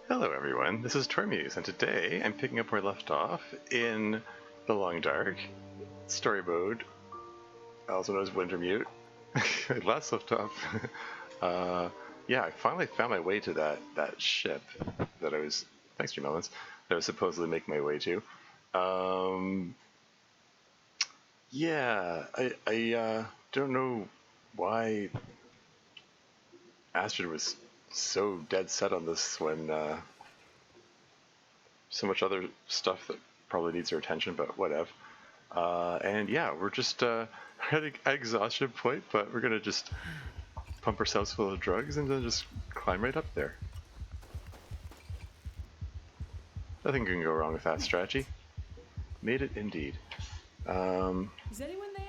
Hello everyone, this is Tormuse, and today I'm picking up where I left off in the Long Dark, story mode, also known as Wintermute. Last left off, yeah, I finally found my way to that ship that I was, thanks to Melons, that I was supposedly making my way to. Yeah, I don't know why Astrid was so dead set on this when so much other stuff that probably needs her attention, but whatever. And yeah, we're just at exhaustion point, but we're gonna just pump ourselves full of drugs and then just climb right up there. Nothing can go wrong with that strategy. Made it indeed. Is anyone there?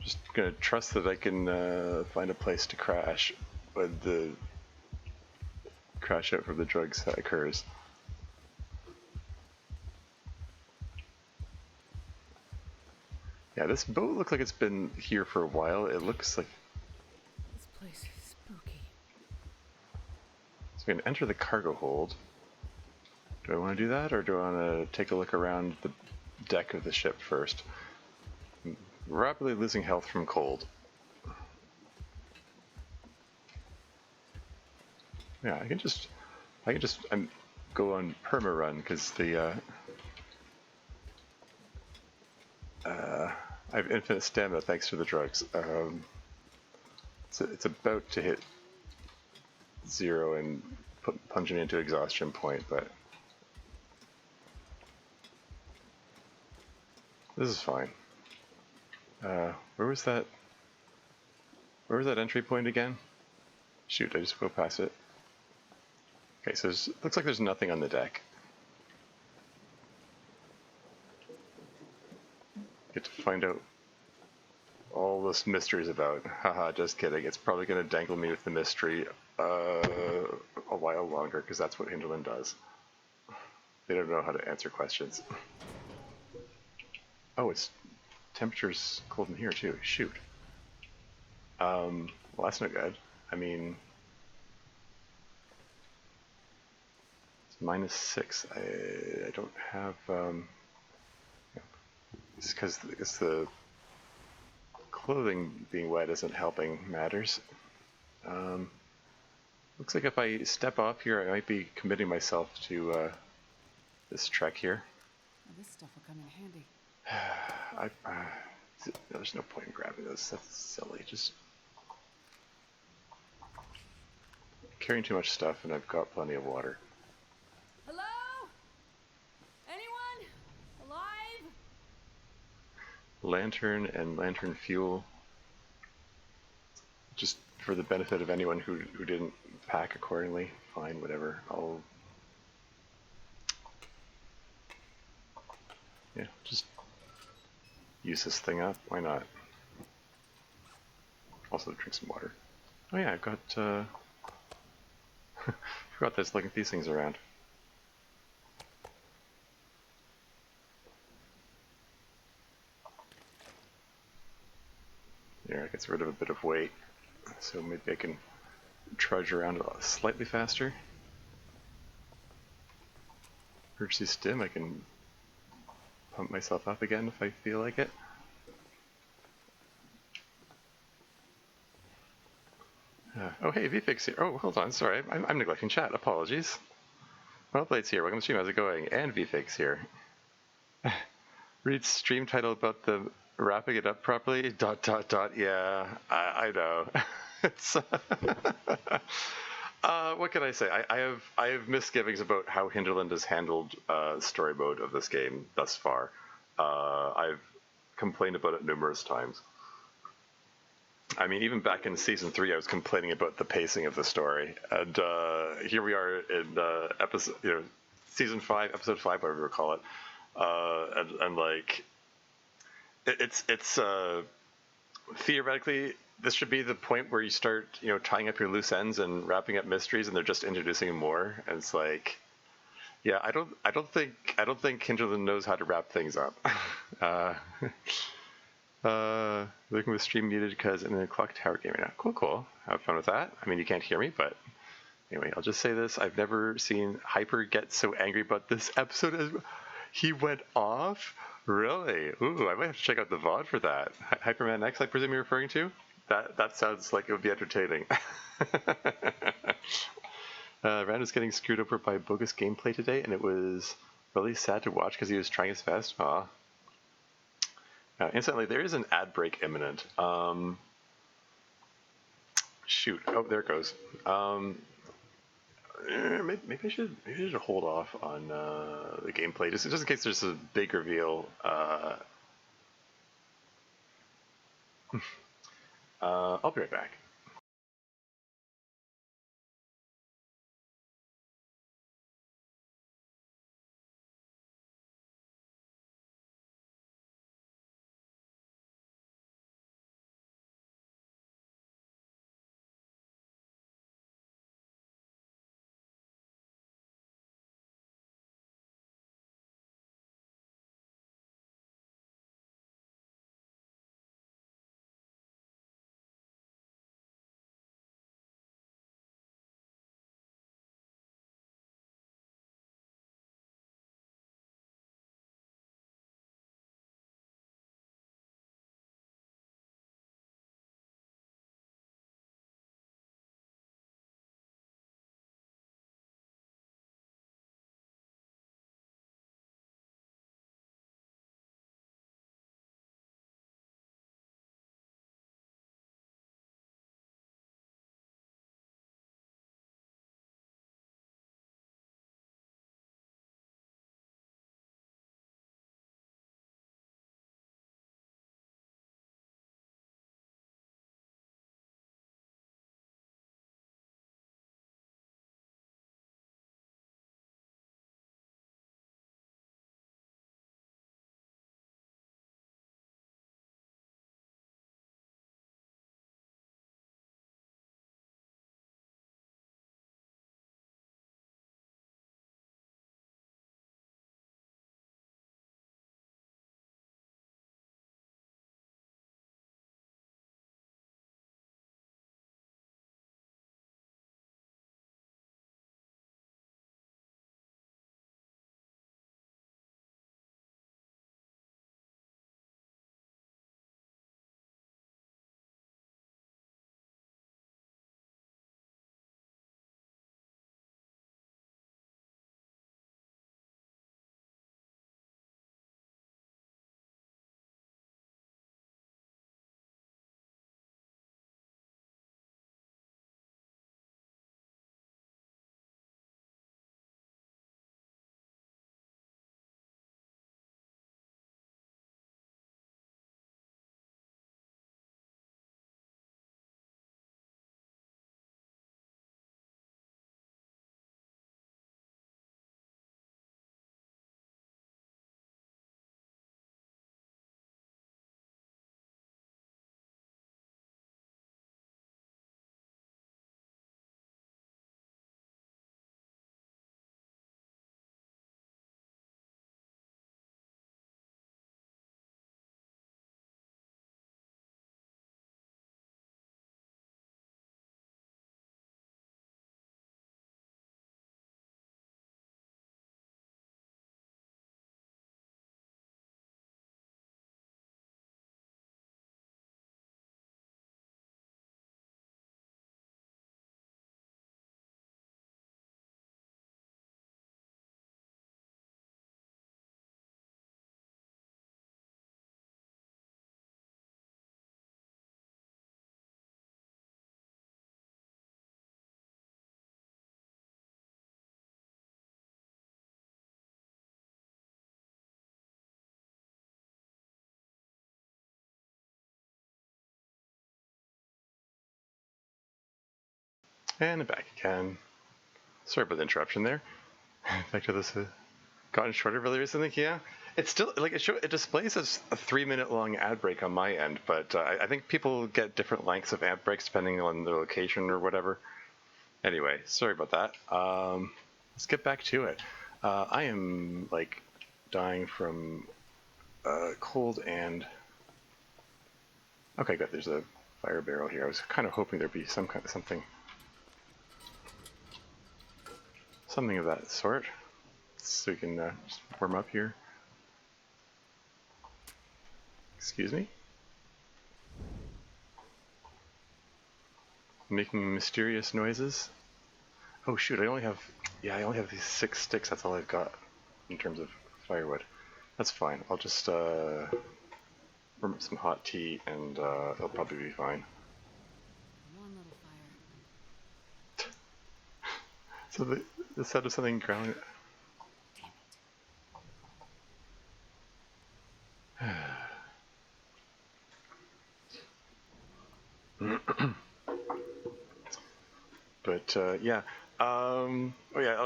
Just gonna trust that I can find a place to crash when the crash out from the drugs occurs. Yeah, this boat looks like it's been here for a while. It looks like This place is spooky. so we can enter the cargo hold. Do I want to do that, or do I want to take a look around the deck of the ship first? I'm rapidly losing health from cold. Yeah, I can just go on perma run because the I have infinite stamina thanks to the drugs. It's about to hit 0 and plunge me into exhaustion point, but this is fine. Where was that entry point again? Shoot, I just go past it. Okay, so looks like there's nothing on the deck. Get to find out all this mystery's about. Haha, just kidding. It's probably going to dangle me with the mystery a while longer, because that's what Hinterland does. They don't know how to answer questions. Oh, it's temperature's cold in here too. Shoot. Well, that's no good. I mean, it's -6. I don't have. It's because the clothing being wet isn't helping matters. Looks like if I step off here, I might be committing myself to this trek here. Well, this stuff will come in handy. There's no point in grabbing this. That's silly. Just carrying too much stuff, and I've got plenty of water. Hello? Anyone? Alive? Lantern and lantern fuel. Just for the benefit of anyone who didn't pack accordingly. Fine, whatever. I'll just use this thing up. Why not? Also drink some water. Oh yeah, I've got forgot there's like these things around. There, it gets rid of a bit of weight, so maybe I can trudge around slightly faster. Emergency stim, I can pump myself up again if I feel like it. Oh hey, VFix here. Oh, hold on, sorry, I'm neglecting chat. Apologies. Wellblade's here. Welcome to stream. How's it going? And VFix here. Read stream title about the wrapping it up properly. ... Yeah, I know. It's what can I say? I have misgivings about how Hinterland has handled story mode of this game thus far. I've complained about it numerous times. I mean, even back in season 3, I was complaining about the pacing of the story, and here we are in season 5, episode 5, whatever you call it, and like, it's theoretically this should be the point where you start, tying up your loose ends and wrapping up mysteries, and they're just introducing more, and it's like, yeah, I don't think Hinterland knows how to wrap things up. Looking with stream muted because I'm in the clock tower game right now. Cool. have fun with that. I mean, you can't hear me, but anyway, I'll just say this. I've never seen Hyper get so angry about this episode. He went off? Really? Ooh, I might have to check out the VOD for that. Hyperman X, I presume you're referring to? That sounds like it would be entertaining. Rand was getting screwed over by bogus gameplay today, and it was really sad to watch because he was trying his best. Aw. Incidentally, there is an ad break imminent. Shoot. Oh, there it goes. Maybe I should hold off on the gameplay just in case there's a big reveal. I'll be right back. And back again. Sorry about the interruption there. Back to this. Gotten shorter really recently. Yeah, it's still like it displays as a 3-minute long ad break on my end, but I think people get different lengths of ad breaks depending on their location or whatever. Anyway, sorry about that. Let's get back to it. I am like dying from cold and okay, good. There's a fire barrel here. I was kind of hoping there'd be some kind of something of that sort, so we can just warm up here. Excuse me? Making mysterious noises. Oh shoot, I only have these 6 sticks. That's all I've got in terms of firewood. That's fine. I'll just warm up some hot tea and it'll probably be fine. One little fire. So the sound of something growling. But yeah. Oh yeah,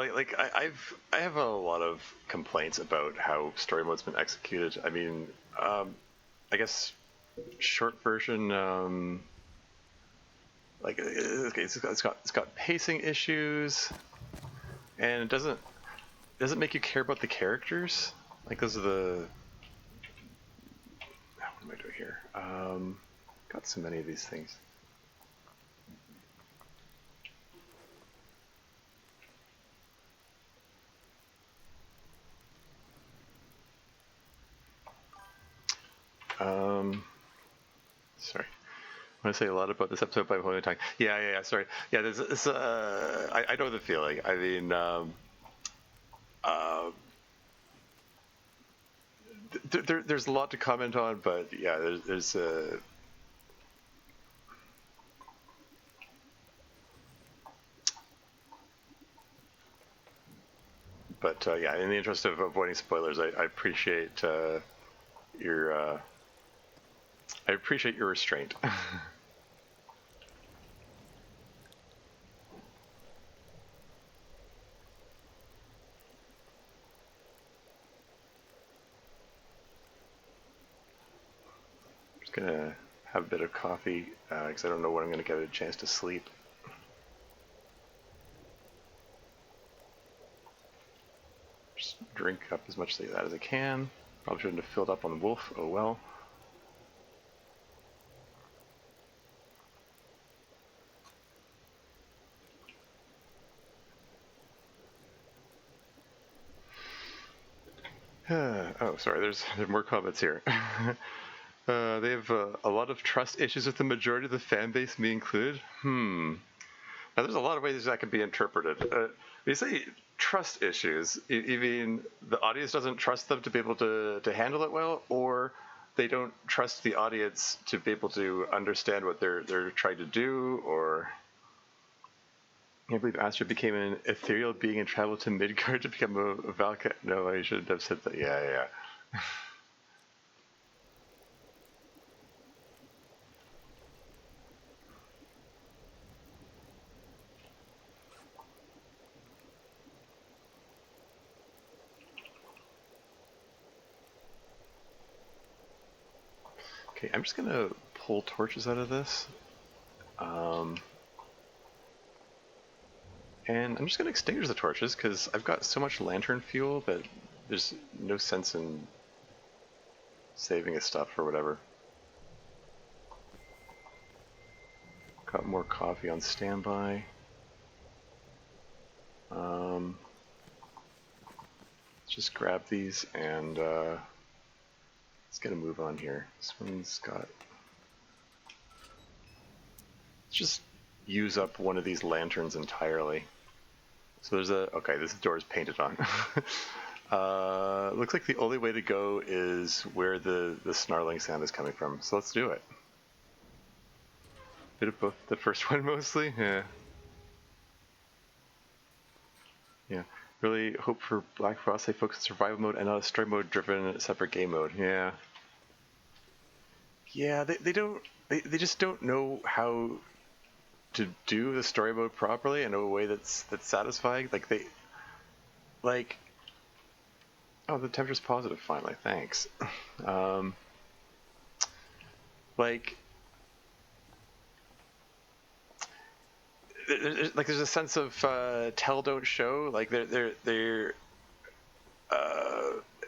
I have a lot of complaints about how story mode's been executed. I mean, I guess short version, like it's got pacing issues, and it doesn't make you care about the characters. Like those are the what am I doing here? Got so many of these things. Sorry. I want to say a lot about this episode by holding time. Yeah. Sorry. Yeah, there's this. I know the feeling. I mean, there's a lot to comment on, but yeah, there's But yeah, in the interest of avoiding spoilers, I appreciate your restraint. Just gonna have a bit of coffee because I don't know when I'm gonna get a chance to sleep. Just drink up as much of that as I can. Probably shouldn't have filled up on Wolf. Oh well. Oh, sorry. There's more comments here. They have a lot of trust issues with the majority of the fan base, me included. Now, there's a lot of ways that can be interpreted. When you say trust issues, you mean the audience doesn't trust them to be able to handle it well, or they don't trust the audience to be able to understand what they're trying to do, or... I can't believe Astrid became an ethereal being and traveled to Midgard to become a Valka. No, I shouldn't have said that. Yeah. Okay, I'm just gonna pull torches out of this. And I'm just going to extinguish the torches because I've got so much lantern fuel that there's no sense in saving his stuff or whatever. Got more coffee on standby. Let's just grab these and let's get a move on here. This one's got... Let's just use up one of these lanterns entirely. So there's a... Okay, this door is painted on. Looks like the only way to go is where the snarling sound is coming from. So let's do it. Bit of both the first one mostly, yeah. Yeah, really hope for Black Frost they focus on survival mode and not a story mode driven separate game mode, yeah. Yeah, they just don't know how to do the story mode properly in a way that's satisfying. Oh, the temperature's positive finally, thanks. There's a sense of tell don't show. Like they're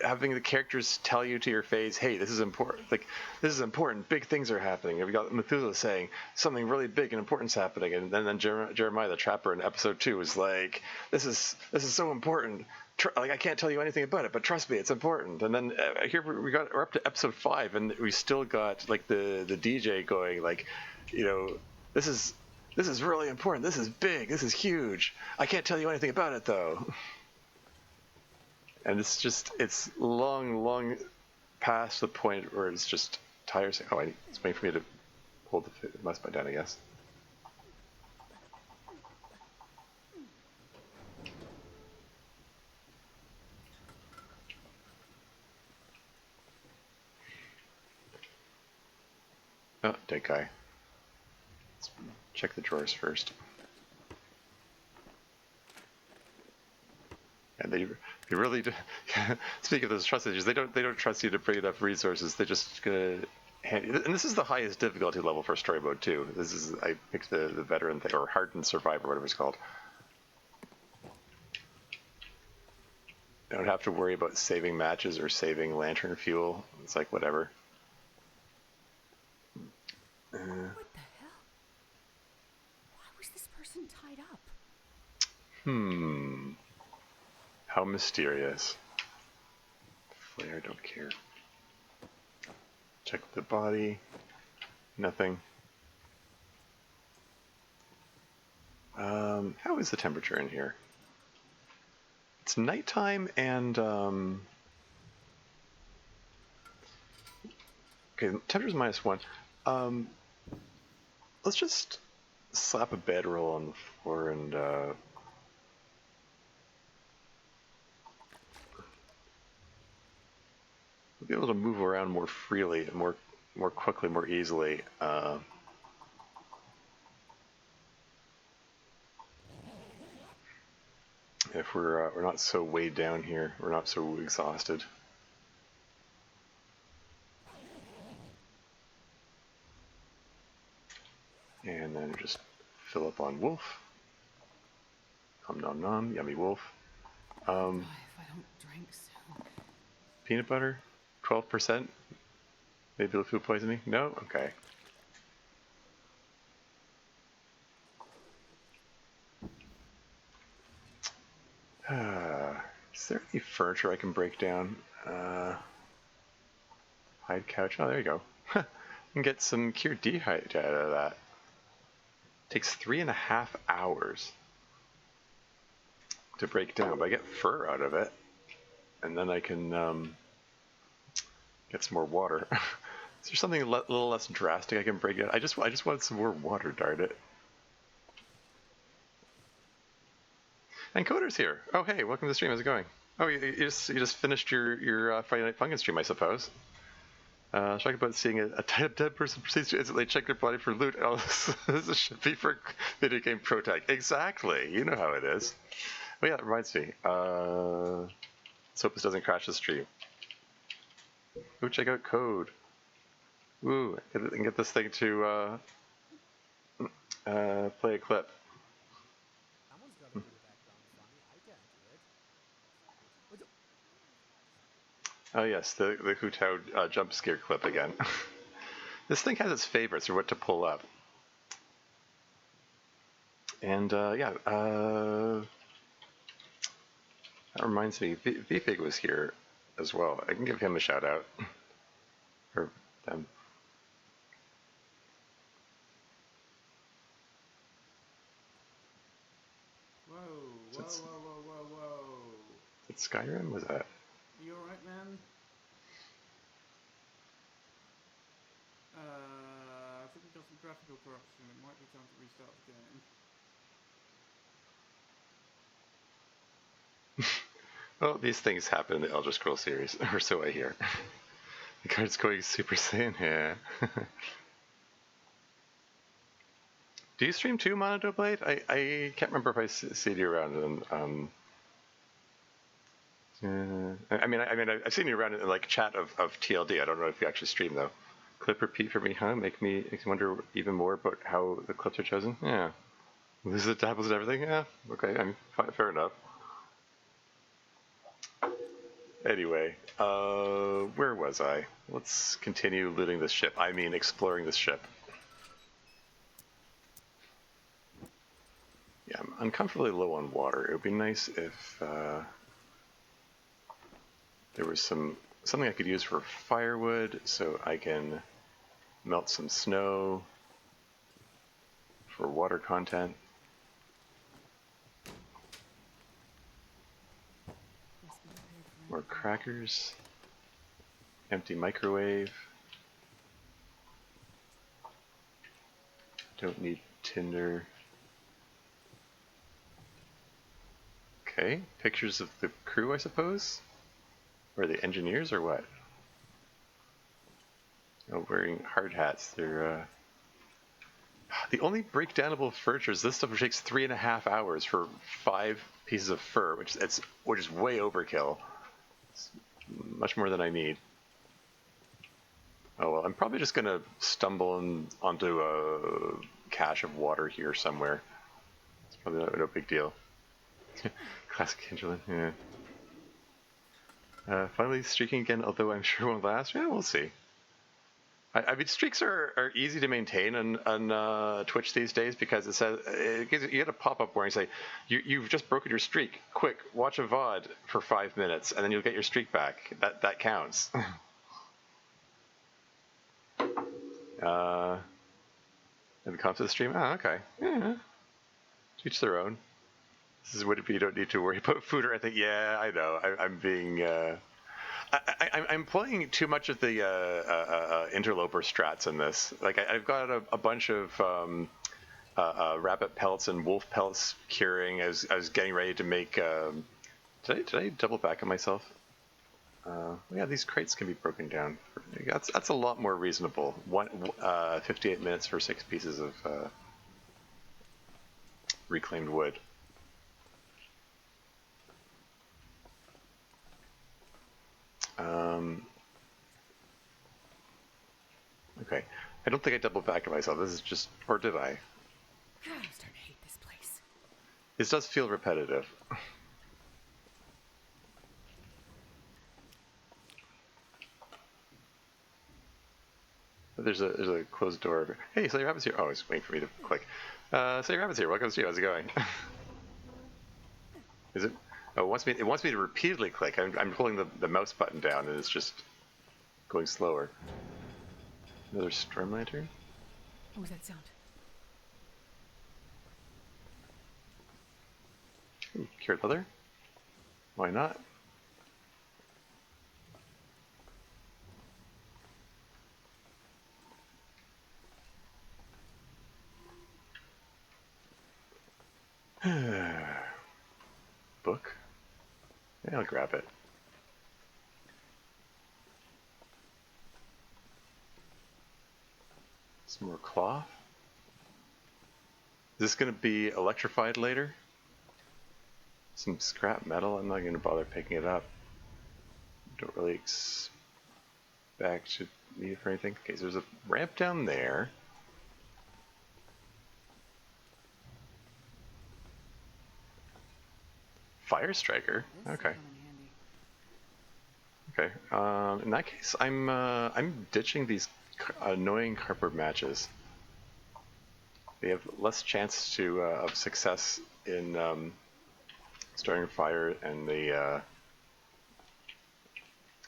having the characters tell you to your face, hey, this is important. Like, this is important. Big things are happening. We've got Methuselah saying something really big and important's happening, and then Jeremiah the Trapper in episode 2 is like, this is so important. Like, I can't tell you anything about it, but trust me, it's important. And then here we're up to episode 5, and we still got like the DJ going like, you know, this is really important. This is big. This is huge. I can't tell you anything about it though. And it's long past the point where it's just tiresome. Oh, it's waiting for me to hold the mouse button down, I guess. Oh, dead guy. Let's check the drawers first. And they really do. Speaking of those trust issues, they don't trust you to bring enough resources. They're just gonna hand you, and this is the highest difficulty level for story mode too. This is, I picked the veteran thing, or hardened survivor, whatever it's called. I don't have to worry about saving matches or saving lantern fuel. It's like whatever. What the hell? Why was this person tied up? How mysterious. Flare, don't care. Check the body. Nothing. How is the temperature in here? It's nighttime and okay, temperature's -1. Let's just slap a bedroll on the floor and we'll be able to move around more freely, more quickly, more easily. If we're not so weighed down here, we're not so exhausted. And then just fill up on wolf. Nom nom nom, yummy wolf. If I don't drink soon. Peanut butter, 12%. Maybe it'll food poisoning. No, okay. Is there any furniture I can break down? Hide couch. Oh, there you go. I can get some cured dehydrate out of that. Takes 3.5 hours to break down, but I get fur out of it, and then I can get some more water. Is there something a little less drastic I can break it? I just wanted some more water, darn it. And Coder's here. Oh, hey, welcome to the stream. How's it going? Oh, you just finished your Friday Night Funkin' stream, I suppose. Talk about seeing a dead person proceeds to instantly check their body for loot. Oh, this should be for video game pro tag. Exactly. You know how it is. Oh yeah, that reminds me. Let's hope this doesn't crash the stream. Go check out Code. Ooh, and get this thing to play a clip. Oh yes, the Hu Tao jump scare clip again. This thing has its favorites or what to pull up. And yeah, that reminds me, VFig was here as well. I can give him a shout out. Or them. Whoa. Is it Skyrim? Was that? You alright, man? I think we got some graphical corruption. It might be time to restart the game. Well, these things happen in the Elder Scrolls series, or so I hear. The card's going Super Saiyan here. Do you stream too, Monodo Blade? I can't remember if I see you around. I mean, I've seen you around in like chat of TLD. I don't know if you actually stream though. Clip repeat for me, huh? Makes me wonder even more about how the clips are chosen. Yeah. This is happens and everything. Yeah. Okay. I mean, fair enough. Anyway, where was I? Let's continue looting this ship. I mean, exploring this ship. Yeah, I'm uncomfortably low on water. It would be nice if there was something I could use for firewood, so I can melt some snow for water content. More crackers. Empty microwave. Don't need tinder. Okay, pictures of the crew, I suppose? Or the engineers, or what? Oh, wearing hard hats. They're, the only breakdownable furniture is this stuff, which takes 3.5 hours for 5 pieces of fur, which is way overkill. It's much more than I need. Oh well, I'm probably just gonna stumble onto a cache of water here somewhere. It's probably no big deal. Classic Hinterland, yeah. Finally streaking again, although I'm sure it won't last. Yeah, we'll see. I mean, streaks are easy to maintain on Twitch these days because it says you get a pop-up where you say you've just broken your streak. Quick, watch a VOD for 5 minutes, and then you'll get your streak back. That counts. And come to the stream. Oh, okay. Yeah. Each their own. This is what if you don't need to worry about food or anything. Yeah, I know. I'm being. I'm playing too much of the interloper strats in this. Like I've got a bunch of rabbit pellets and wolf pellets curing. I was getting ready to make. Did I double back on myself? Yeah, these crates can be broken down. That's a lot more reasonable. 58 minutes for 6 pieces of reclaimed wood. Okay, I don't think I double backed on myself. This is just, or did I? God, I'm starting to hate this place. This does feel repetitive. There's a closed door. Hey, Slayer Rabbit's here. Oh, he's waiting for me to click. Slayer Rabbit's here. Welcome to you. How's it going? Is it? Oh, it wants me to repeatedly click. I'm holding the mouse button down, and it's just going slower. Another storm lantern. What was that sound? Ooh, cured leather. Why not? Book? Yeah, I'll grab it. Some more cloth. Is this going to be electrified later? Some scrap metal? I'm not going to bother picking it up. Don't really expect to need it for anything. Okay, so there's a ramp down there. Fire striker. Okay. Okay. In that case, I'm ditching these annoying cardboard matches. They have less chance of success in starting a fire, and they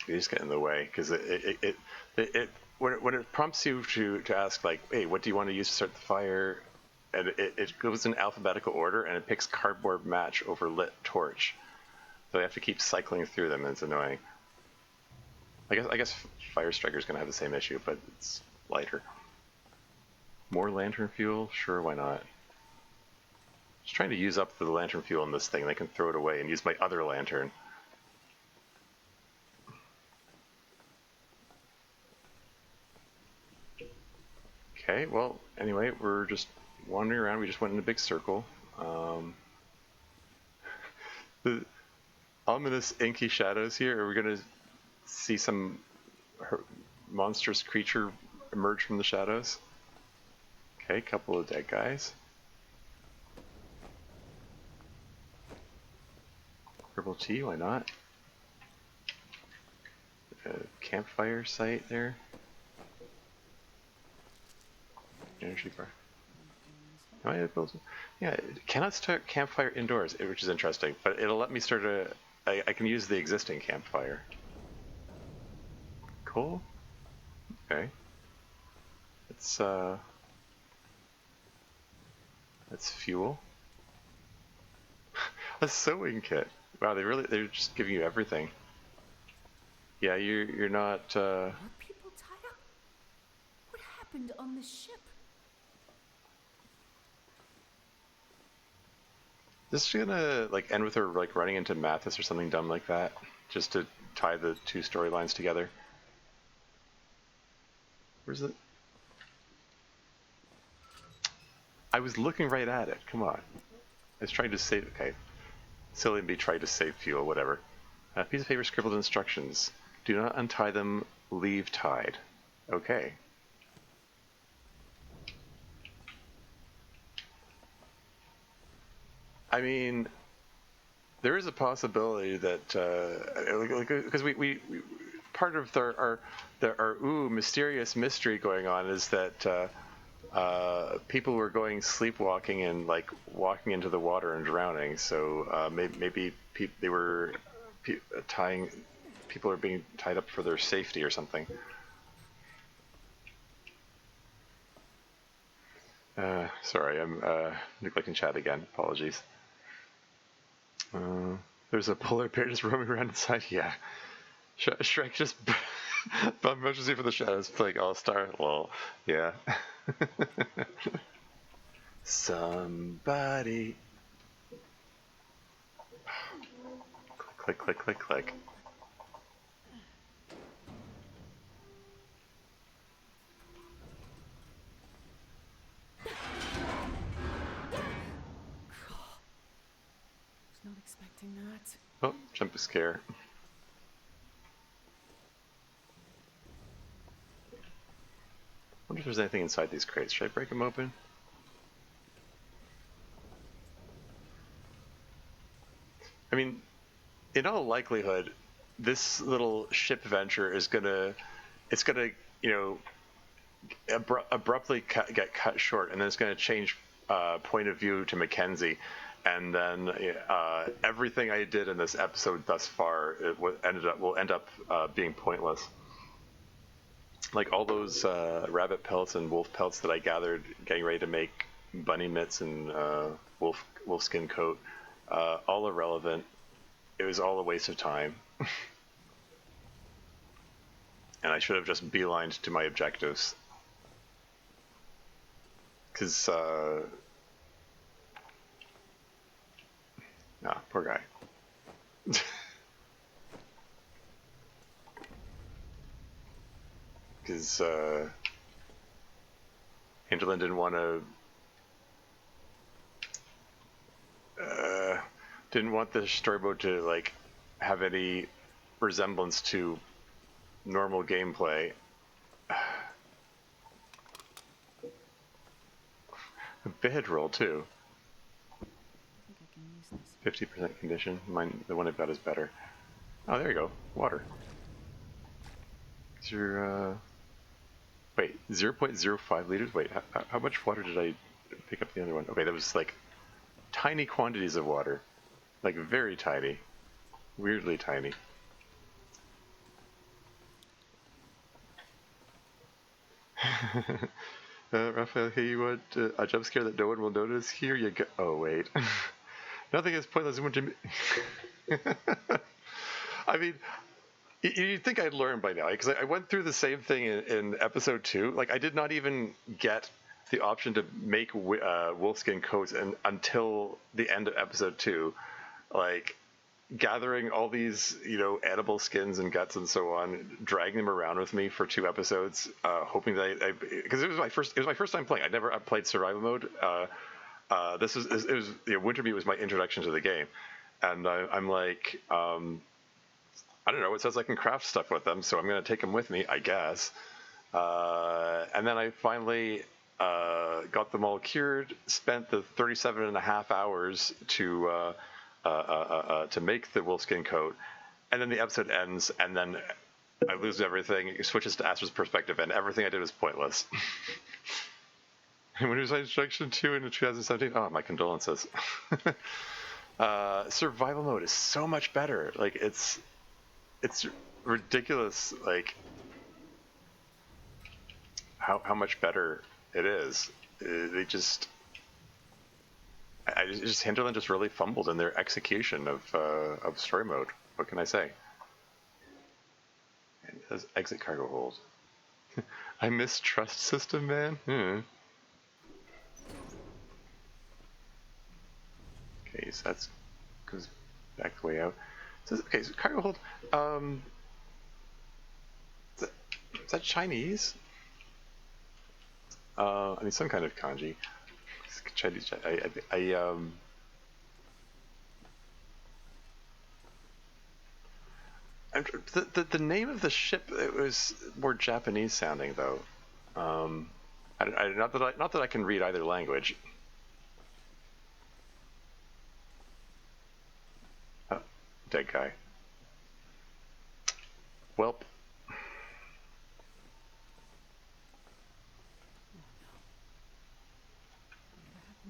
just get in the way because when it prompts you to ask, like, hey, what do you want to use to start the fire? And it goes in alphabetical order, and it picks cardboard match over lit torch. So you have to keep cycling through them, and it's annoying. I guess Fire Striker's gonna have the same issue, but it's lighter. More lantern fuel? Sure, why not? Just trying to use up the lantern fuel in this thing, and I can throw it away and use my other lantern. Okay, well, anyway, we're just wandering around. We just went in a big circle. The ominous inky shadows here. Are we going to see some monstrous creature emerge from the shadows? Okay, couple of dead guys. Purple tea, why not? campfire site there. Energy bar. Am I able to? Yeah, it cannot start campfire indoors, which is interesting, but it'll let me start I can use the existing campfire. Cool. Okay. It's that's fuel. A sewing kit. Wow, they're just giving you everything. Yeah, you're not More people tied up? What happened on the ship? This is gonna like end with her like running into Mathis or something dumb like that, just to tie the two storylines together. Where's it? I was looking right at it. Come on. I was trying to save. Okay. Silly and be trying to save fuel. Whatever. A piece of paper scribbled instructions. Do not untie them. Leave tied. Okay. I mean, there is a possibility that because we part of our mysterious mystery going on is that people were going sleepwalking and like walking into the water and drowning. So maybe people are being tied up for their safety or something. Sorry, I'm neglecting chat again. Apologies. There's a polar bear just roaming around inside. Yeah. Shrek just motions you for the shadows, like all-star. Well, yeah. Somebody. Click, click, click, click. Not expecting that. Oh, jump scare. Wonder if there's anything inside these crates. Should I break them open? I mean, in all likelihood, this little ship venture is gonna, abruptly get cut short, and then it's gonna change point of view to Mackenzie, and then everything I did in this episode thus far will end up being pointless. Like all those rabbit pelts and wolf pelts that I gathered getting ready to make bunny mitts and wolf skin coat, all irrelevant. It was all a waste of time. And I should have just beelined to my objectives. Because, poor guy. Because Hinterland didn't want the storyboard to like have any resemblance to normal gameplay. A bed roll too. I think I can use this. 50% condition. Mine, the one I've got is better. Oh, there you go. Water. Is your wait, 0.05 liters? Wait, how much water did I pick up the other one? Okay, that was like tiny quantities of water. Like very tiny. Weirdly tiny. Raphael, hey, you want a jump scare that no one will notice? Here you go. Oh, wait. Nothing is pointless when Jimmy... I mean... You'd think I'd learn by now, because I went through the same thing in episode 2. Like, I did not even get the option to make wolfskin coats until the end of episode 2. Like, gathering all these, edible skins and guts and so on, dragging them around with me for 2 episodes, hoping that because it was my first time playing. I played survival mode. Wintermute was my introduction to the game, and I'm like. I don't know, it says I can craft stuff with them, so I'm going to take them with me, I guess. And then I finally got them all cured, spent the 37.5 hours to make the wolfskin coat, and then the episode ends, and then I lose everything. It switches to Astrid's perspective, and everything I did was pointless. And when was I Instruction 2 in 2017? Oh, my condolences. Survival mode is so much better. Like, it's ridiculous, like, how much better it is. They just... Hinterland just really fumbled in their execution of story mode. What can I say? And it says exit cargo hold. I mistrust system, man. Okay, so that goes back the way out. So, okay, so cargo hold. Is that Chinese? I mean, some kind of kanji. Chinese. The name of the ship, it was more Japanese sounding though. Not that I can read either language. Oh, dead guy. Welp.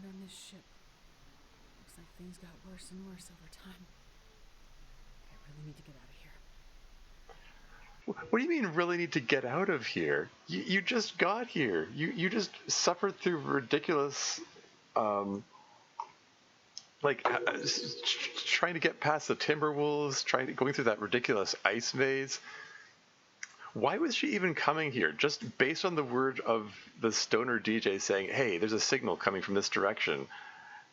On this ship. Looks like things got worse and worse over time. I really need to get out of here. What do you mean really need to get out of here? You just got here. You just suffered through ridiculous trying to get past the Timberwolves, going through that ridiculous ice maze. Why was she even coming here? Just based on the word of the stoner DJ saying, hey, there's a signal coming from this direction.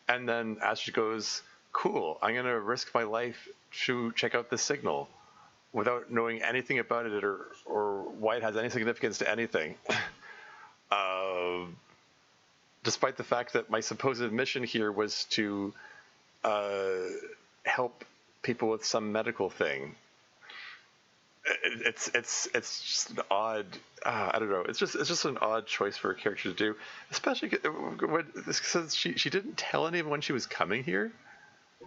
And then Astrid goes, cool, I'm going to risk my life to check out the signal without knowing anything about it or why it has any significance to anything. Despite the fact that my supposed mission here was to help people with some medical thing. It's just an odd. I don't know. It's just an odd choice for a character to do, especially when since she didn't tell anyone when she was coming here.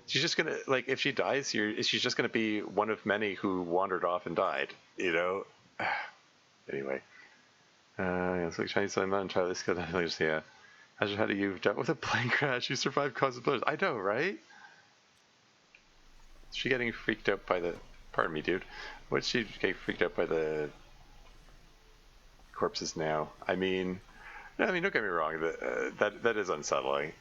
She's just gonna, like, if she dies here, she's just gonna be one of many who wandered off and died. You know. Anyway, yeah, it's like Chinese. I'm not entirely skilled. Yeah. How do you dealt with a plane crash? You survived cause of blows. I know, right? Is she getting freaked out by the? Pardon me, dude. What's she getting freaked out by the corpses now? I mean, don't get me wrong. That is unsettling.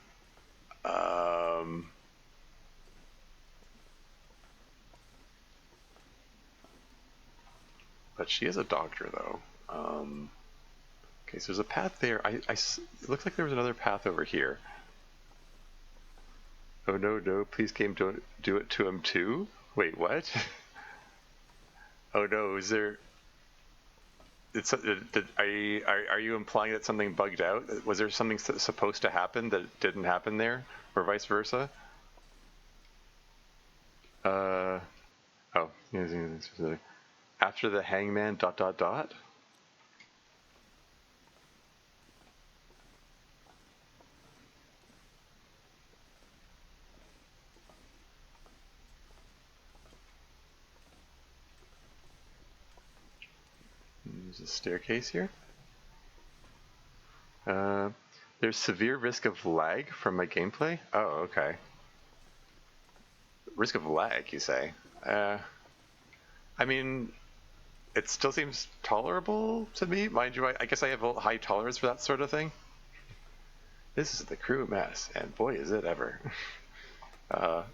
But she is a doctor, though. Okay, so there's a path there. It looks like there was another path over here. Oh no! Please, game, don't do it to him too. Wait, what? Oh no! Is there? Are you implying that something bugged out? Was there something supposed to happen that didn't happen there, or vice versa? Oh, after the hangman. ... There's a staircase here. There's severe risk of lag from my gameplay. Oh, okay. Risk of lag, you say? I mean, it still seems tolerable to me. Mind you, I guess I have a high tolerance for that sort of thing. This is the crew mess, and boy, is it ever. That's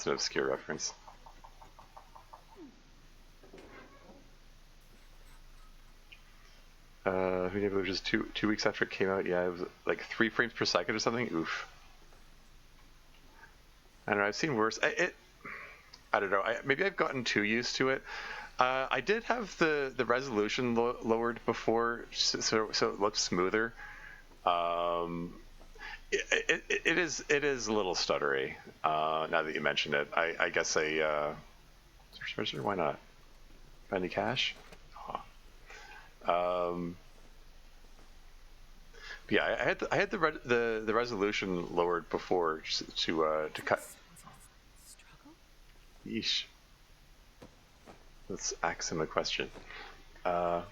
an obscure reference. It was just two weeks after it came out. Yeah, it was like 3 frames per second or something. Oof. I don't know. I've seen worse. I don't know. Maybe I've gotten too used to it. I did have the resolution lowered before, so it looks smoother. It is a little stuttery. Now that you mention it, I guess search register. Why not? Find any cash? Yeah, I had the resolution lowered before to cut. Struggle? Yeesh. Let's ask him a question. Can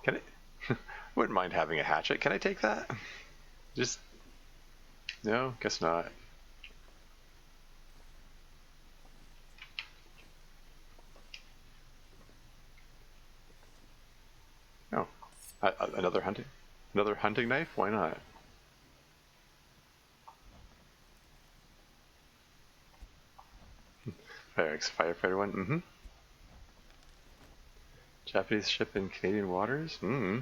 I? Wouldn't mind having a hatchet. Can I take that? Just no, guess not. No, another hunting knife. Why not? Firefighter one. Mm-hmm. Japanese ship in Canadian waters. Hmm.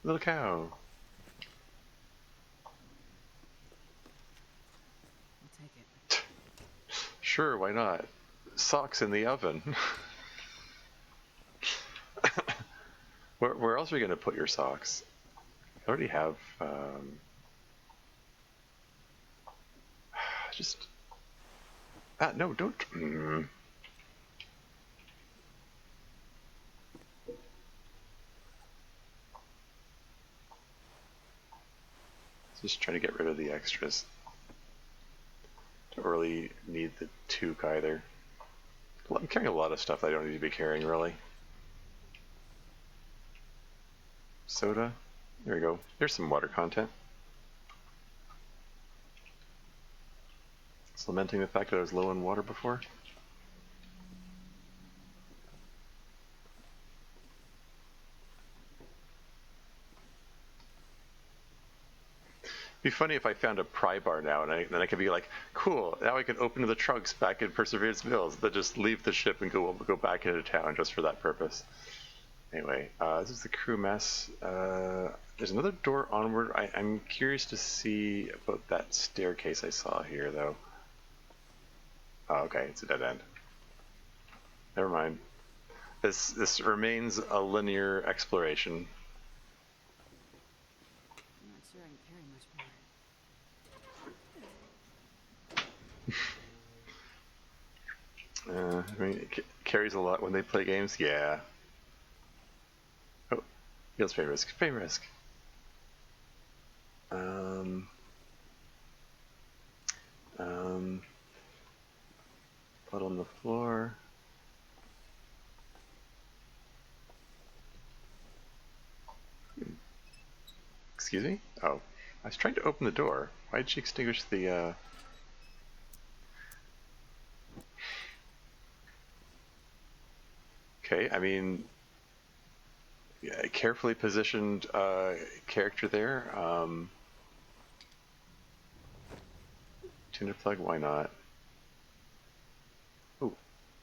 Little cow. I'll take it. Sure, why not? Socks in the oven. Where else are we going to put your socks? I already have. Just. No, don't. Just trying to get rid of the extras. Don't really need the toque either. I'm carrying a lot of stuff I don't need to be carrying, really. Soda. There we go. There's some water content. Just lamenting the fact that I was low on water before. It'd be funny if I found a pry bar now, and then I could be like, cool, now I can open the trunks back in Perseverance Mills, then just leave the ship and go back into town just for that purpose. Anyway, this is the crew mess. There's another door onward. I'm curious to see about that staircase I saw here, though. Oh, okay, it's a dead end. Never mind. This remains a linear exploration. I'm not sure I can carry much more. I mean, it carries a lot when they play games. Yeah. Oh, feels frame risk. Frame risk. Put on the floor. Excuse me? Oh, I was trying to open the door. Why did she extinguish the? Okay, I mean, yeah, carefully positioned character there. Tinder plug, why not? Ooh,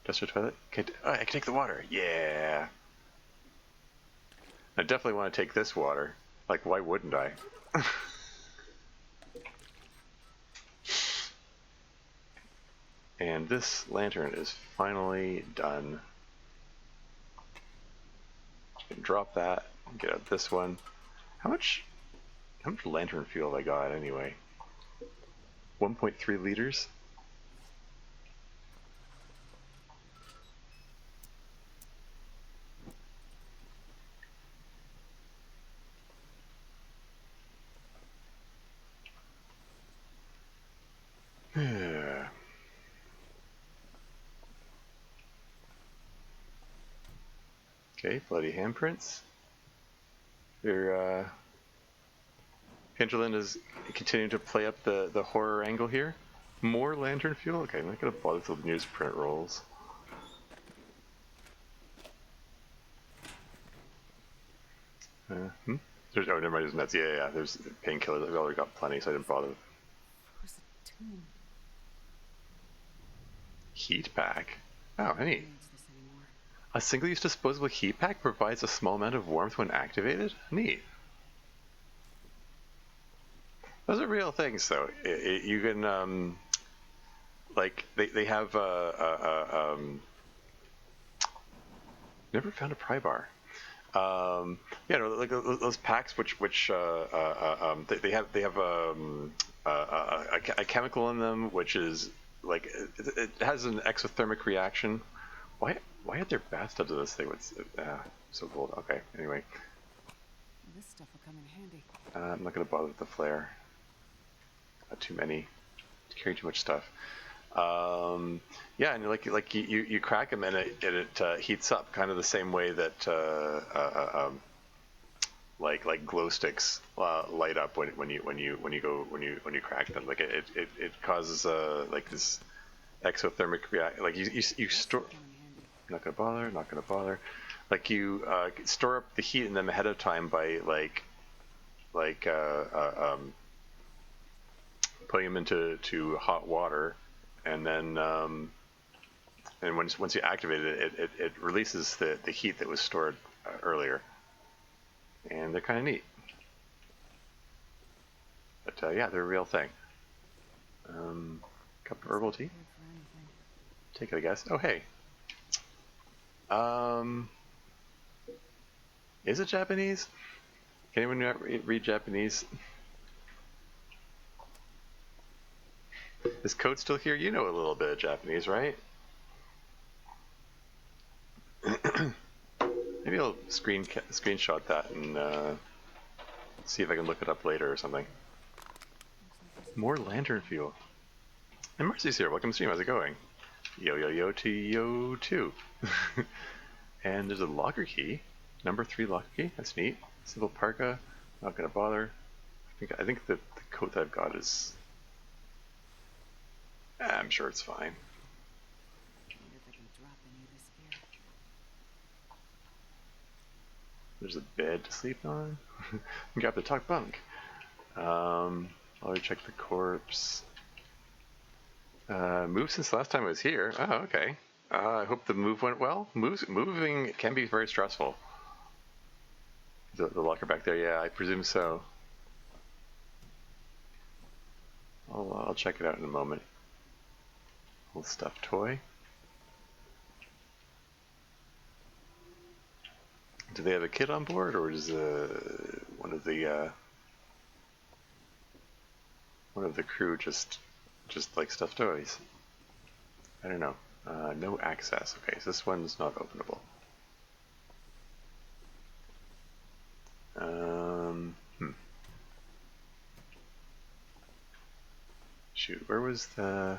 duster toilet. I can take the water. Yeah. I definitely want to take this water. Like, why wouldn't I? And this lantern is finally done. Drop that, get out this one. How much lantern fuel have I got anyway? 1.3 liters? Okay, bloody handprints. Hinterland is continuing to play up the horror angle here. More lantern fuel? Okay, I'm not gonna bother with the newsprint rolls. There's, oh, never mind, there's nuts. Yeah, there's painkillers. I've already got plenty, so I didn't bother. Where's the tomb? Heat pack. Oh, I neat. don't use this anymore. A single-use disposable heat pack provides a small amount of warmth when activated? Neat. Those are real things, though. You can, like, they have, never found a pry bar. Yeah, no, like those packs, which they have a chemical in them, which is like it has an exothermic reaction. Why are there bathtubs of this thing? It's so cold. Okay, anyway. This stuff will come in handy. I'm not gonna bother with the flare. Got too many. Carrying too much stuff. Yeah, and like you crack them and it heats up, kind of the same way that like glow sticks light up when you crack them. Like it causes like this exothermic react. Like you store. Not gonna bother. Not gonna bother. Like you store up the heat in them ahead of time by putting them into hot water, and then and once you activate it, it releases the heat that was stored earlier, and they're kind of neat. But yeah, they're a real thing. Cup of herbal tea. Take it, I guess. Oh hey. Is it Japanese? Can anyone read Japanese? Is Code still here? You know a little bit of Japanese, right? Maybe I'll screenshot that and see if I can look it up later or something. More lantern fuel. And Marcy's here. Welcome to stream. How's it going? Yo yo yo to yo too. And there's a locker key. Number 3 locker key. That's neat. Simple parka. Not gonna bother. I think the coat that I've got is. I'm sure it's fine. There's a bed to sleep on. Grab the top bunk. I'll check the corpse. Moved since the last time I was here. Oh, okay. I hope the move went well. Moving can be very stressful. The locker back there, yeah, I presume so. I'll check it out in a moment. Little stuffed toy. Do they have a kid on board, or is one of the crew just like stuffed toys? I don't know. No access. Okay, so this one's not openable. Shoot, where was the...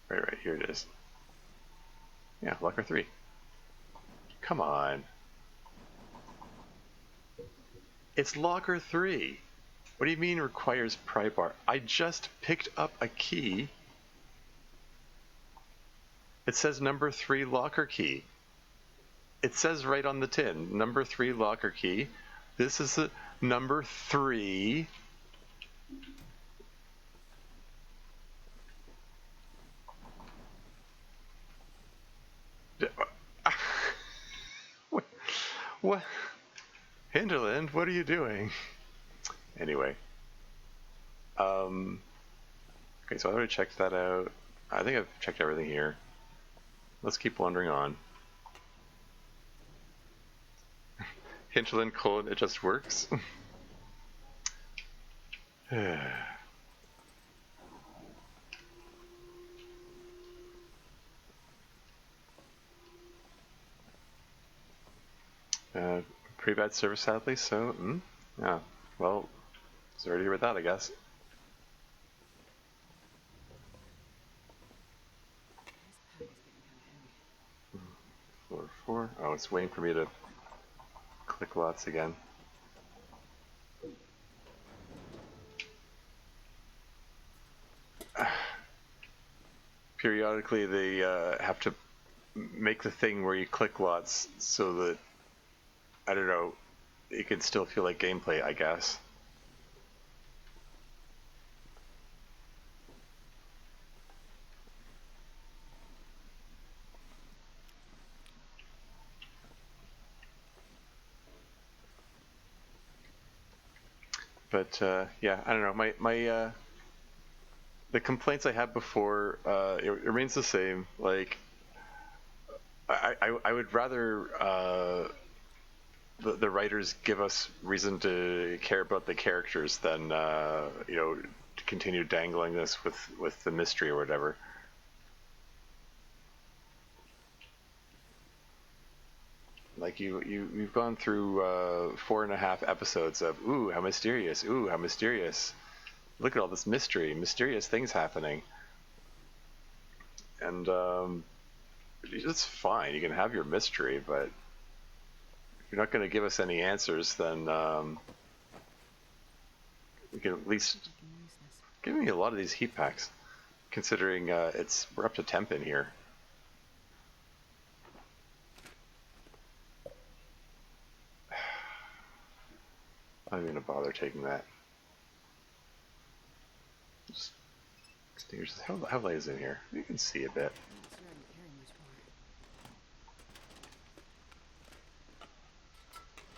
Right, here it is. Yeah, locker 3. Come on. It's locker 3. What do you mean requires pry bar? I just picked up a key. It says number 3 locker key. It says right on the tin, number 3 locker key. This is the number 3. What? Hinterland, what are you doing? Anyway. Okay, so I already checked that out. I think I've checked everything here. Let's keep wandering on. Hinterland : it just works. Pretty bad service, sadly, so, yeah, well, sorry to hear about that, I guess. Floor 4. Oh, it's waiting for me to click lots again. Periodically, they have to make the thing where you click lots so that, I don't know, it can still feel like gameplay, I guess. But yeah, I don't know. My the complaints I had before, it remains the same. Like, I would rather the writers give us reason to care about the characters than you know, to continue dangling this with the mystery or whatever. Like you've gone through 4.5 episodes of ooh, how mysterious, ooh, how mysterious. Look at all this mystery, mysterious things happening. and it's fine. You can have your mystery, but if you're not going to give us any answers, then you can at least give me a lot of these heat packs, considering we're up to temp in here. I'm not even going to bother taking that. Just extinguish. How light is it in here? You can see a bit.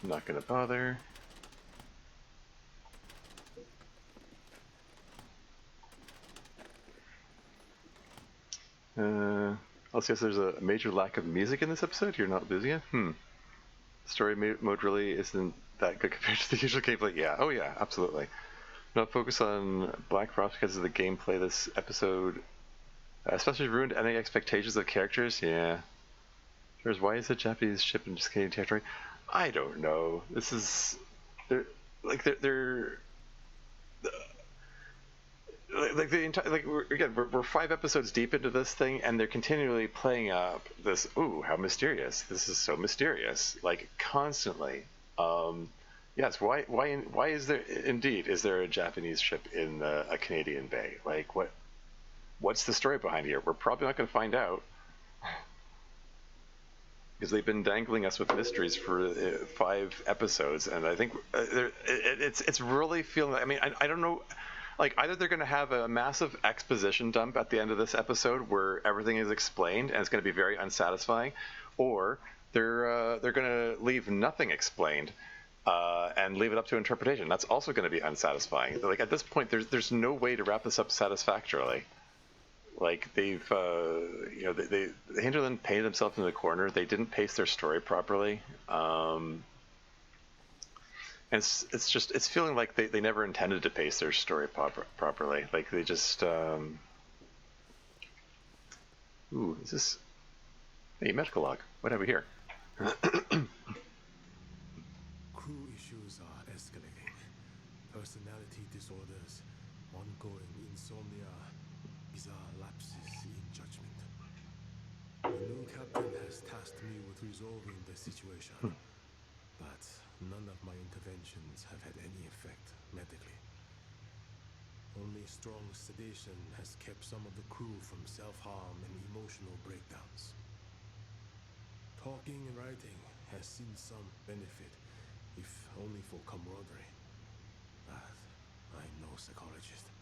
I'm not going to bother. Also, yes, there's a major lack of music in this episode. You're not losing it? Story mode really isn't that good compared to the usual gameplay. Yeah, oh yeah, absolutely. Not focus on Black Frost because of the gameplay this episode, especially ruined any expectations of characters. Yeah. There's why is a Japanese ship in just Canadian territory? I don't know. This is they're like like the entire we're 5 episodes deep into this thing, and they're continually playing up this. Ooh, how mysterious! This is so mysterious, like constantly. Yes, why is there indeed is there a Japanese ship in a Canadian bay? Like what's the story behind here? We're probably not going to find out because they've been dangling us with mysteries for 5 episodes, and I think it's really feeling. I mean, I don't know. Like, either they're going to have a massive exposition dump at the end of this episode where everything is explained and it's going to be very unsatisfying, or they're going to leave nothing explained and leave it up to interpretation. That's also going to be unsatisfying. Like, at this point, there's no way to wrap this up satisfactorily. Like, they've the Hinterland painted themselves in the corner. They didn't pace their story properly. And it's feeling like they never intended to pace their story properly. Like they just ooh, is this hey, medical log? What have we here? Crew issues are escalating. Personality disorders, ongoing insomnia, bizarre lapses in judgment. The new captain has tasked me with resolving the situation. But none of my interventions have had any effect medically. Only strong sedation has kept some of the crew from self-harm and emotional breakdowns. Talking and writing has seen some benefit, if only for camaraderie. But I'm no psychologist.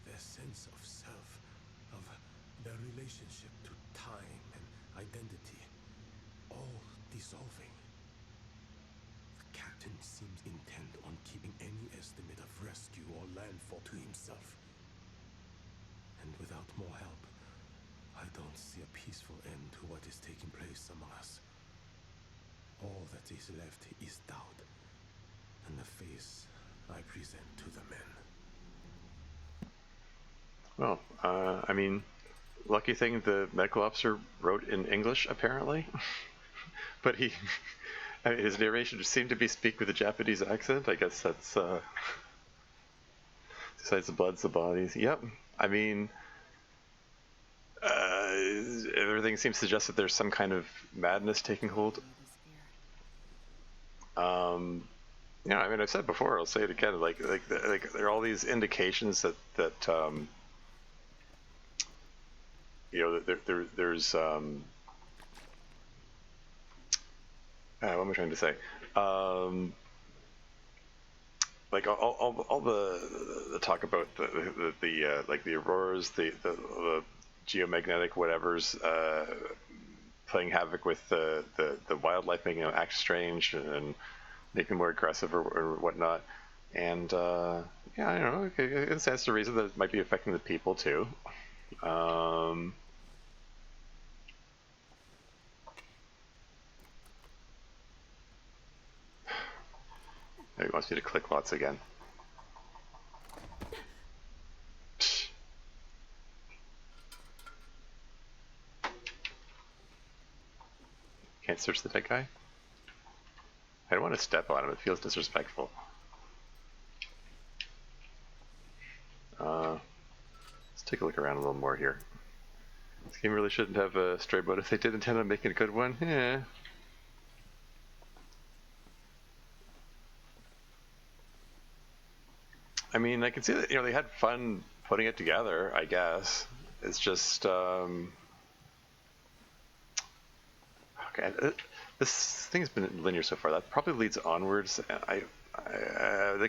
Their sense of self, of their relationship to time and identity, all dissolving. Captain seems intent on keeping any estimate of rescue or landfall to himself. And without more help, I don't see a peaceful end to what is taking place among us. All that is left is doubt, and the face I present to the men. Well, I mean, lucky thing the medical officer wrote in English, apparently. But his narration just seemed to speak with a Japanese accent. I guess that's besides the bloods, the bodies. Yep. I mean, everything seems to suggest that there's some kind of madness taking hold. Yeah, I mean, I've said before. I'll say it again. Like there are all these indications that there's what am I trying to say? Like all the talk about the like the auroras, the geomagnetic whatevers playing havoc with the wildlife, making them act strange and making them more aggressive or whatnot. And yeah, I don't know. I guess that's the reason that it might be affecting the people too. He wants me to click lots again. Can't search the dead guy? I don't want to step on him, it feels disrespectful. Let's take a look around a little more here. This game really shouldn't have a story mode if they did intend on making a good one. Yeah. I mean, I can see that, you know, they had fun putting it together, I guess. It's just, okay, this thing's been linear so far. That probably leads onwards. The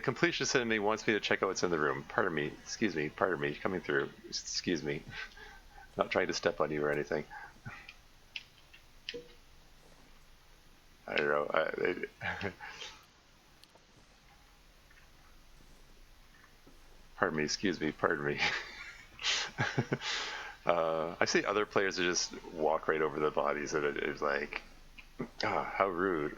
completionist in me wants me to check out what's in the room. Pardon me, excuse me, pardon me, coming through. Excuse me. Not trying to step on you or anything. I don't know. Pardon me, excuse me, pardon me. I see other players that just walk right over the bodies, and it's like, ah, how rude.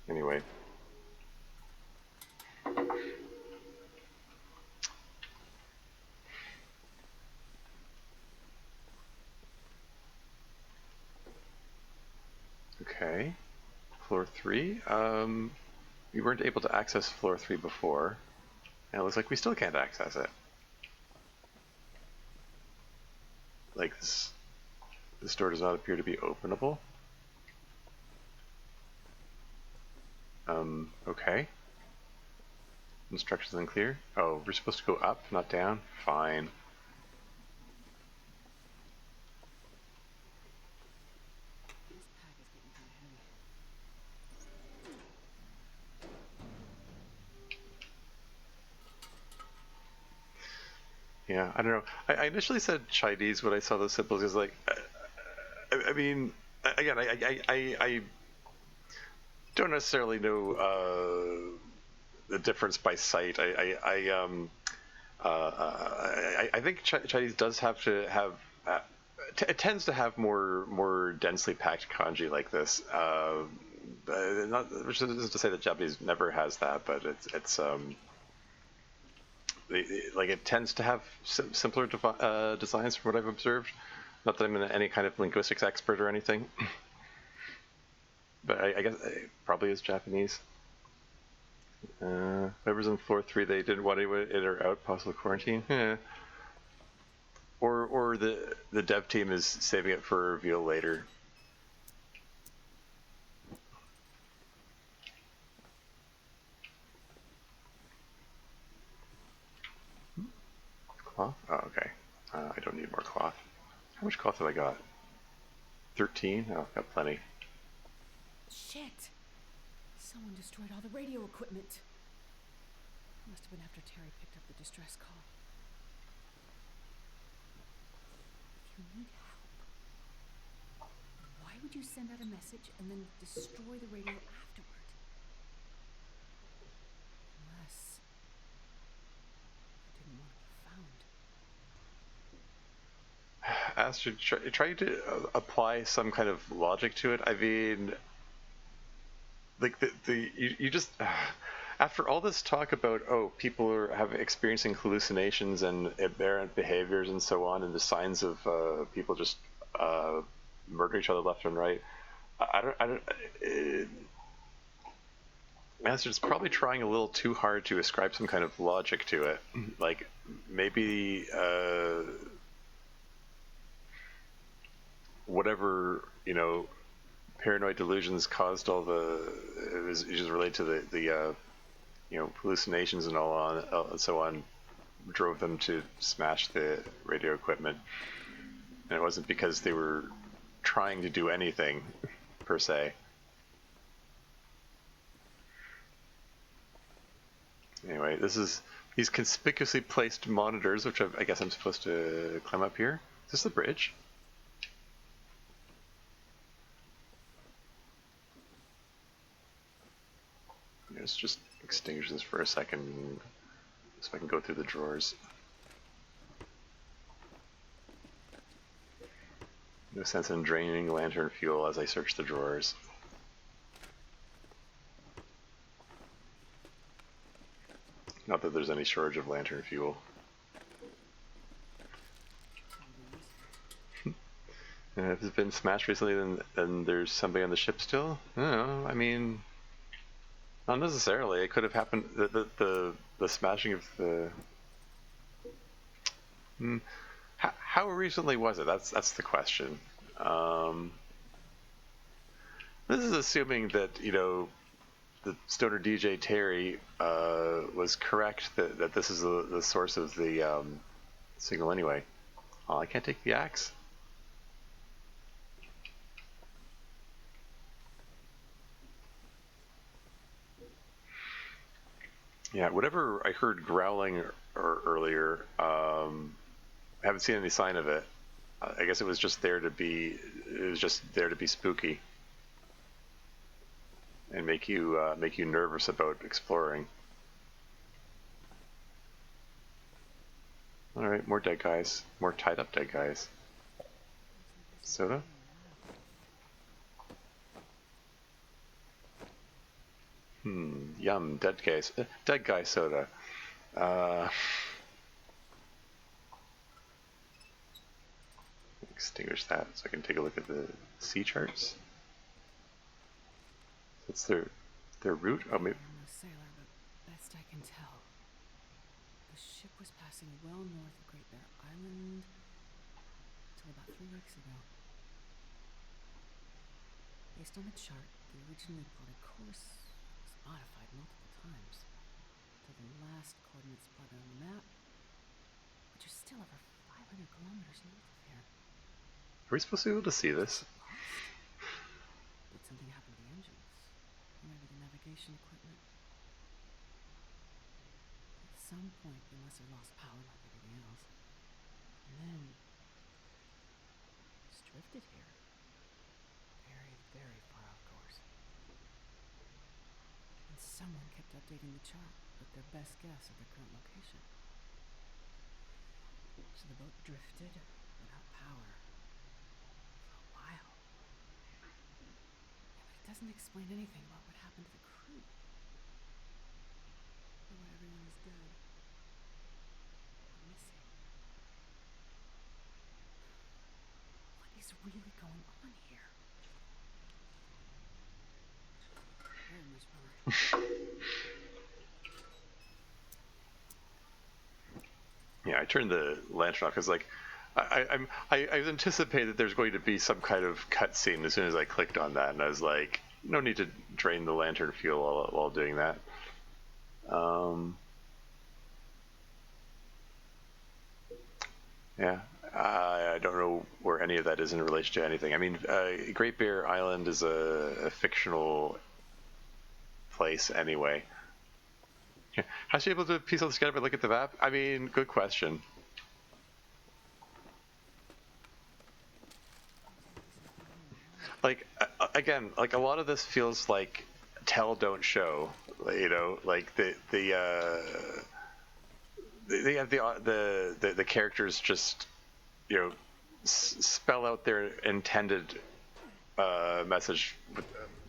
Anyway. Okay. Floor 3. We weren't able to access floor 3 before, and it looks like we still can't access it. Like, this door does not appear to be openable. Okay. Instructions unclear. Oh, we're supposed to go up, not down? Fine. This pack is getting kind of heavy. Yeah, I don't know. I initially said Chinese when I saw those symbols, because, like, I mean, again, I don't necessarily know the difference by sight. I think Chinese does have to have. It tends to have more densely packed kanji like this. Not, which is to say that Japanese never has that, but it's like it tends to have simpler designs from what I've observed. Not that I'm any kind of linguistics expert or anything, but I guess it probably is Japanese. Whoever's on floor 3, they didn't want anyone in or out, possible quarantine. Yeah. Or the dev team is saving it for a reveal later. Cloth? Oh, okay. I don't need more cloth. How much cloth have I got? 13? Oh, I've got plenty. Shit! Someone destroyed all the radio equipment. Must have been after Terry picked up the distress call. If you need help, why would you send out a message and then destroy the radio afterward? Unless you didn't want to be found. Astrid, try to apply some kind of logic to it. I mean, like you just after all this talk about people are experiencing hallucinations and aberrant behaviors and so on, and the signs of people just murdering each other left and right. Astrid's probably trying a little too hard to ascribe some kind of logic to it. Like maybe whatever, paranoid delusions caused all it was just related to the hallucinations and and so on, drove them to smash the radio equipment, and it wasn't because they were trying to do anything per se. Anyway, this is these conspicuously placed monitors, which I guess I'm supposed to climb up here. Is this the bridge? Let's just extinguish this for a second so I can go through the drawers. No sense in draining lantern fuel as I search the drawers. Not that there's any shortage of lantern fuel. And if it's been smashed recently, then there's somebody on the ship still? I don't know, I mean... Not necessarily. It could have happened. The smashing of the How recently was it? That's the question. This is assuming that, you know, the stoner DJ Terry was correct that this is the source of the signal anyway. Oh, I can't take the axe. Yeah, whatever I heard growling earlier, I haven't seen any sign of it. I guess it was just there to be. It was just there to be spooky and make you nervous about exploring. All right, more dead guys, more tied up dead guys. Soda. Yum, dead guy soda. Extinguish that so I can take a look at the sea charts. That's their route. Oh, maybe. I'm no sailor, but best I can tell, the ship was passing well north of Great Bear Island until about 3 weeks ago. Based on the chart, the originally plotted course was modified multiple times until the last coordinates plotted on the map, which are still over 500 kilometers north of here. Are we supposed to be able to see this? Did something happen to the engines? Or maybe the navigation equipment? At some point, they must have lost power like everything else. And then, just drifted here. Very, very far off course. And someone kept updating the chart with their best guess of their current location. So the boat drifted without power. It doesn't explain anything about what happened to the crew. Or why everyone is dead. Or missing. What is really going on here? Very much fun. Yeah, I turned the lantern off because, like, I anticipated that there's going to be some kind of cutscene as soon as I clicked on that, and I was like, no need to drain the lantern fuel while doing that. Yeah, I don't know where any of that is in relation to anything. I mean, Great Bear Island is a fictional place anyway. Yeah. How's she able to piece all this together and look at the map? I mean, good question. Like, again, like a lot of this feels like tell don't show, you know, like they have the characters just, you know, spell out their intended message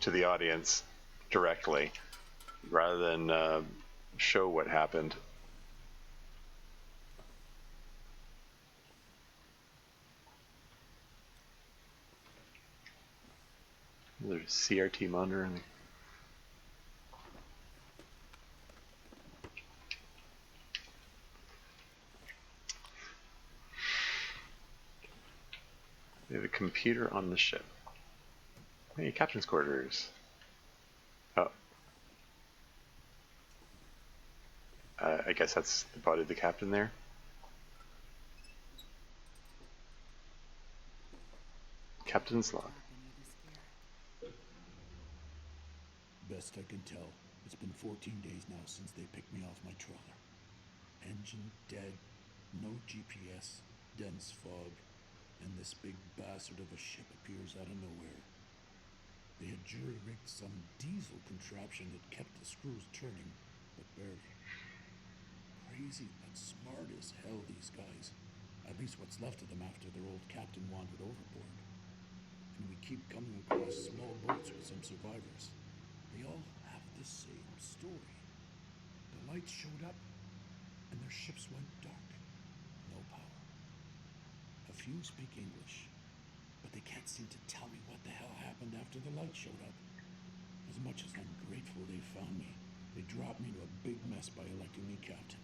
to the audience directly rather than show what happened. There's CRT monitor and we have a computer on the ship. Hey, captain's quarters. Oh. I guess that's the body of the captain there. Captain's log. Best I can tell, it's been 14 days now since they picked me off my trawler. Engine dead, no GPS, dense fog, and this big bastard of a ship appears out of nowhere. They had jury-rigged some diesel contraption that kept the screws turning, but barely. Crazy but smart as hell, these guys. At least what's left of them after their old captain wandered overboard. And we keep coming across small boats with some survivors. They all have the same story. The lights showed up, and their ships went dark. No power. A few speak English, but they can't seem to tell me what the hell happened after the light showed up. As much as I'm grateful they found me, they dropped me into a big mess by electing me captain.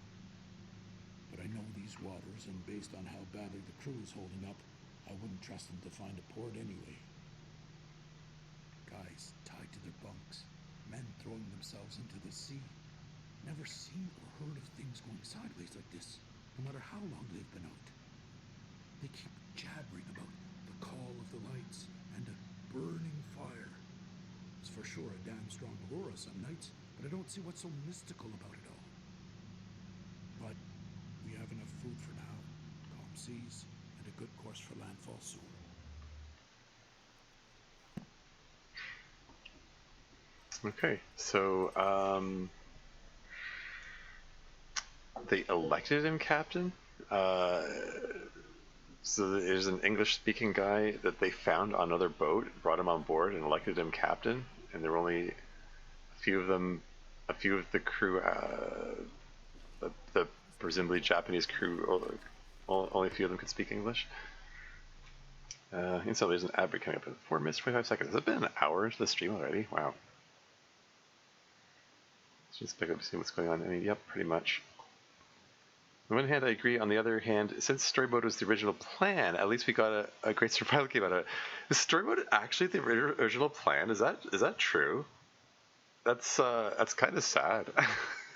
But I know these waters, and based on how badly the crew is holding up, I wouldn't trust them to find a port anyway. Guys tied to their bunks, men throwing themselves into the sea. Never seen or heard of things going sideways like this, no matter how long they've been out. They keep jabbering about the call of the lights and a burning fire. It's for sure a damn strong aurora some nights, but I don't see what's so mystical about it all. But we have enough food for now, calm seas, and a good course for landfall soon. Okay, so they elected him captain. So there's an English-speaking guy that they found on another boat, brought him on board, and elected him captain. And there were only a few of the crew, the presumably Japanese crew. Only a few of them could speak English. And so there's an ad break coming up in 4 minutes 25 seconds. Has it been an hour into the stream already? Wow. Let's just pick up to see what's going on. I mean, yep, pretty much. On the one hand, I agree. On the other hand, since story mode was the original plan, at least we got a great survival game out of it. Is story mode actually the original plan? Is that true? That's kind of sad.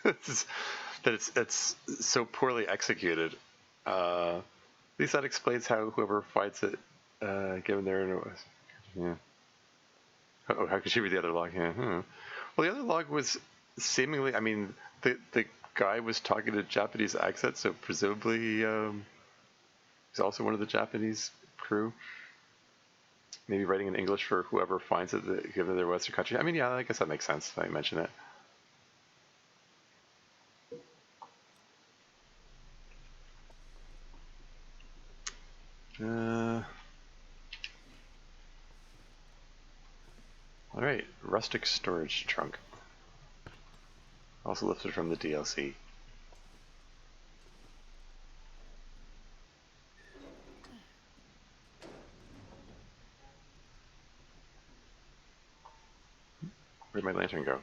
It's so poorly executed. At least that explains how whoever fights it, given their yeah. Oh, how could she read the other log? Yeah. Well, the other log was seemingly. I mean, the guy was talking to Japanese accent, so presumably he's also one of the Japanese crew. Maybe writing in English for whoever finds it, given their Western country. I mean, yeah, I guess that makes sense. I mention it. All right, rustic storage trunk. Also lifted from the DLC. Where'd my lantern go?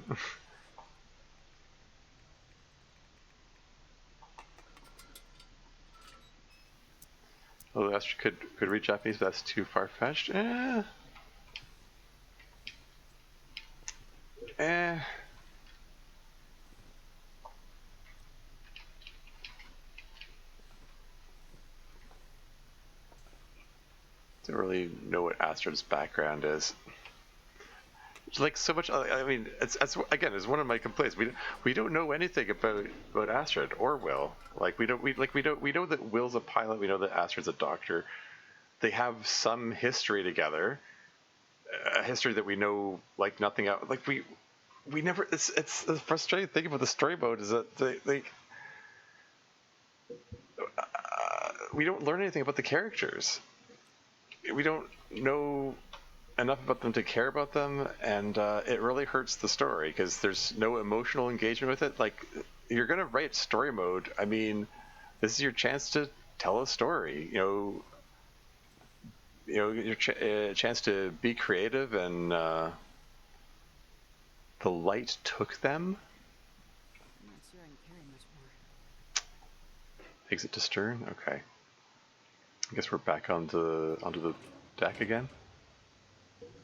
Oh, Astrid could read Japanese, but that's too far-fetched. Don't really know what Astrid's background is. It's like so much. I mean, it's one of my complaints. We don't know anything about Astrid or Will. Like we know that Will's a pilot. We know that Astrid's a doctor. They have some history together, a history that we know like nothing else. Like we never. It's the frustrating thing about the story mode is that we don't learn anything about the characters. We don't know enough about them to care about them, and it really hurts the story because there's no emotional engagement with it. Like, you're gonna write story mode. I mean, this is your chance to tell a story. Your chance to be creative, and the light took them. I'm not sure I can carry much more. Exit to stern. Okay. I guess we're back onto the deck again.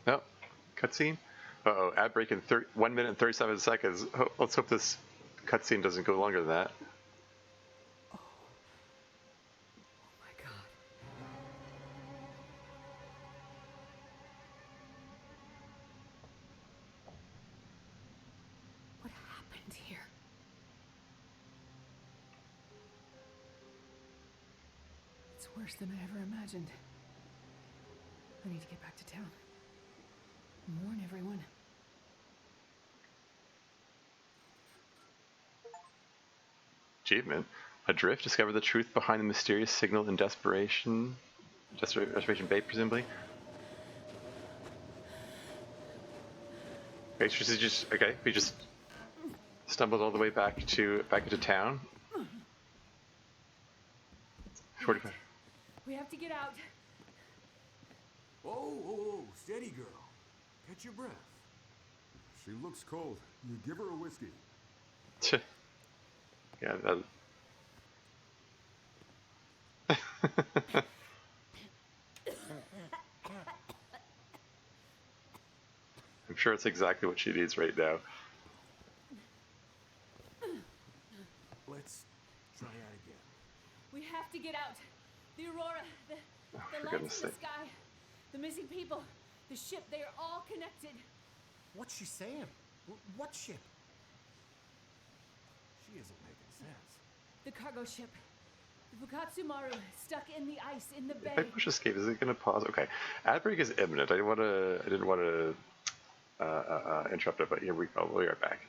Oh, cutscene. Uh-oh, ad break in 1 minute and 37 seconds. Let's hope this cutscene doesn't go longer than that. Oh my god. What happened here? It's worse than I ever imagined. I need to get back to town. Warn everyone. Achievement. Adrift, discover the truth behind the mysterious signal in Desperation Bay, presumably. Okay, so we just stumbled all the way back into town. 45. We have to get out. Oh, steady, girl. Catch your breath. She looks cold. You give her a whiskey. Yeah, I'm sure it's exactly what she needs right now. Let's try that again. We have to get out. The aurora, the For lights goodness in the sake. sky, the missing people, the ship, they are all connected. What's she saying? What ship? She isn't making sense. The cargo ship. The Fukatsu Maru stuck in the ice in the bay. If I push escape, is it going to pause? Okay. Ad break is imminent. I didn't want to interrupt it, but here we go. We'll be right back.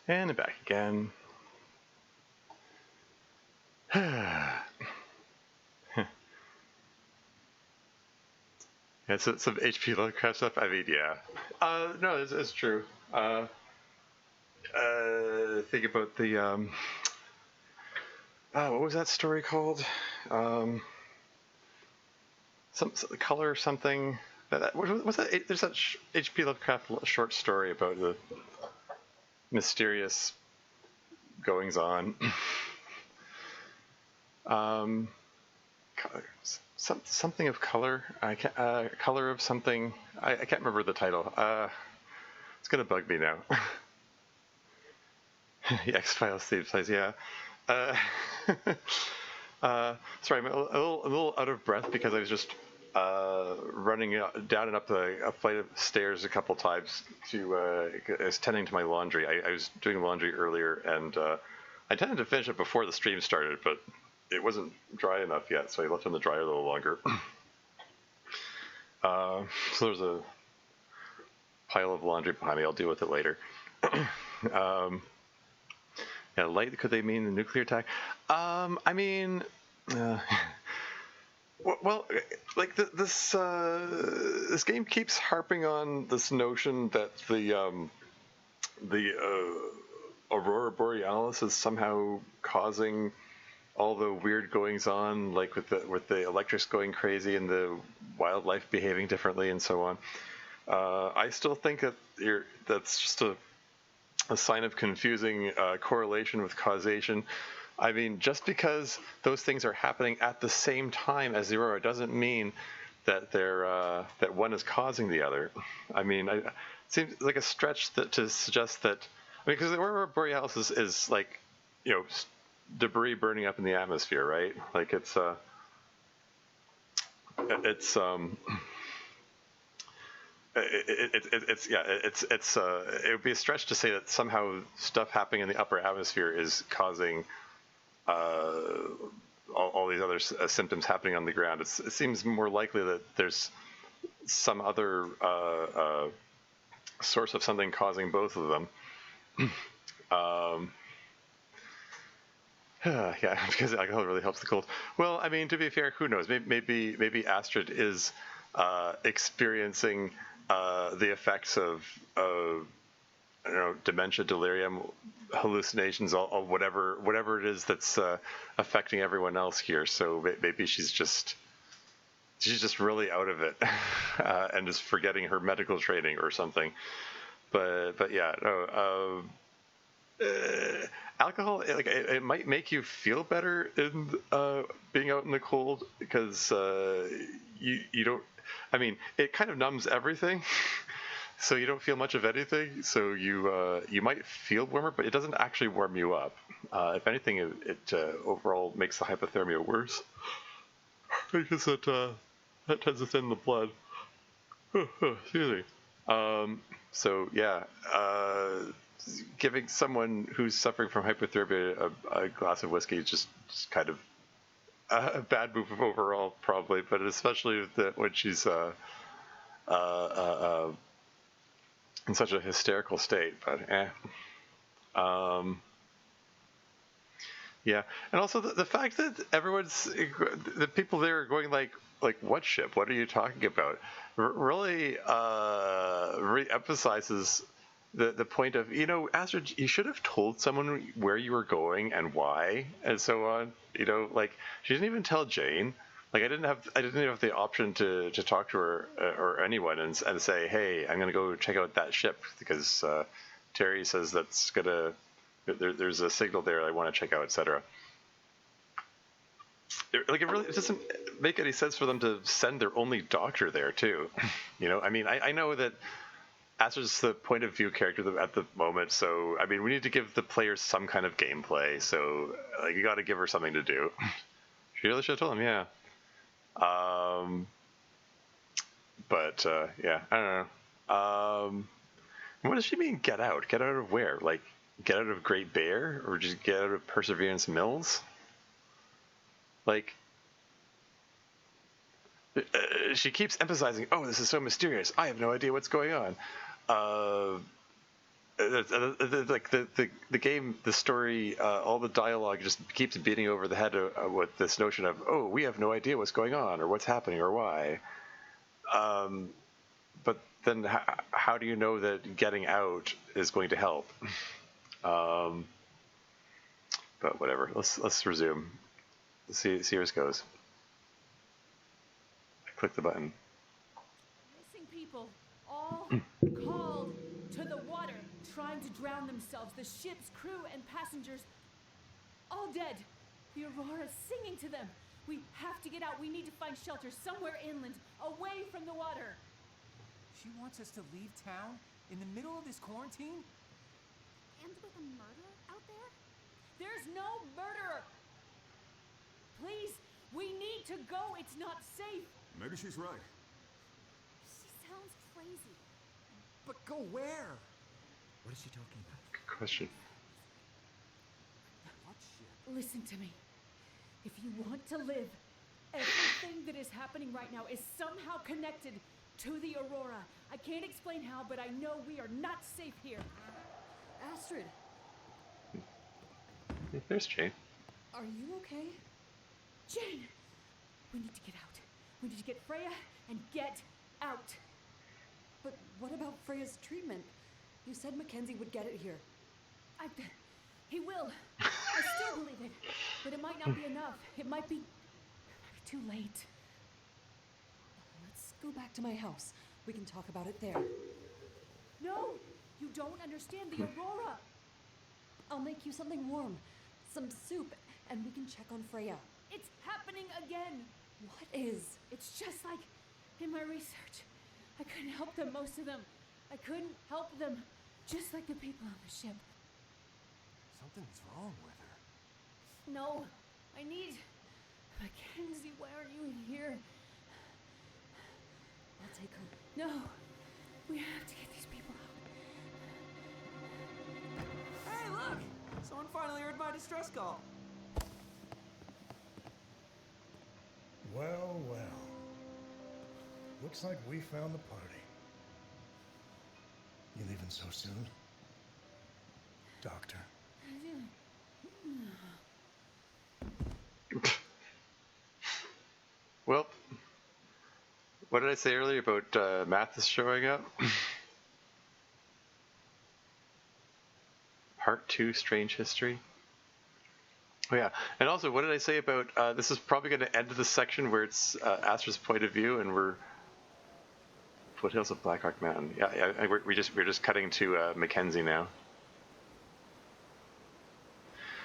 And back again. Yeah, so some HP Lovecraft stuff. I mean, yeah. No, it's true. Think about the what was that story called? Some color something. Was that? There's that HP Lovecraft short story about the mysterious goings on. Something of color. I can't, color of something. I can't remember the title. It's gonna bug me now. The X-Files theme plays, yeah. Uh, sorry, I'm a little out of breath because I was just running down and up a flight of stairs a couple times I was tending to my laundry. I was doing laundry earlier, and I intended to finish it before the stream started, but it wasn't dry enough yet, so I left it in the dryer a little longer. So there's a pile of laundry behind me. I'll deal with it later. Yeah, light, could they mean the nuclear attack? I mean, well, like this game keeps harping on this notion that the aurora borealis is somehow causing all the weird goings on, like with the electrics going crazy and the wildlife behaving differently and so on. I still think that that's just a sign of confusing correlation with causation. I mean, just because those things are happening at the same time as the aurora doesn't mean that that one is causing the other. I mean, it seems like a stretch to suggest that. I mean, because the aurora borealis is like, debris burning up in the atmosphere, right? Like it would be a stretch to say that somehow stuff happening in the upper atmosphere is causing all these other symptoms happening on the ground. It seems more likely that there's some other source of something causing both of them. Yeah, because alcohol really helps the cold. Well, I mean, to be fair, who knows? Maybe Astrid is experiencing the effects of dementia, delirium, hallucinations, all whatever it is that's affecting everyone else here. So maybe she's just really out of it and just forgetting her medical training or something. But yeah, no. Alcohol, like it might make you feel better in being out in the cold because you don't. I mean, it kind of numbs everything, so you don't feel much of anything. So you might feel warmer, but it doesn't actually warm you up. If anything, it overall makes the hypothermia worse because that tends to thin the blood. Excuse me. So yeah. Giving someone who's suffering from hypothermia a glass of whiskey is just kind of a bad move overall, probably, but especially when she's in such a hysterical state. But yeah, and also the fact that the people there are going like what ship? What are you talking about? Really re-emphasizes the point of, Astrid, you should have told someone where you were going and why and so on. Like she didn't even tell Jane. Like I didn't have the option to talk to her or anyone and say, hey, I'm gonna go check out that ship because Terry says there's a signal there I want to check out, etc. It doesn't make any sense for them to send their only doctor there too. I mean, I know that Astrid's the point of view character at the moment, so I mean we need to give the players some kind of gameplay. So you got to give her something to do. She really should have told him, yeah. But yeah, I don't know. What does she mean? Get out? Get out of where? Like get out of Great Bear, or just get out of Perseverance Mills? Like. She keeps emphasizing, "Oh, this is so mysterious. I have no idea what's going on." Like the game, the story, all the dialogue just keeps beating over the head with this notion of, "Oh, we have no idea what's going on or what's happening or why." But then, how do you know that getting out is going to help? But whatever. Let's resume. Let's see how this goes. Click the button. Missing people, all called to the water, trying to drown themselves. The ship's crew and passengers, all dead. The Aurora's singing to them. We have to get out. We need to find shelter somewhere inland, away from the water. She wants us to leave town? In the middle of this quarantine? And with a murder out there? There's no murder! Please, we need to go. It's not safe. Maybe she's right. She sounds crazy. But go where? What is she talking about? Good question. What shit? Listen to me. If you want to live, everything that is happening right now is somehow connected to the Aurora. I can't explain how, but I know we are not safe here. Astrid, There's Jane. are you okay? Jane! We need to get out. We need to get Freya and get out. But what about Freya's treatment? You said Mackenzie would get it here. He will. I still believe it. But it might not be enough. It might be too late. Let's go back to my house. We can talk about it there. No! You don't understand the Aurora! I'll make you something warm, some soup, and we can check on Freya. It's happening again! What is? It's just like in my research. I couldn't help them, most of them. I couldn't help them, just like the people on the ship. Something's wrong with her. No, I need... Mackenzie, why aren't you here? I'll take her. No, we have to get these people out. Hey, look! Someone finally heard my distress call. Well, well. Looks like we found the party. You leaving so soon? Doctor. Well, what did I say earlier about Mathis showing up? Part 2, Strange History. Oh yeah, and also, what did I say about this is probably going to end the section where it's Astrid's point of view, and we're foothills of Blackhawk Mountain. Yeah, we're just cutting to Mackenzie now.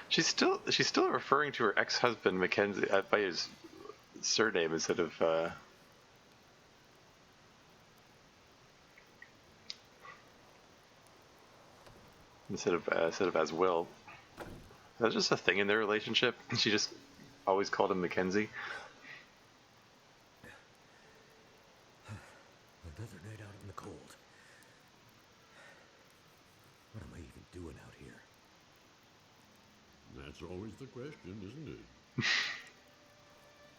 She's still referring to her ex-husband Mackenzie by his surname instead of as Will. That's just a thing in their relationship. She just always called him Mackenzie. Another night out in the cold. What am I even doing out here? That's always the question, isn't it?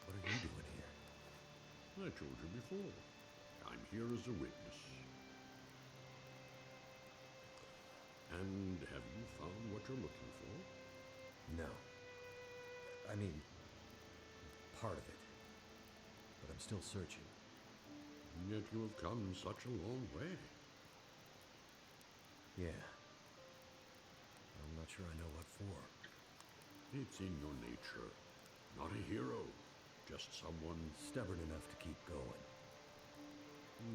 What are you doing here? I told you before. I'm here as a witness. And have you found what you're looking for? No. I mean, part of it. But I'm still searching. And yet you have come such a long way. Yeah. I'm not sure I know what for. It's in your nature. Not a hero. Just someone... Stubborn enough to keep going.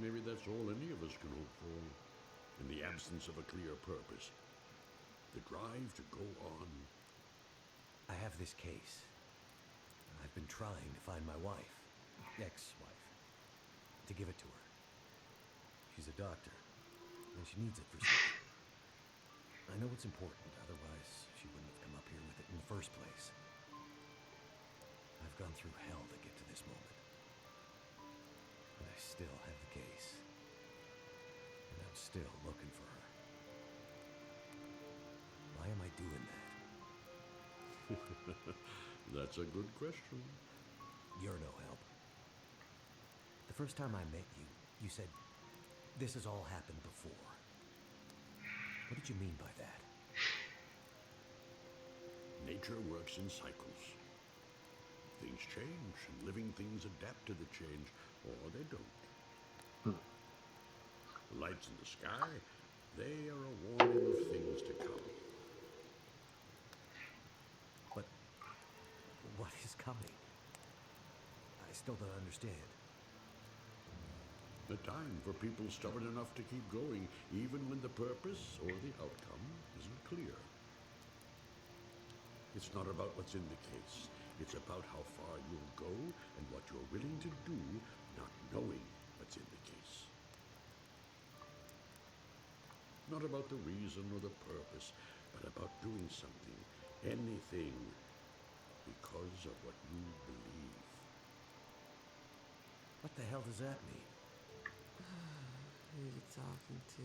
Maybe that's all any of us can hope for. In the absence of a clear purpose. The drive to go on. I have this case. I've been trying to find my wife. Ex-wife. To give it to her. She's a doctor. And she needs it for something. I know it's important, otherwise she wouldn't have come up here with it in the first place. I've gone through hell to get to this moment. And I still have the case. And I'm still looking for her. Why am I doing that? That's a good question. You're no help. The first time I met you, you said, this has all happened before. What did you mean by that? Nature works in cycles. Things change, and living things adapt to the change, or they don't. The lights in the sky, they are a warning of things to come. But what is coming? I still don't understand. The time for people stubborn enough to keep going, even when the purpose or the outcome isn't clear. It's not about what's in the case. It's about how far you'll go and what you're willing to do, not knowing what's in the case. Not about the reason or the purpose, but about doing something, anything, because of what you believe. What the hell does that mean? Who are you talking to?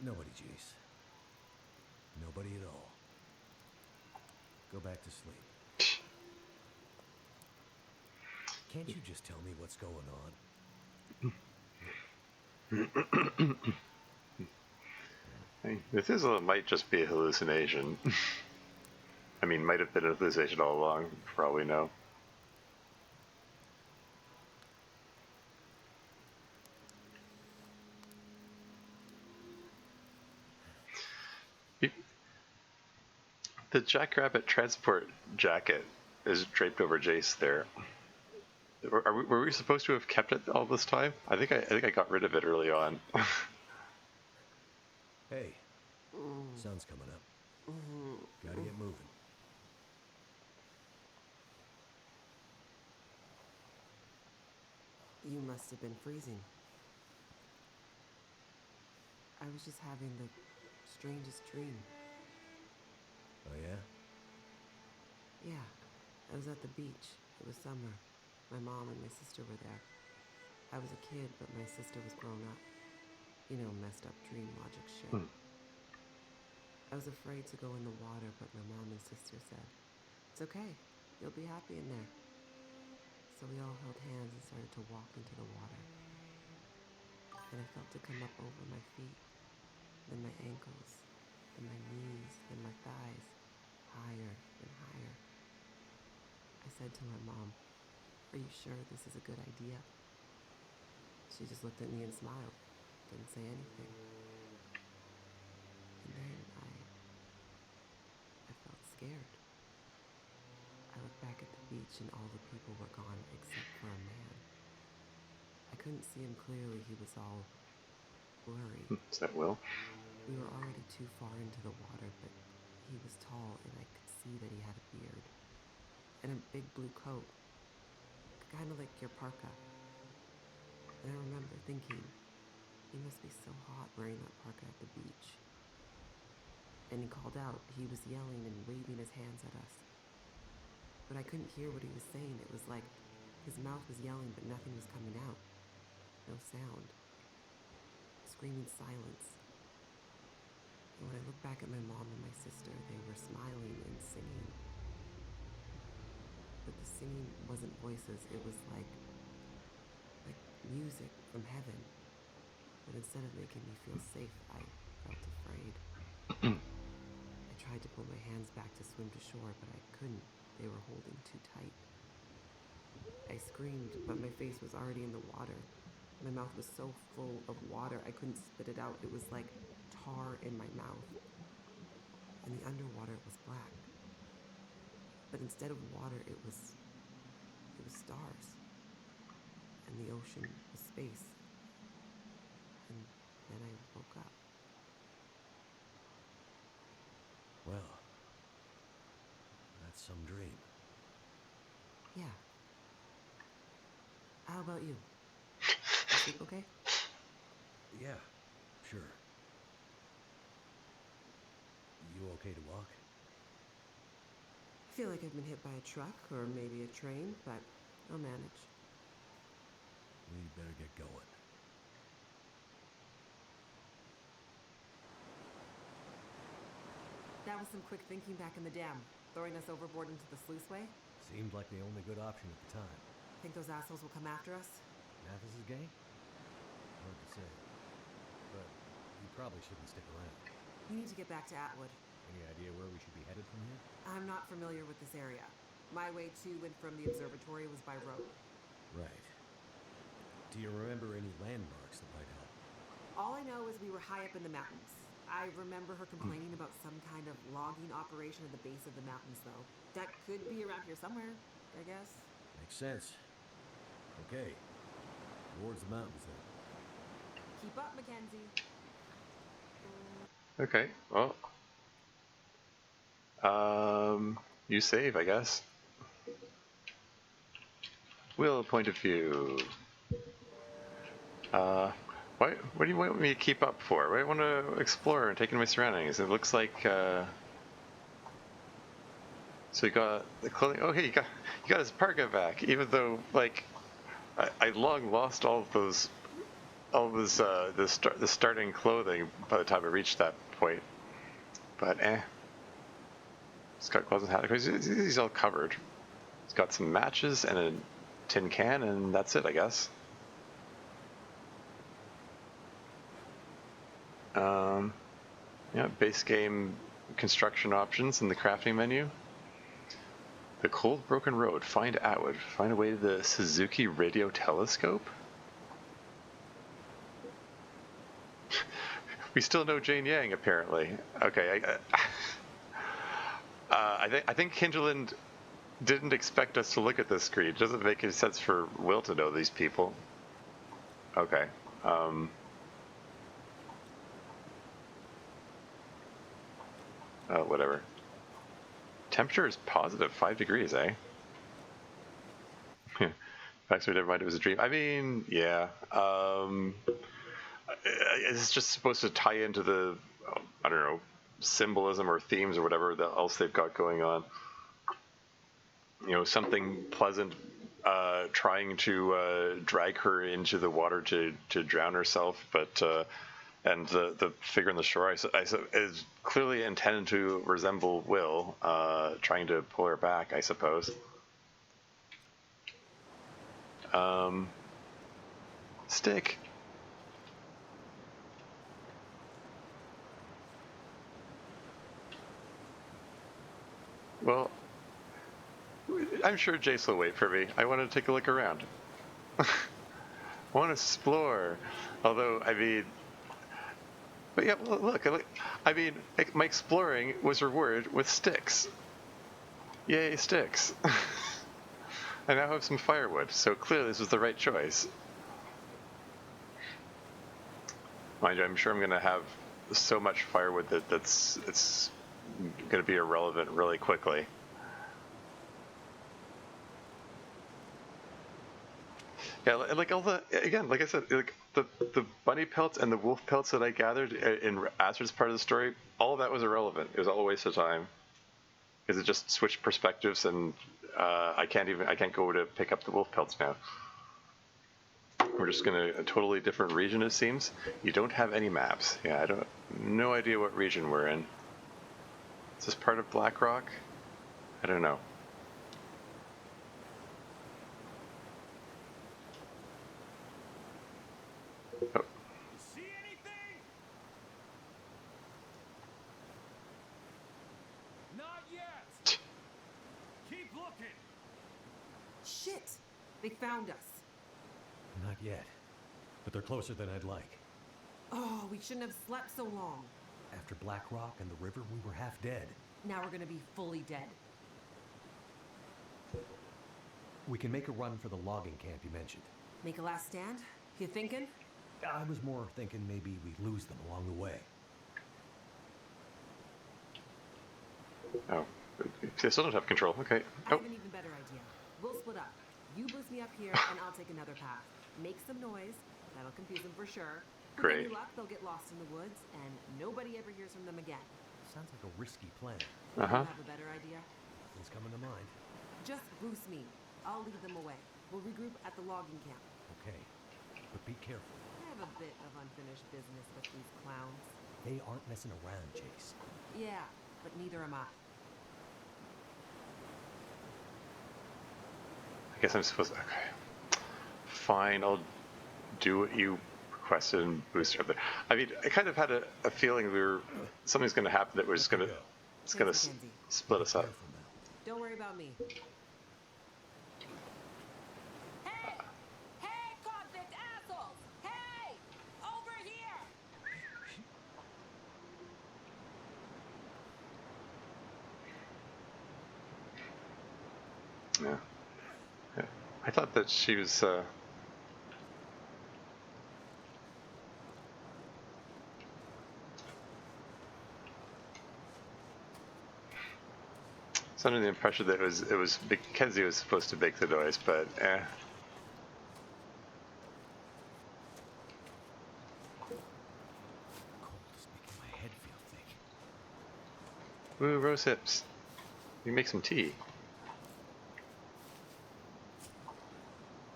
Nobody, Jace. Nobody at all. Go back to sleep. Can't you just tell me what's going on? Hey, Methuselah might just be a hallucination. I mean, might have been a hallucination all along, for all we know. The Jackrabbit transport jacket is draped over Jace there. Were we supposed to have kept it all this time? I think I got rid of it early on. Hey, sun's coming up. Gotta get moving. You must have been freezing. I was just having the strangest dream. Oh yeah? Yeah, I was at the beach. It was summer. My mom and my sister were there. I was a kid, but my sister was grown up. You know, messed up dream logic shit. I was afraid to go in the water, but my mom and sister said, "It's okay. You'll be happy in there." So we all held hands and started to walk into the water. And I felt it come up over my feet, then my ankles, then my knees, then my thighs, higher and higher. I said to my mom, "Are you sure this is a good idea?" She just looked at me and smiled, didn't say anything. And then I felt scared. I looked back at the beach and all the people were gone except for a man. I couldn't see him clearly, he was all blurry. Is that Will? We were already too far into the water, but he was tall and I could see that he had a beard. And a big blue coat, kind of like your parka. And I remember thinking, he must be so hot wearing that parka at the beach. And he called out, he was yelling and waving his hands at us. But I couldn't hear what he was saying. It was like his mouth was yelling, but nothing was coming out. No sound. Screaming silence. And when I look back at my mom and my sister, they were smiling and singing. But the singing wasn't voices, it was like music from heaven. But instead of making me feel safe, I felt afraid. I tried to pull my hands back to swim to shore, but I couldn't. They were holding too tight. I screamed, but my face was already in the water. My mouth was so full of water, I couldn't spit it out. It was like tar in my mouth. And the underwater was black. But instead of water, it was stars. And the ocean was space. And then I woke up. Well, that's some dream. Yeah. How about you? You sleep okay? Yeah, sure. You okay to walk? I feel like I've been hit by a truck or maybe a train, but I'll manage. We better get going. That was some quick thinking back in the dam, throwing us overboard into the sluiceway. Seemed like the only good option at the time. Think those assholes will come after us? Mathis is gay? Hard to say. But he probably shouldn't stick around. We need to get back to Atwood. Any idea where we should be headed from here? I'm not familiar with this area. My way to and from the observatory was by road. Right. Do you remember any landmarks that might help? All I know is we were high up in the mountains. I remember her complaining about some kind of logging operation at the base of the mountains, though. That could be around here somewhere, I guess. Makes sense. Okay. Towards the mountains then. Keep up, Mackenzie. Okay, well. You save, I guess. Will, point of view. What do you want me to keep up for? What do I want to explore and take in my surroundings? It looks like. So you got the clothing. Oh, hey, you got his parka back. Even though, like, I long lost all of the starting clothing by the time I reached that point. But he's got gloves and hat. He's all covered. He's got some matches and a tin can, and that's it, I guess. Yeah, base game construction options in the crafting menu. The Cold Broken Road. Find Atwood. Find a way to the Suzuki Radio Telescope. We still know Jane Yang, apparently. Okay, I think Hinterland didn't expect us to look at this screen. It doesn't make any sense for Will to know these people. Okay. Oh, whatever. Temperature is positive, 5 degrees, eh? Actually, never mind, it was a dream. I mean, yeah. It's just supposed to tie into the, I don't know, symbolism or themes or whatever else they've got going on. You know, something pleasant, trying to drag her into the water to drown herself, but and the figure on the shore is clearly intended to resemble Will, trying to pull her back, I suppose. Stick. Well, I'm sure Jace will wait for me. I want to take a look around. I want to explore. Although, I mean... But yeah, look, I mean, my exploring was rewarded with sticks. Yay, sticks. I now have some firewood, so clearly this was the right choice. Mind you, I'm sure I'm going to have so much firewood that it's going to be irrelevant really quickly. Yeah, like all the, again, like I said, like the bunny pelts and the wolf pelts that I gathered in Astrid's part of the story, all of that was irrelevant. It was all a waste of time because it just switched perspectives, and I can't go to pick up the wolf pelts now. We're just going to a totally different region, it seems. You don't have any maps. Yeah, no idea what region we're in. Is this part of Blackrock? I don't know. Oh. See anything? Not yet. Keep looking. Shit! They found us. Not yet, but they're closer than I'd like. Oh, we shouldn't have slept so long. After Blackrock and the river, we were half dead. Now we're gonna be fully dead. We can make a run for the logging camp you mentioned. Make a last stand? You thinking? I was more thinking maybe we lose them along the way. Oh, they still don't have control. Okay. I have an even better idea. We'll split up. You boost me up here, and I'll take another path. Make some noise. That'll confuse them for sure. With Great. any luck, they'll get lost in the woods, and nobody ever hears from them again. Sounds like a risky plan. You have a better idea? Nothing's coming to mind. Just boost me. I'll lead them away. We'll regroup at the logging camp. Okay, but be careful. I have a bit of unfinished business with these clowns. They aren't messing around, Jace. Yeah, but neither am I. I guess I'm supposed to... Okay. Fine, I'll do what you requested and boost her up there. I mean, I kind of had a feeling something's going to happen that was going to... It's going to split us up. Don't worry about me. Hey! Hey, convict assholes! Hey! Over here! Yeah. I thought that she was... I was under the impression that it was Mackenzie was supposed to make the noise, but Woo, rose hips. You can make some tea.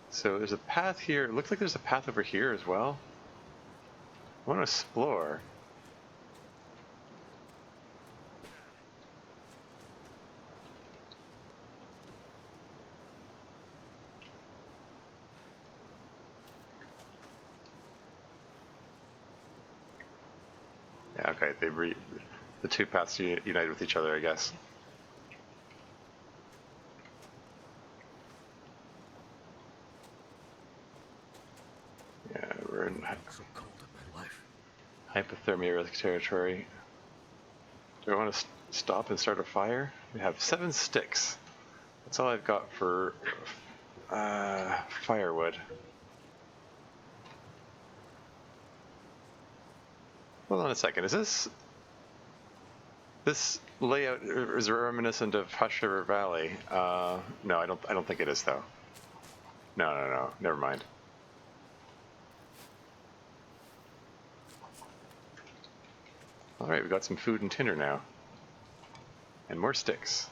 So there's a path here. It looks like there's a path over here as well. I want to explore. Yeah, okay. The two paths unite with each other, I guess. Yeah, we're in So cold in my life. hypothermia risk territory. Do I want to stop and start a fire? We have 7 sticks. That's all I've got for firewood. Hold on a second. Is this layout is reminiscent of Hush River Valley? No, I don't think it is though. No. Never mind. All right, we got some food and tinder now, and more sticks.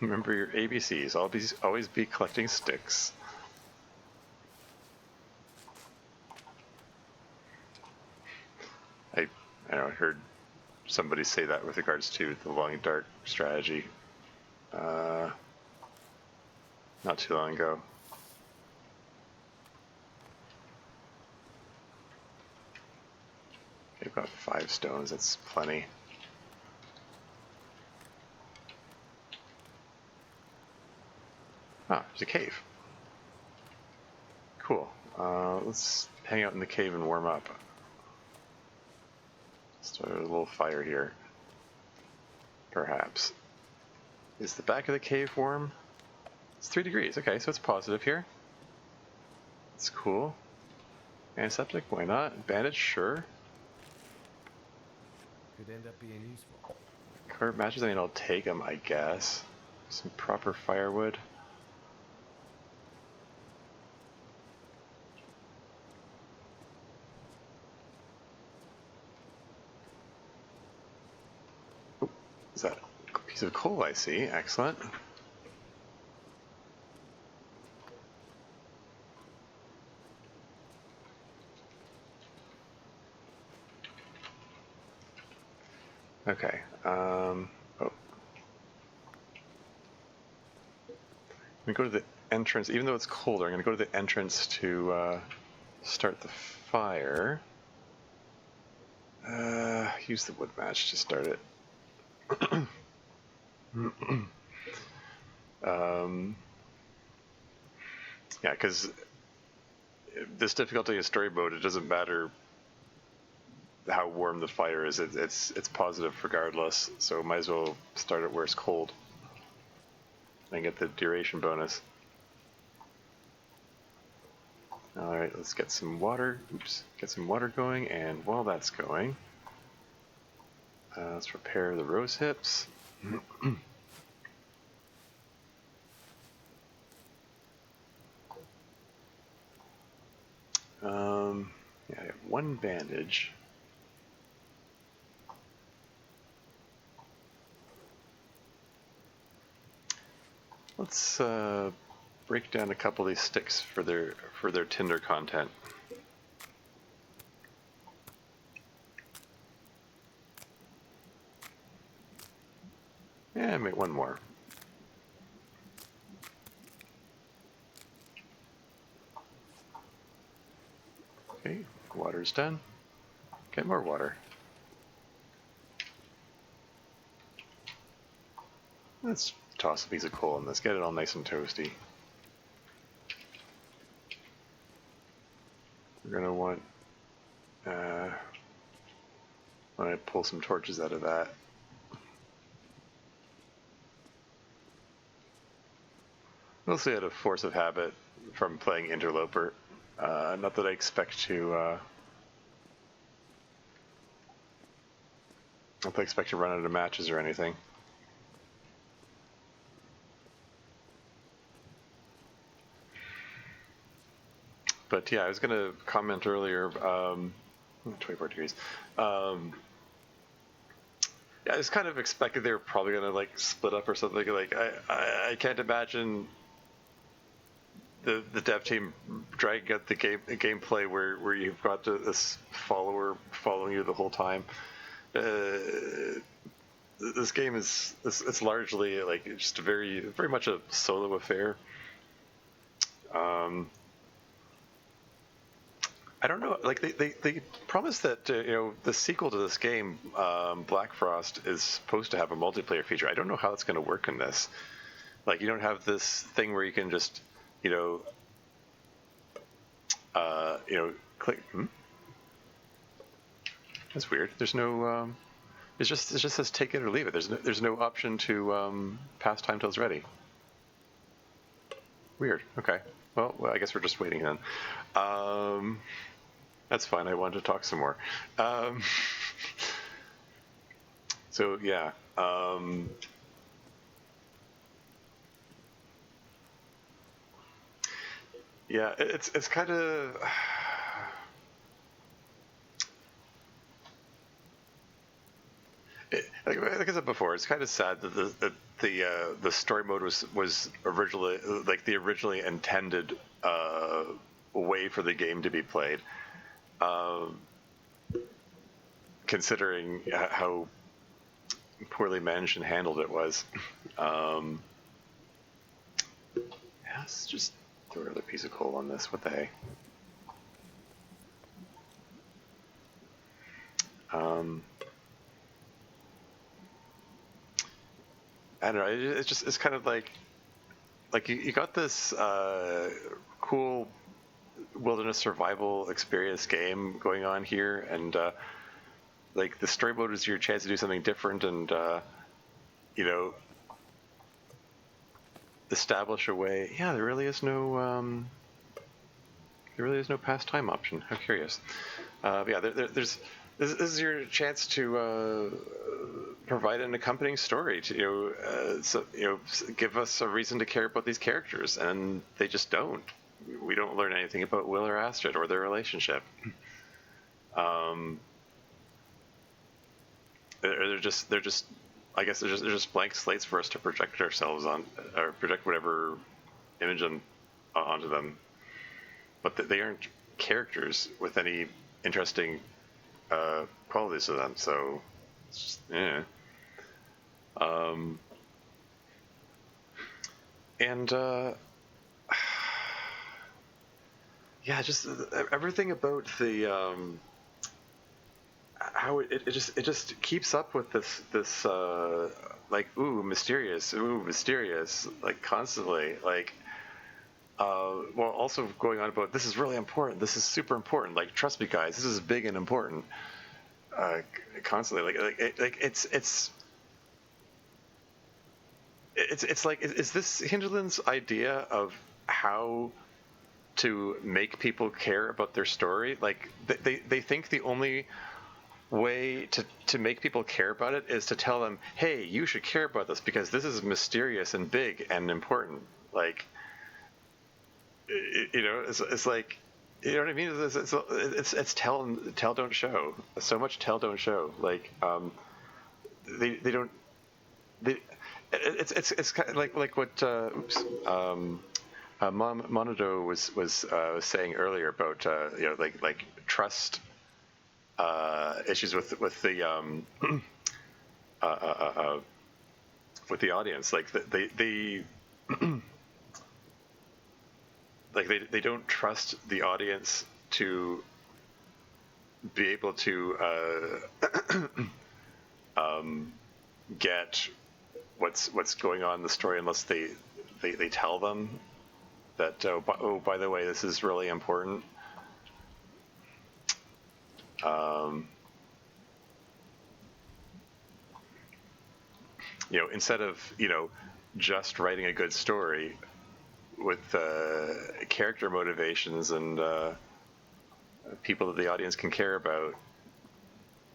Remember your ABCs. Always be collecting sticks. I heard somebody say that with regards to the long dark strategy. Not too long ago. Okay, I've got 5 stones. That's plenty. Ah, there's a cave. Cool. Let's hang out in the cave and warm up. Start a little fire here. Perhaps. Is the back of the cave warm? It's 3 degrees. Okay, so it's positive here. It's cool. Antiseptic, why not? Bandage, sure. Could end up being useful. Carved matches, I mean, I'll take them, I guess. Some proper firewood. Oh, is that a piece of coal I see? Excellent. Okay. Oh. I'm gonna go to the entrance, even though it's colder. I'm gonna go to the entrance to start the fire. Use the wood match to start it. Yeah, because this difficulty in story mode, it doesn't matter how warm the fire is. It's positive regardless. So might as well start it where it's cold and get the duration bonus. All right, let's get some water. Oops, get some water going, and while that's going, let's repair the rose hips. Yeah, I have 1 bandage. Let's break down a couple of these sticks for their tinder content. Yeah, make 1 more. Okay, water's done. Get more water. Let's toss a piece of coal in this, get it all nice and toasty. We're gonna want, when I pull some torches out of that. mostly out of force of habit from playing Interloper. Not that I expect to. Not that I expect to run out of matches or anything. But yeah, I was going to comment earlier. 24 degrees. Yeah, I just kind of expected they were probably going to like split up or something. Like I can't imagine the dev team dragging out the gameplay where you've got this follower following you the whole time. This game it's largely like just very much a solo affair. I don't know. Like they promised that the sequel to this game, Black Frost, is supposed to have a multiplayer feature. I don't know how it's going to work in this. Like you don't have this thing where you can just click. That's weird. There's no. It just says take it or leave it. There's no option to pass time till it's ready. Weird. Okay. Well, I guess we're just waiting then. That's fine. I wanted to talk some more. So yeah. Yeah, it's kind of. Like I said before, it's kind of sad that the story mode was originally like the originally intended way for the game to be played. Considering how poorly managed and handled it was. Yeah, let's just throw another piece of coal on this. What the hey? I don't know. It's kind of like you got this cool wilderness survival experience game going on here, and like the story mode is your chance to do something different and establish a way. Yeah, there really is no pastime option. How curious. Yeah, this is your chance to provide an accompanying story to give us a reason to care about these characters, and they just don't. We don't learn anything about Will or Astrid or their relationship. They're just I guess they're just blank slates for us to project ourselves on, or project whatever image onto them. But they aren't characters with any interesting qualities to them. So it's just, yeah. And yeah, just everything about the how it just keeps up with this like ooh mysterious, like constantly, like while also going on about this is really important, this is super important, like trust me guys, this is big and important, constantly, like it's like, is this Hinterland's idea of how to make people care about their story? Like they think the only way to make people care about it is to tell them, hey, you should care about this because this is mysterious and big and important. Like, it's like, you know what I mean? It's tell don't show. So much tell don't show. Like they don't. It's kind of like what Monodo was saying earlier about like trust issues with the with the audience. Like they like they don't trust the audience to be able to get what's going on in the story unless they tell them that by the way, this is really important. Instead of just writing a good story, character motivations and people that the audience can care about,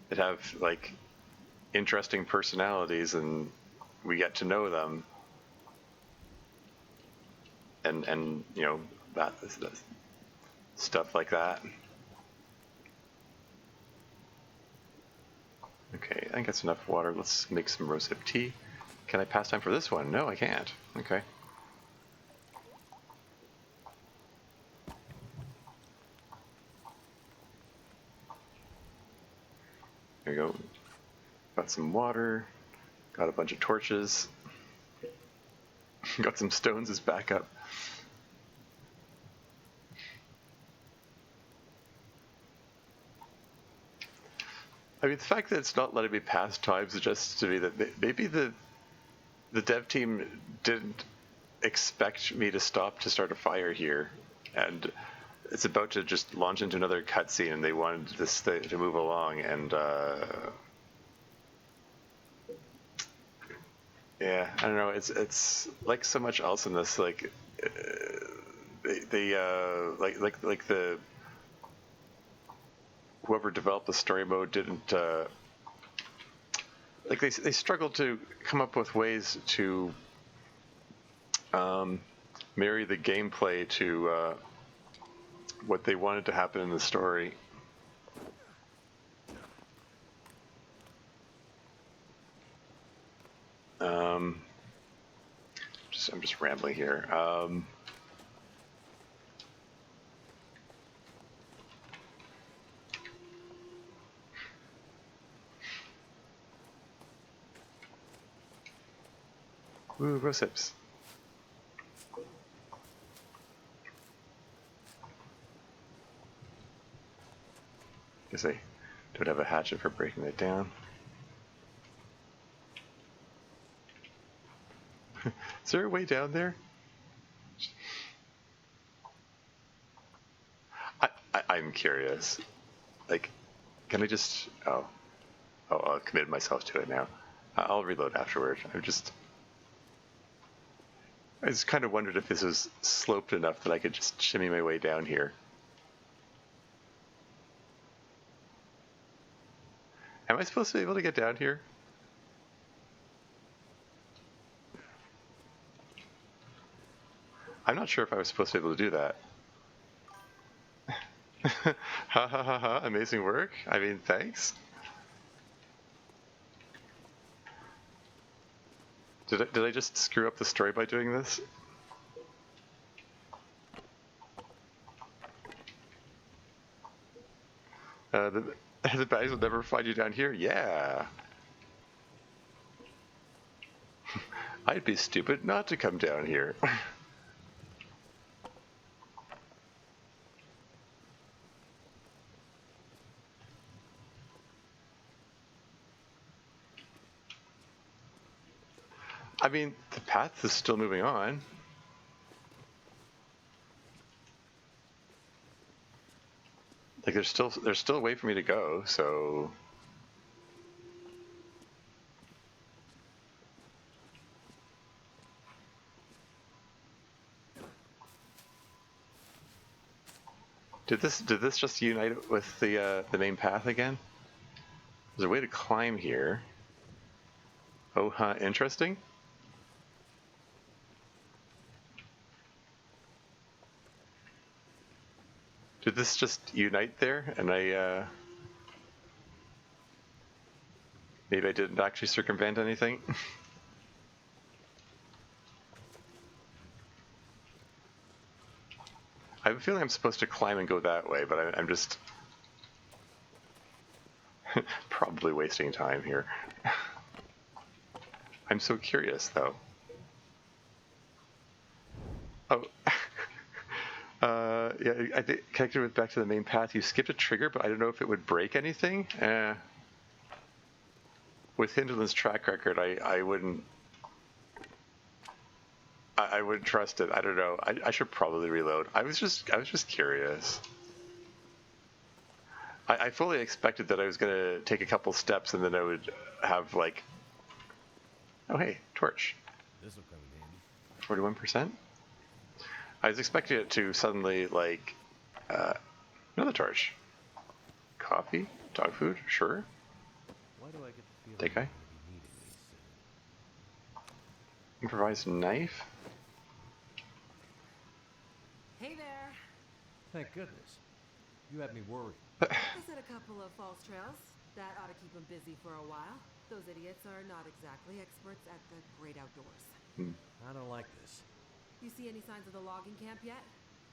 that have like interesting personalities, and we get to know them, and you know, that stuff like that. Okay, I think that's enough water. Let's make some rosehip tea. Can I pass time for this one? No, I can't. Okay. There we go. Got some water. Got a bunch of torches. Got some stones as backup. I mean, the fact that it's not letting me pass time suggests to me that maybe the dev team didn't expect me to stop to start a fire here, and it's about to just launch into another cutscene, and they wanted this thing to move along, and yeah, I don't know. It's like so much else in this. Like like the whoever developed the story mode didn't like they struggled to come up with ways to marry the gameplay to what they wanted to happen in the story. I'm just rambling here. Ooh, rose hips. Guess I don't have a hatchet for breaking it down. Is there a way down there? I'm curious. Like, can I just... Oh, I'll commit myself to it now. I'll reload afterward. I just kind of wondered if this was sloped enough that I could just shimmy my way down here. Am I supposed to be able to get down here? I'm not sure if I was supposed to be able to do that. Ha ha ha ha, amazing work. I mean, thanks. Did I just screw up the story by doing this? The baddies will never find you down here? Yeah. I'd be stupid not to come down here. I mean, the path is still moving on. Like there's still a way for me to go, so did this just unite with the main path again? There's a way to climb here. Oh, huh, interesting. Did this just unite there, and maybe I didn't actually circumvent anything? I have a feeling I'm supposed to climb and go that way, but I'm just probably wasting time here. I'm so curious, though. Oh. Yeah, I think connected with back to the main path. You skipped a trigger, but I don't know if it would break anything. With Hinterland's track record, I wouldn't. I wouldn't trust it. I don't know. I should probably reload. I was just curious. I fully expected that I was gonna take a couple steps and then I would have like. Oh hey, torch. This'll come in handy. 41%. I was expecting it to suddenly, like, another torch. Coffee? Dog food? Sure. Why do I get the feeling That guy? you're gonna be needing these soon? Improvised knife? Hey there. Thank goodness. You had me worried. I set a couple of false trails. That ought to keep them busy for a while. Those idiots are not exactly experts at the great outdoors. I don't like this. You see any signs of the logging camp yet?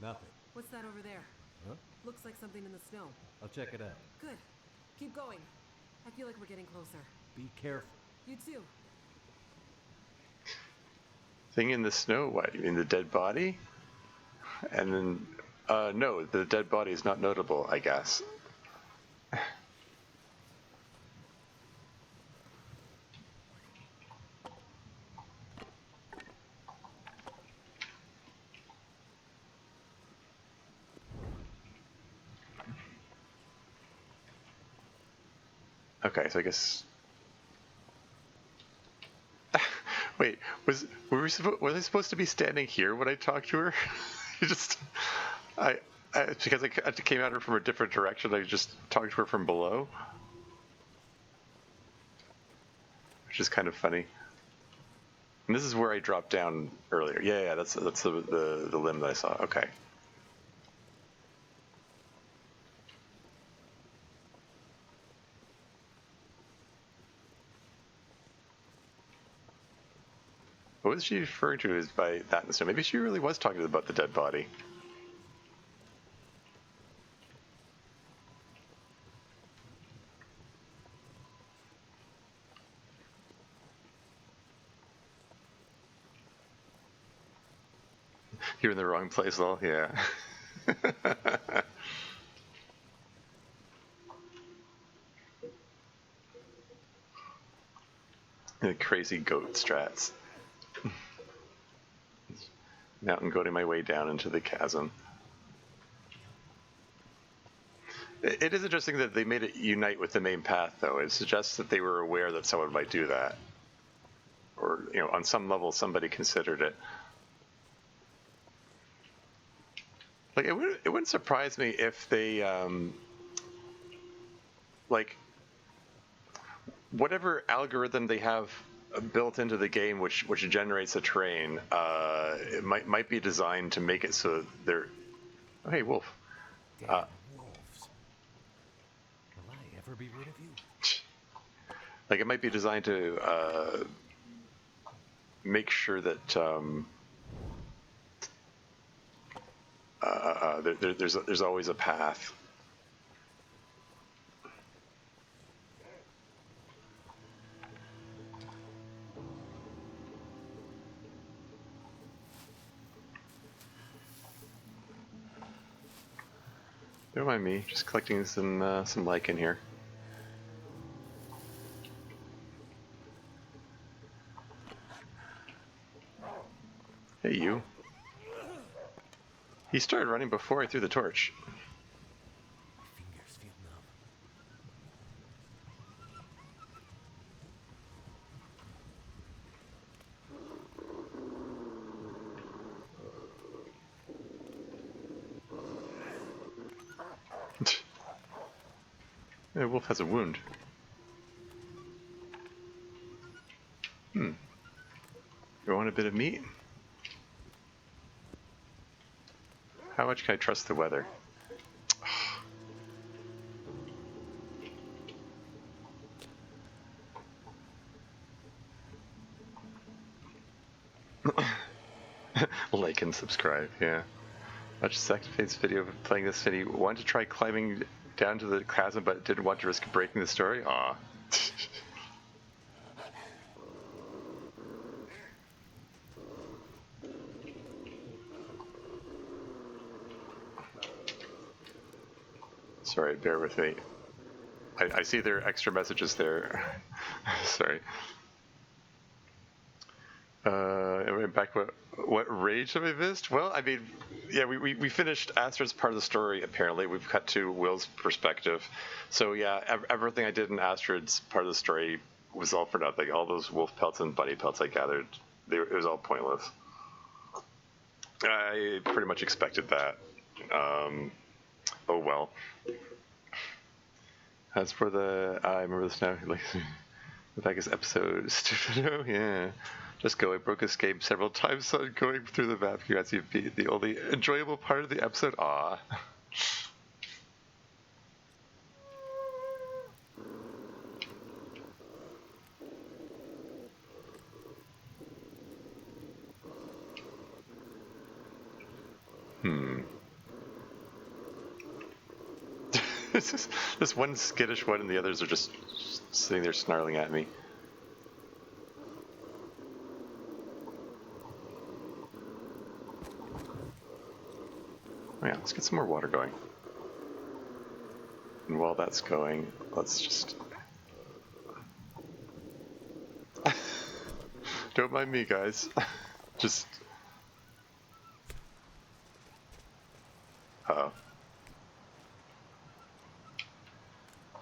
Nothing. What's that over there? Huh? Looks like something in the snow. I'll check it out. Good. Keep going. I feel like we're getting closer. Be careful. You too. Thing in the snow? What? You mean the dead body? And then, no, the dead body is not notable, I guess. Okay, so I guess. Wait, was I supposed to be standing here when I talked to her? Because I came at her from a different direction. I just talked to her from below, which is kind of funny. And this is where I dropped down earlier. Yeah, that's the limb that I saw. Okay. What was she referring to as by that in the snow? Maybe she really was talking about the dead body. You're in the wrong place, lol. Yeah. The crazy goat strats. Mountain goating my way down into the chasm. It is interesting that they made it unite with the main path, though. It suggests that they were aware that someone might do that. Or, you know, on some level, somebody considered it. Like, it wouldn't surprise me if they, like, whatever algorithm they have built into the game which generates a terrain, it might be designed to make it so they're... Oh, hey, wolf. Damn wolves. Will I ever be rid of you? Like, it might be designed to make sure that there's always a path. Don't mind me, just collecting some lichen here. Hey, you. He started running before I threw the torch. My fingers feel numb. The wolf has a wound. You want a bit of meat? How much can I trust the weather? Like and subscribe, yeah. Watch Sacrifice's video of playing this city. Wanted to try climbing down to the chasm, but didn't want to risk breaking the story? Aw. Sorry, bear with me. I see there are extra messages there. Sorry. Back, what rage have I missed? Well, I mean, yeah, we finished Astrid's part of the story, apparently. We've cut to Will's perspective. So, yeah, everything I did in Astrid's part of the story was all for nothing. All those wolf pelts and bunny pelts I gathered, it was all pointless. I pretty much expected that. Oh well. As for the, I remember this now, like, the Vegas episode, Stupido, yeah. Just go, I broke escape several times, so going through the map, you guys, you beat the only enjoyable part of the episode, aw. It's just, this one skittish one and the others are just sitting there snarling at me. Oh yeah, let's get some more water going. And while that's going, let's just... Don't mind me, guys. Just... Uh-oh.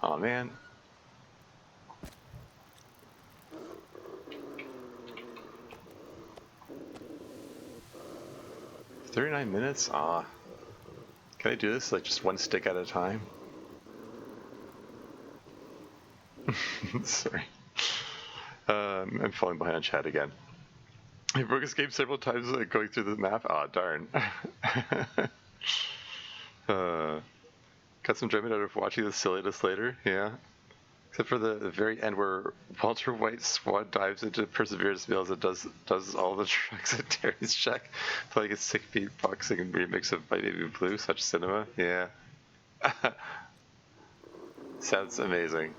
Aw, man. "39 minutes? Ah. Can I do this, like, just one stick at a time?" Sorry. I'm falling behind on chat again. I broke escape several times, like, going through the map. Aw, darn. Got some enjoyment out of watching the silliness later, yeah. Except for the very end where Walter White swan dives into Perseverance Mills and does all the tracks at Terry's Shack, playing a sick beatboxing remix of My Baby Blue, such cinema, yeah. Sounds amazing.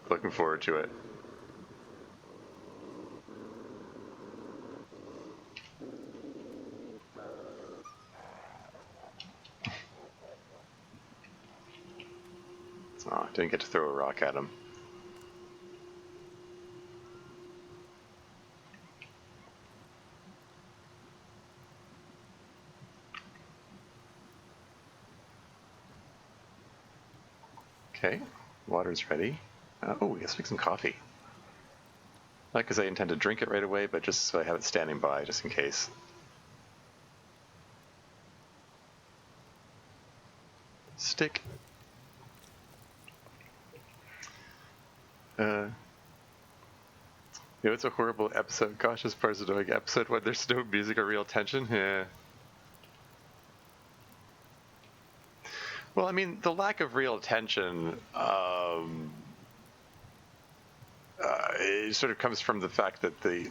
Looking forward to it. Oh, didn't get to throw a rock at him. Okay, water's ready. Oh, let's make some coffee. Not because I intend to drink it right away, but just so I have it standing by, just in case. Stick. You know, it's a horrible episode. Gosh, this part's annoying. Episode 1, there's no music or real tension. Yeah. Well, I mean, the lack of real tension it sort of comes from the fact that the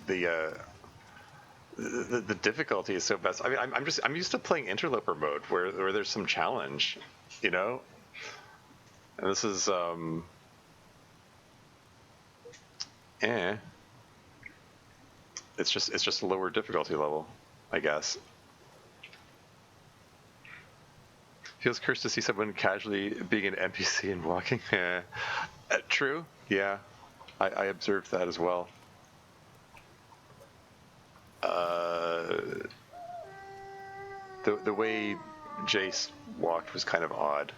difficulty is so best. I mean, I'm used to playing interloper mode where there's some challenge, you know. And this is It's just a lower difficulty level, I guess. Feels cursed to see someone casually being an NPC and walking. True, yeah. I observed that as well. The way Jace walked was kind of odd.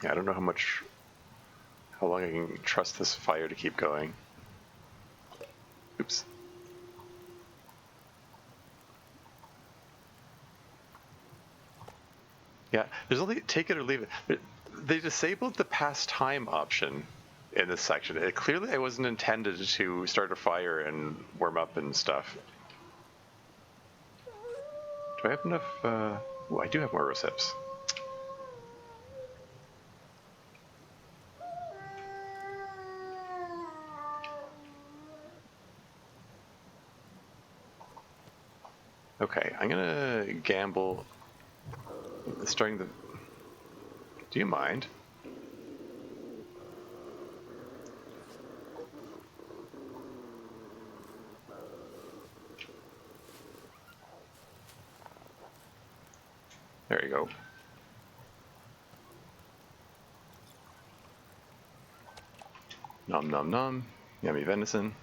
Yeah, I don't know how long I can trust this fire to keep going. Oops. Yeah, there's only take it or leave it. They disabled the past time option in this section. Clearly I wasn't intended to start a fire and warm up and stuff. Do I have enough? Oh, I do have more rose hips. Okay, I'm gonna gamble starting the... Do you mind? There you go. Nom nom nom. Yummy venison.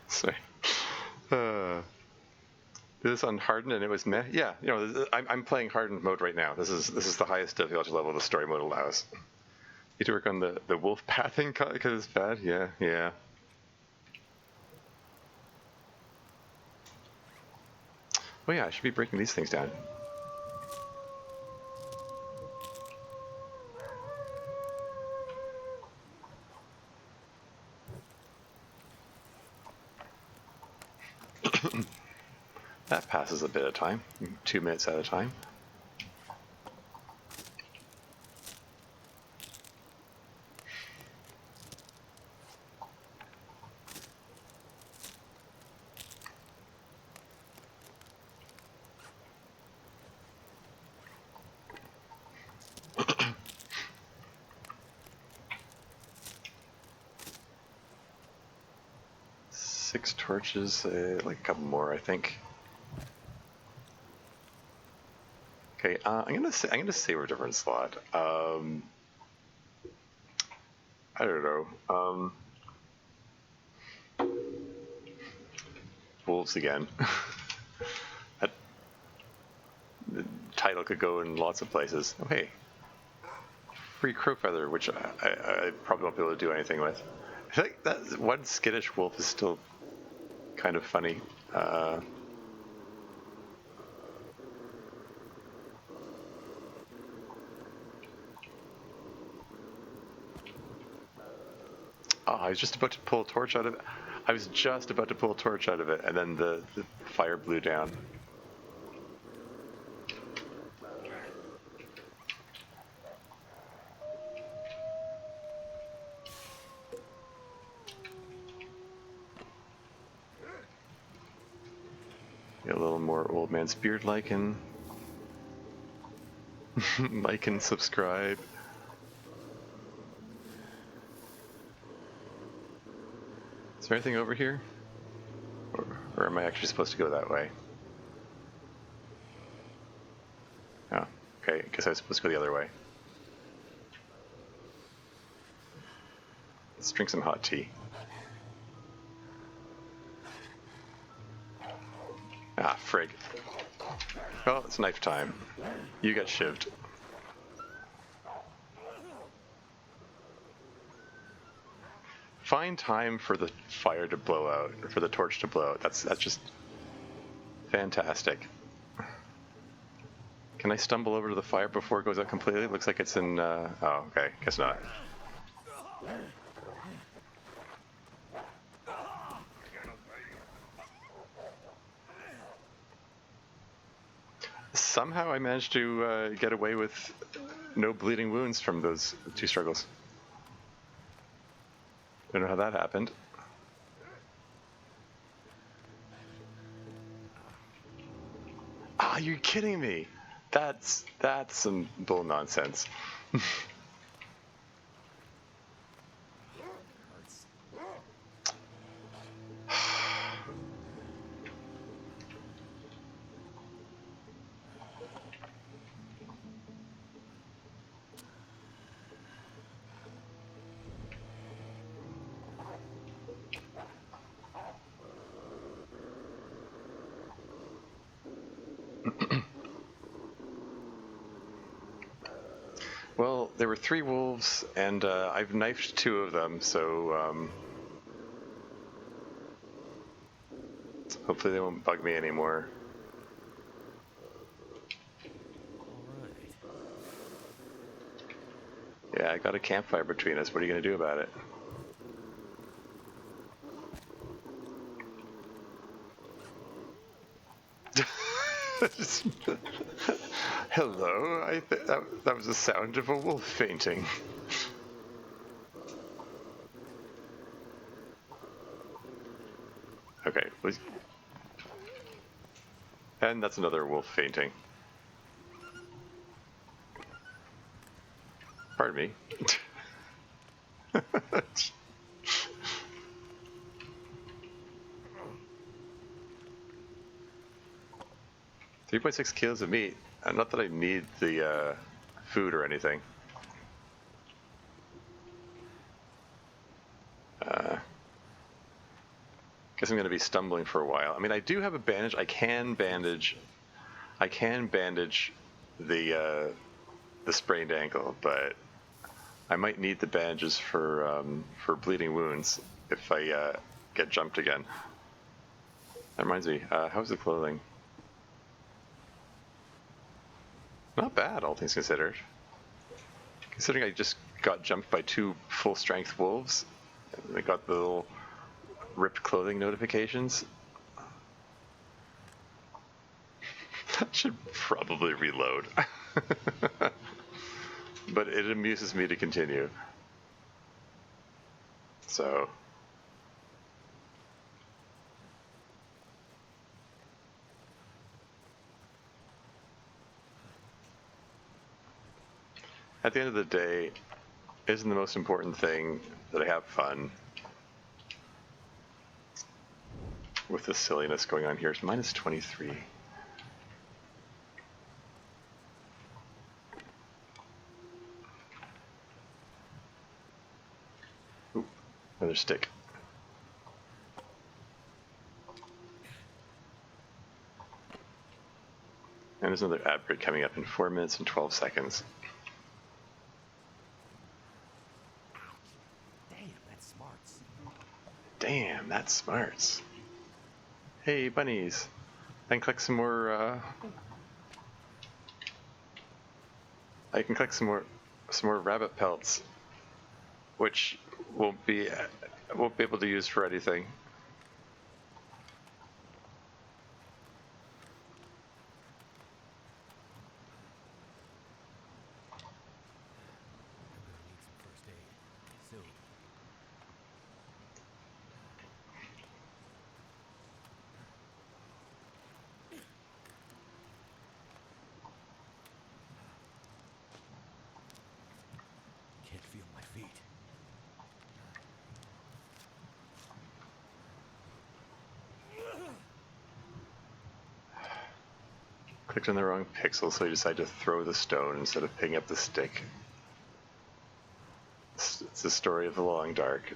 Sorry. this on hardened and it was meh. Yeah, you know, I'm playing hardened mode right now. This is the highest difficulty level the story mode allows. You need to work on the wolf pathing because it's bad. Yeah, yeah. Oh yeah, I should be breaking these things down. That passes a bit of time, 2 minutes at a time. Six torches, like a couple more, I think. Okay, I'm gonna save a different slot. I don't know. Wolves again. That the title could go in lots of places. Oh hey, free crow feather, which I probably won't be able to do anything with. I feel like that one skittish wolf is still kind of funny. I was just about to pull a torch out of it. I was just about to pull a torch out of it, and then the fire blew down. Get a little more old man's beard lichen. Like and subscribe. Is there anything over here? Or am I actually supposed to go that way? Oh, okay, I guess I was supposed to go the other way. Let's drink some hot tea. Ah, frig. Well, it's knife time. You got shivved. Find time for the fire to blow out, or for the torch to blow out. That's just fantastic. Can I stumble over to the fire before it goes out completely? It looks like it's in, oh, okay, guess not. Somehow I managed to get away with no bleeding wounds from those two struggles. Don't know how that happened. Ah, you're kidding me. That's some bull nonsense. Well, there were 3 wolves, and I've knifed 2 of them, so hopefully they won't bug me anymore. Alright. Yeah, I got a campfire between us. What are you going to do about it? Hello, that was the sound of a wolf fainting. Okay, please. And that's another wolf fainting. Pardon me. 3.6 kilos of meat. Not that I need the food or anything. Guess I'm going to be stumbling for a while. I mean, I do have a bandage. I can bandage the sprained ankle, but I might need the bandages for bleeding wounds if I get jumped again. That reminds me, how's the clothing? Not bad, all things considered. Considering I just got jumped by 2 full-strength wolves, and I got the little ripped clothing notifications. I should probably reload. But it amuses me to continue. So... at the end of the day, isn't the most important thing that I have fun with the silliness going on here. It's minus 23. Ooh, another stick. And there's another ad break coming up in 4 minutes and 12 seconds. Damn, that's smarts. Hey, bunnies. I can collect some more, I can collect some more rabbit pelts, which won't be able to use for anything. Clicked on the wrong pixel, so I decided to throw the stone instead of picking up the stick. It's the story of the long dark.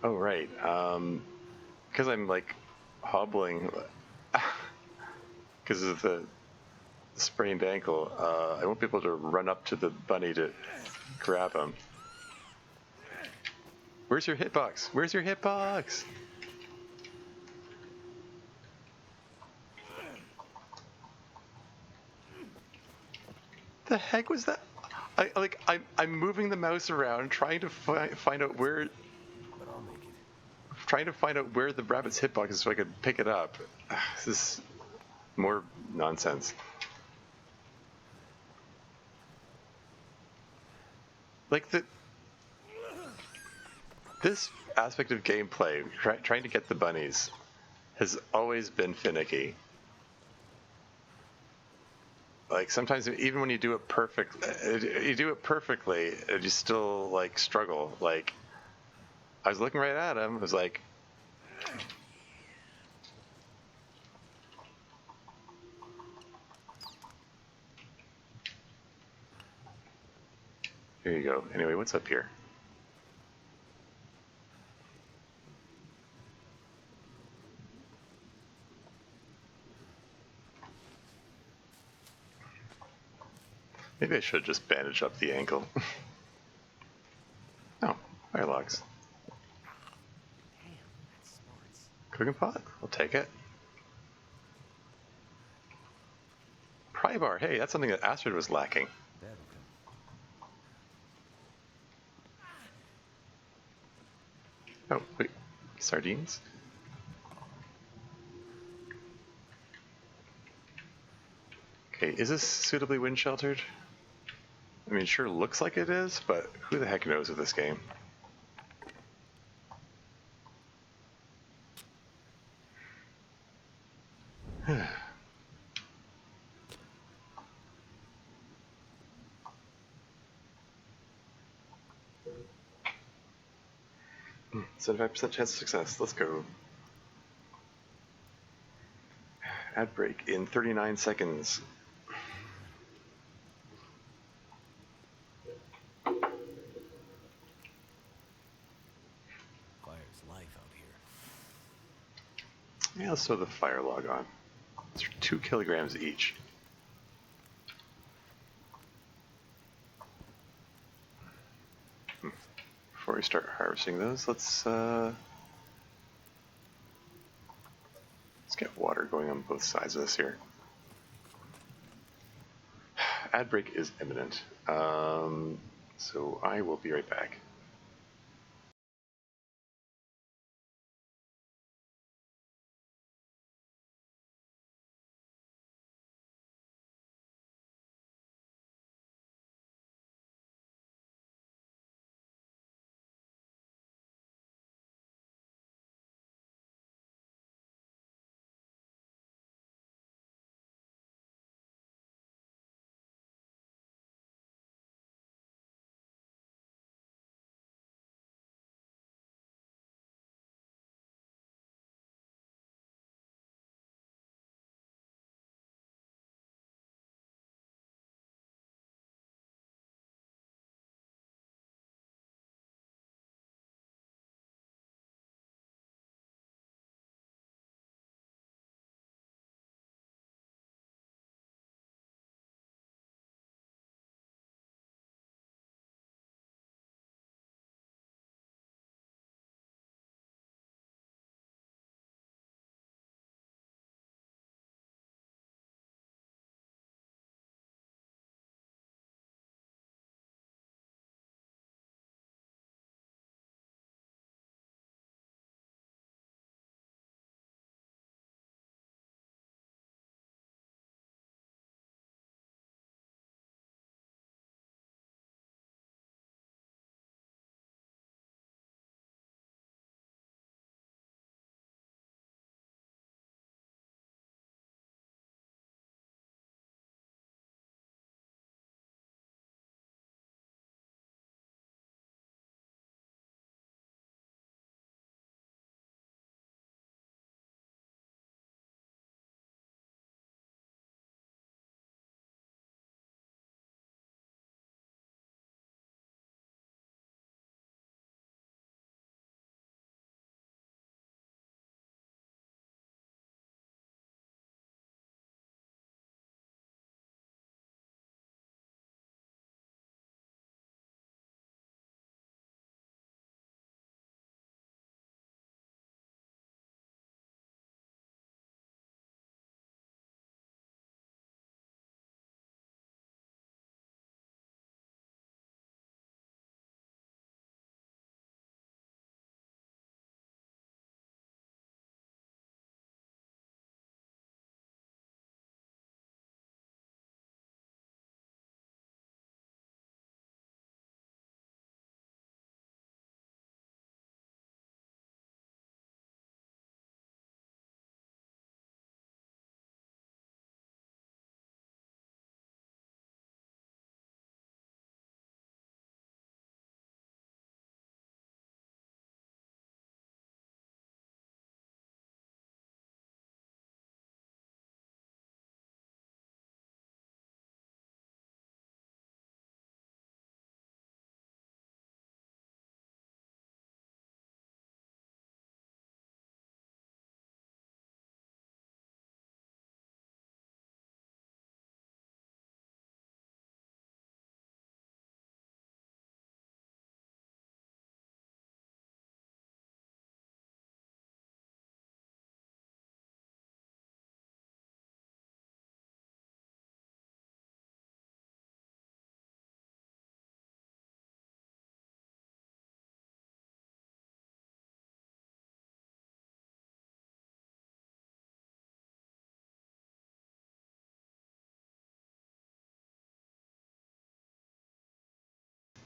Oh, right. Because I'm like hobbling because of the sprained ankle, I won't be able to run up to the bunny to grab him. Where's your hitbox? Where's your hitbox? The heck was that? I'm moving the mouse around, trying to find out where. But I'll make it. Trying to find out where the rabbit's hitbox is so I could pick it up. This is more nonsense. Like this aspect of gameplay, trying to get the bunnies, has always been finicky. Like sometimes, even when you do it perfectly, you still like struggle. Like I was looking right at him, I was like, here you go. Anyway, what's up here? Maybe I should just bandage up the ankle. Oh, fire logs. Damn, that's smarts. Cooking pot? I'll take it. Pry bar. Hey, that's something that Astrid was lacking. Oh, wait. Sardines? Okay, is this suitably wind sheltered? I mean, it sure looks like it is, but who the heck knows with this game? — 75% chance of success. Let's go. Ad break in 39 seconds. Yeah, let's throw the fire log on. It's 2 kilograms each. Before we start harvesting those, let's get water going on both sides of this here. Ad break is imminent, so I will be right back.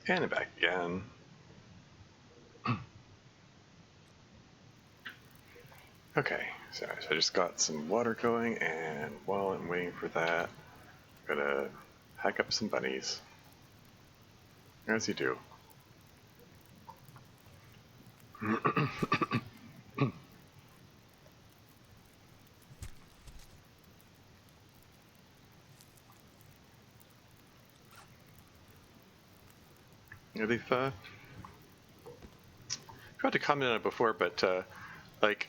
And back again. Okay, so I just got some water going, and while I'm waiting for that, I'm gonna hack up some bunnies. As you do. Yeah, they've tried to comment on it before, but like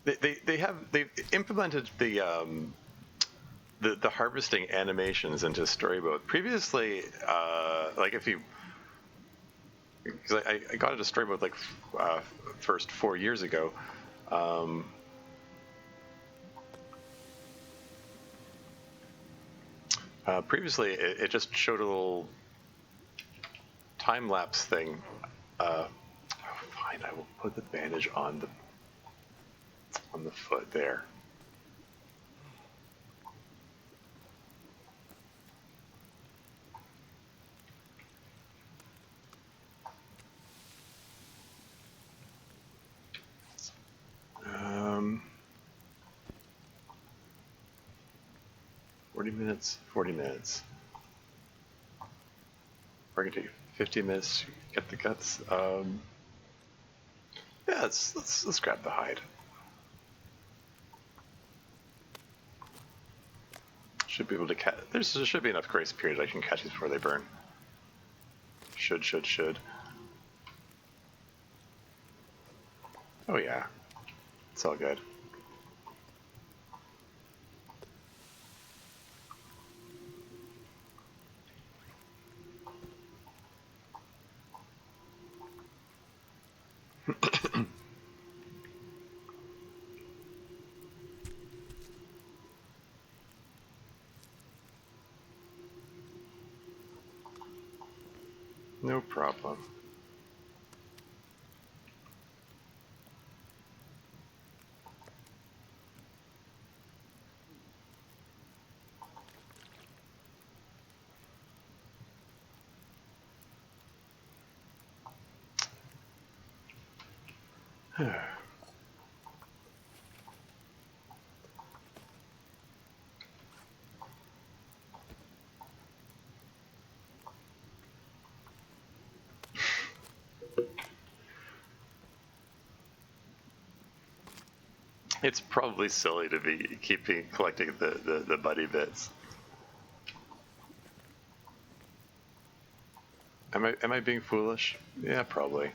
they've implemented the harvesting animations into storyboard. Previously, like if you, because I got into storyboard like first 4 years ago. Previously, it just showed a little time lapse thing. Fine, I will put the bandage on the foot there. Um, 40 minutes. 40 minutes. We're gonna take 50 minutes to get the guts. Yeah, let's grab the hide. Should be able to catch. There should be enough grace period I can catch these before they burn. Should. Oh yeah, it's all good. No problem. It's probably silly to be collecting the buddy bits. Am I being foolish? Yeah, probably.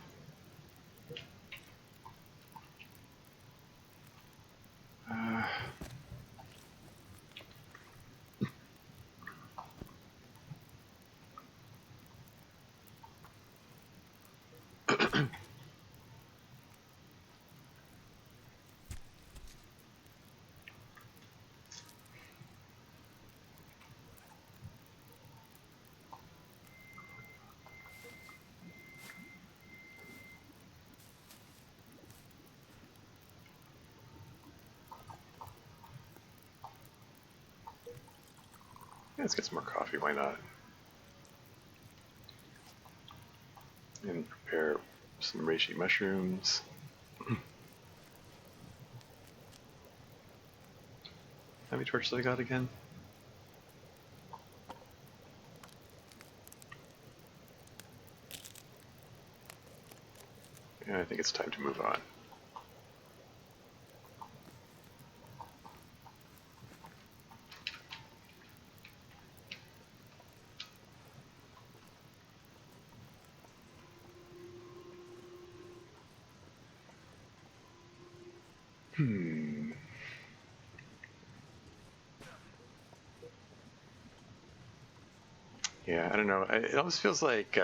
Let's get some more coffee, why not? And prepare some reishi mushrooms. How many torches I got again? Yeah, I think it's time to move on. Yeah, I don't know. It almost feels like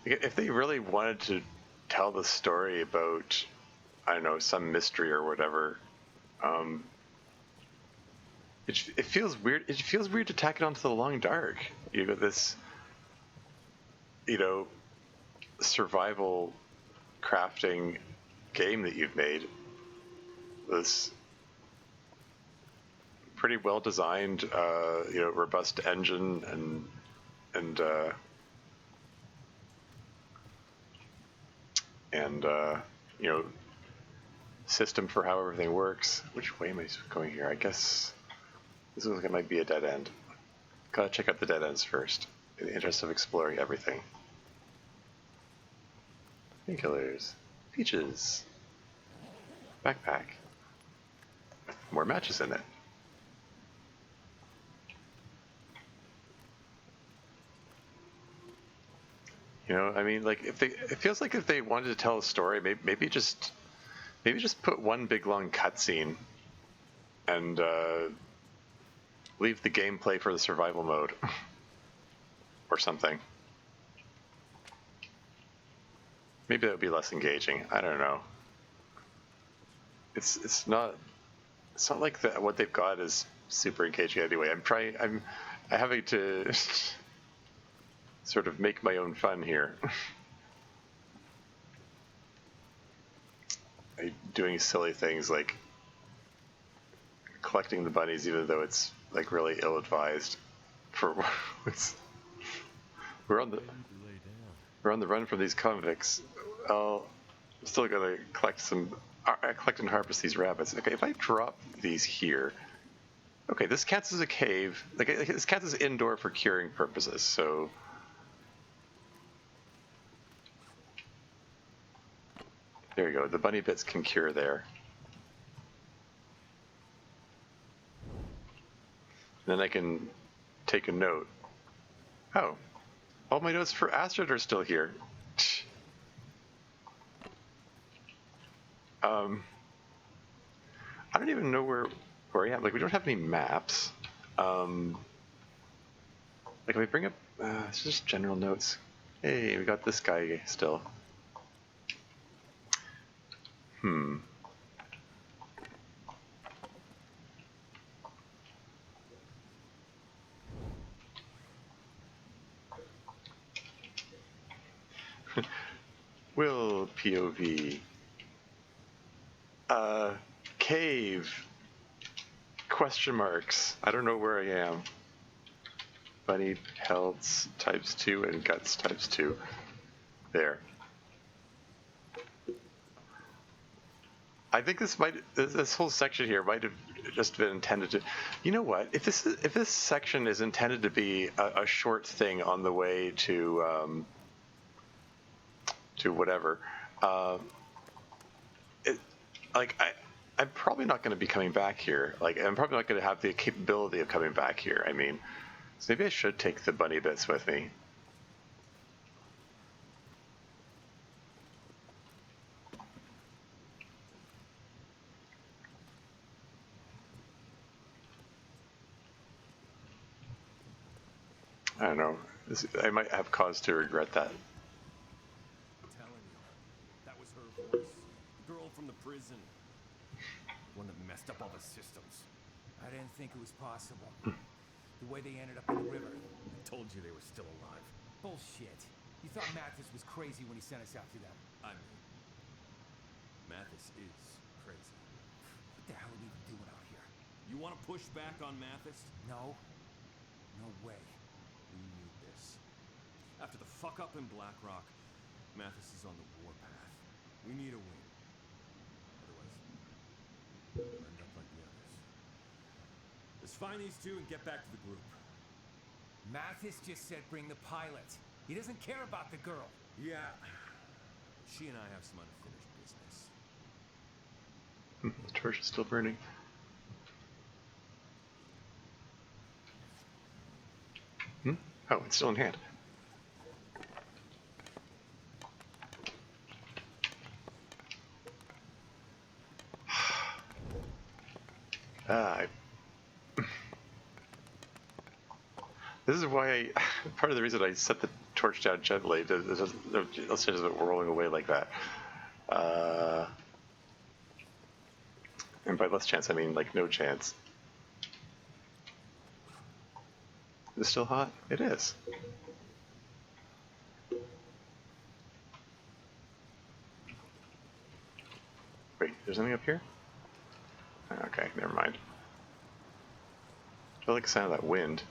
if they really wanted to tell the story about, I don't know, some mystery or whatever, it feels weird. It feels weird to tack it onto the Long Dark. You got this, survival crafting game that you've made. This pretty well designed, robust engine and system for how everything works. Which way am I going here? I guess this looks like it might be a dead end. Gotta check out the dead ends first, in the interest of exploring everything. Painkillers, peaches, backpack, with more matches in it. I mean, like, it feels like if they wanted to tell a story, maybe just Maybe just put one big long cutscene and leave the gameplay for the survival mode or something. Maybe that would be less engaging. I don't know. It's not like what they've got is super engaging anyway. I'm having to sort of make my own fun here. Doing silly things like collecting the bunnies, even though it's like really ill-advised. We're on the run from these convicts. I'm still gonna collect and harvest these rabbits. Okay, if I drop these here, okay, this counts as a cave. Like this counts as indoor for curing purposes. So. There you go, the bunny bits can cure there. Then I can take a note. Oh, all my notes for Astrid are still here. I don't even know where I am. Like, we don't have any maps. Like, if we bring up, it's just general notes. Hey, we got this guy still. Will POV. Cave. Question marks. I don't know where I am. Bunny pelts types 2 and guts types 2. There. I think this whole section here might have just been intended to. You know what? If this section is intended to be a short thing on the way to whatever, I'm probably not going to be coming back here. Like, I'm probably not going to have the capability of coming back here. I mean, so maybe I should take the bunny bits with me. I don't know. I might have cause to regret that. I'm telling you, that was her voice. The girl from the prison. One that messed up all the systems. I didn't think it was possible. The way they ended up in the river. I told you they were still alive. Bullshit. You thought Mathis was crazy when he sent us after them. I mean, Mathis is crazy. What the hell are we even doing out here? You want to push back on Mathis? No. No way. We need this. After the fuck up in Black Rock, Mathis is on the warpath. We need a win. Otherwise, we'll end up like the others. Let's find these two and get back to the group. Mathis just said bring the pilot. He doesn't care about the girl. Yeah. She and I have some unfinished business. The torch is still burning. Oh, it's still in hand. This is why part of the reason I set the torch down gently, let's just rolling away like that. And by less chance, I mean like no chance. Is it still hot? It is. Wait, there's something up here? Okay, never mind. I like the sound of that wind.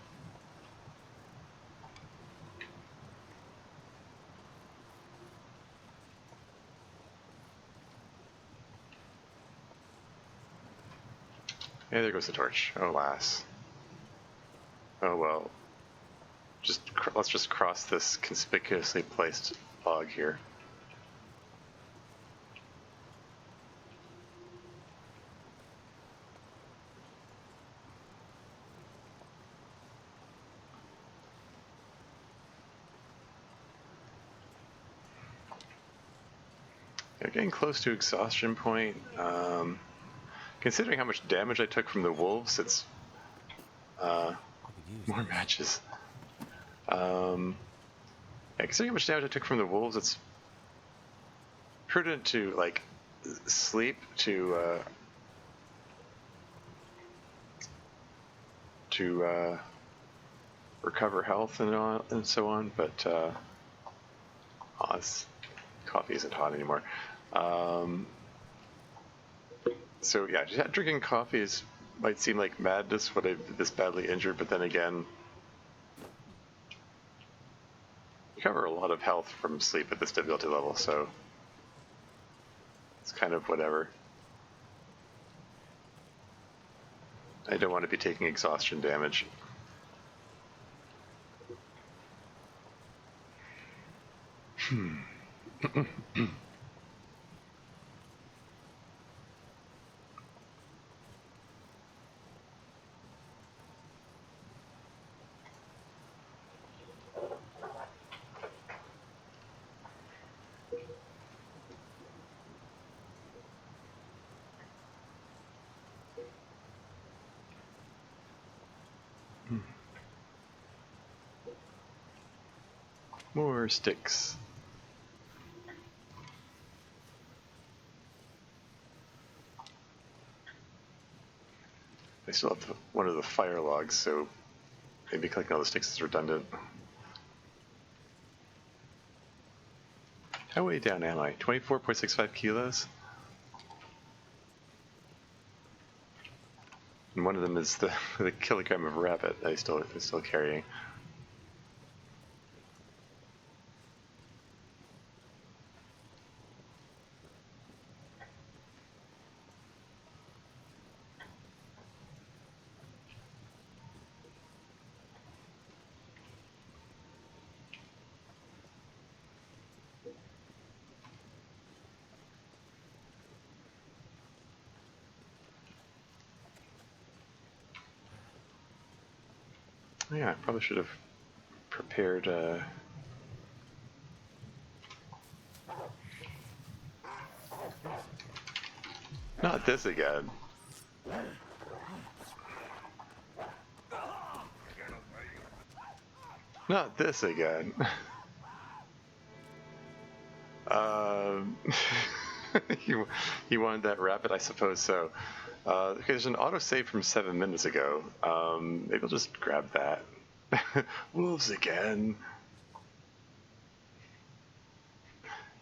Hey, there goes the torch. Oh, alas. Oh well. Let's just cross this conspicuously placed log here. Yeah, getting close to exhaustion point. Considering how much damage I took from the wolves, it's more matches. Yeah, considering how much damage I took from the wolves, it's prudent to like sleep to recover health and so on. But this coffee isn't hot anymore. So yeah, just drinking coffee might seem like madness when I'm this badly injured, but then again, you recover a lot of health from sleep at this difficulty level, so it's kind of whatever. I don't want to be taking exhaustion damage. More sticks. I still have one of the fire logs, so maybe collecting all the sticks is redundant. How way down am I? 24.65 kilos? And one of them is the kilogram of rabbit I'm still carrying. Yeah, I probably should have prepared. Not this again. Not this again. He wanted that rabbit, I suppose so. Okay, there's an autosave from 7 minutes ago. Maybe I'll just grab that. Wolves again.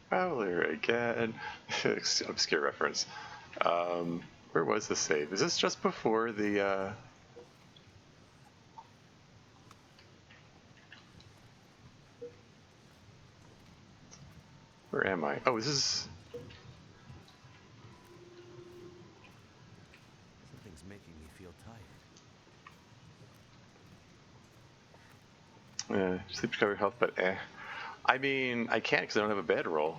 Prowler again. Obscure reference. Where was the save? Is this just before the... Where am I? Oh, this is... Something's making me feel tired. Sleep recovery health, but I mean, I can't because I don't have a bedroll.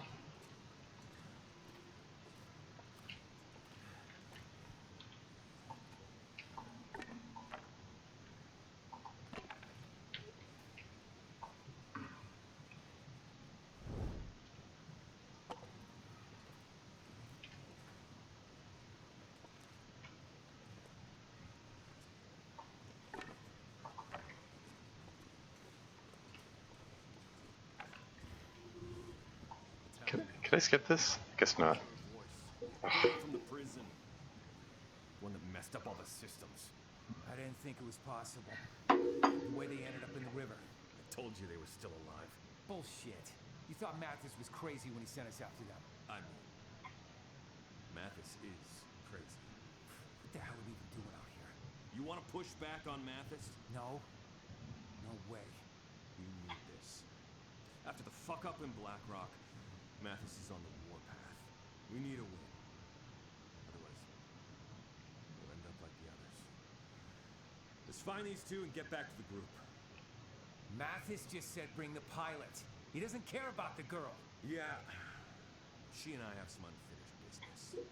Can I skip this? I guess not. From the prison. One that messed up all the systems. I didn't think it was possible. The way they ended up in the river. I told you they were still alive. Bullshit. You thought Mathis was crazy when he sent us after them. I mean, Mathis is crazy. What the hell are we even doing out here? You want to push back on Mathis? No. No way. We need this. After the fuck up in Black Rock, Mathis is on the warpath. We need a win. Otherwise, we'll end up like the others. Let's find these two and get back to the group. Mathis just said bring the pilot. He doesn't care about the girl. Yeah. She and I have some unfinished business.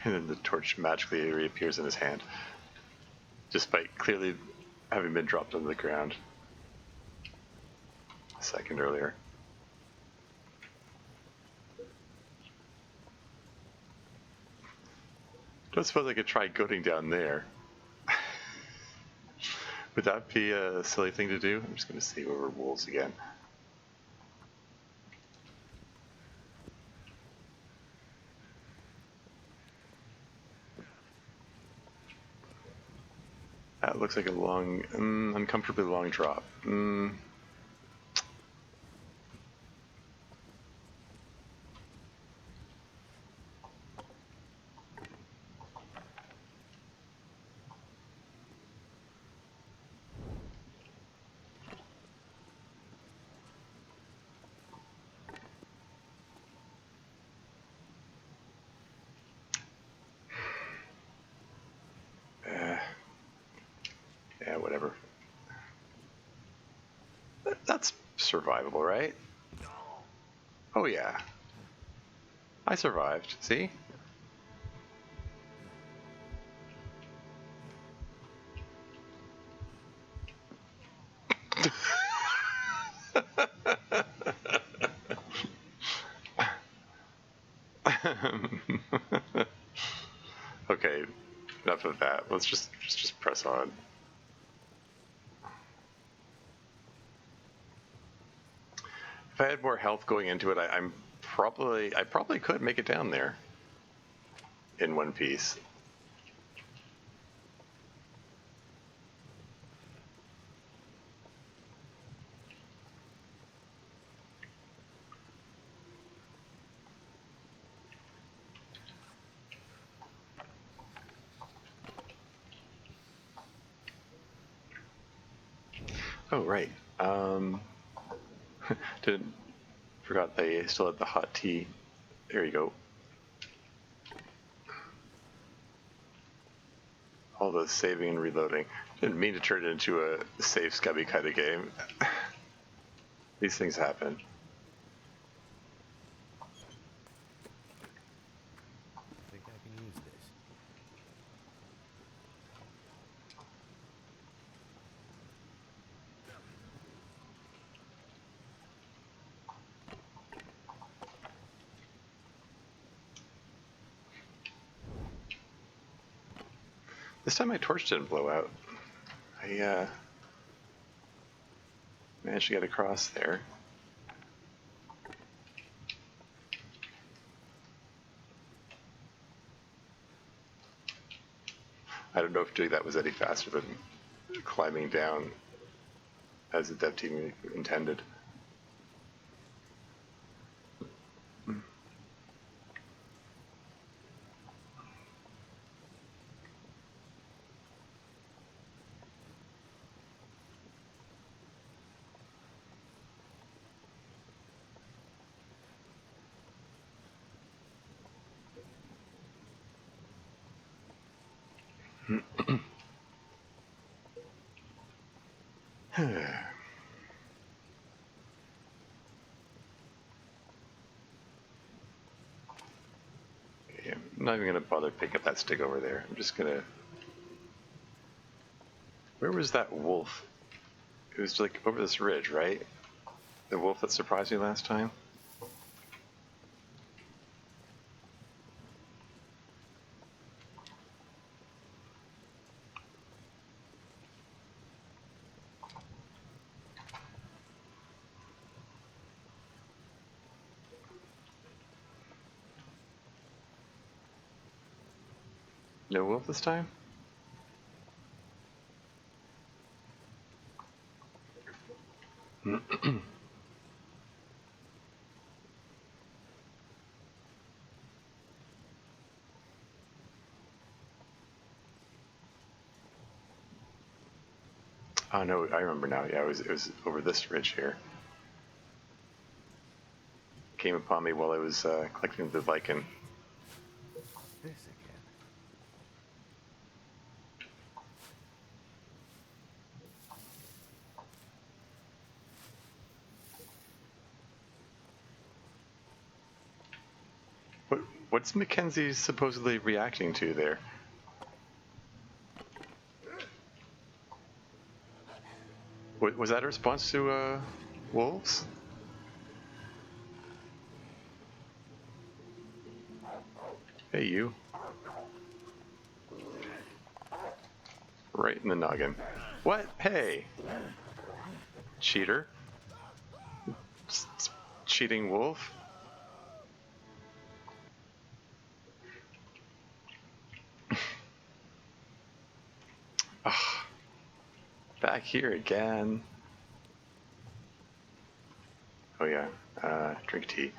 And then the torch magically reappears in his hand, despite clearly having been dropped on the ground. a second earlier. Don't suppose I could try goating down there. Would that be a silly thing to do? I'm just going to save over wolves again. That looks like a long, uncomfortably long drop. Yeah, whatever. That's survivable, right? Oh yeah. I survived, see? Okay, enough of that. Let's just press on. If I had more health going into it, I probably could make it down there in one piece. Oh right. Forgot they still had the hot tea. There you go. All the saving and reloading. Didn't mean to turn it into a save scubby kind of game. These things happen. I think I can use this. This time my torch didn't blow out. I managed to get across there. I don't know if doing that was any faster than climbing down as the dev team intended. Okay, I'm not even going to bother picking up that stick over there. I'm just going to... Where was that wolf? It was like over this ridge, right? The wolf that surprised me last time? No wolf this time? Oh no, I remember now. Yeah, it was over this ridge here. Came upon me while I was collecting the lichen. This again. What's Mackenzie supposedly reacting to there? Was that a response to wolves? Hey, you. Right in the noggin. What? Hey! Cheater? Cheating wolf? Ugh. Back here again. Oh yeah, drink tea.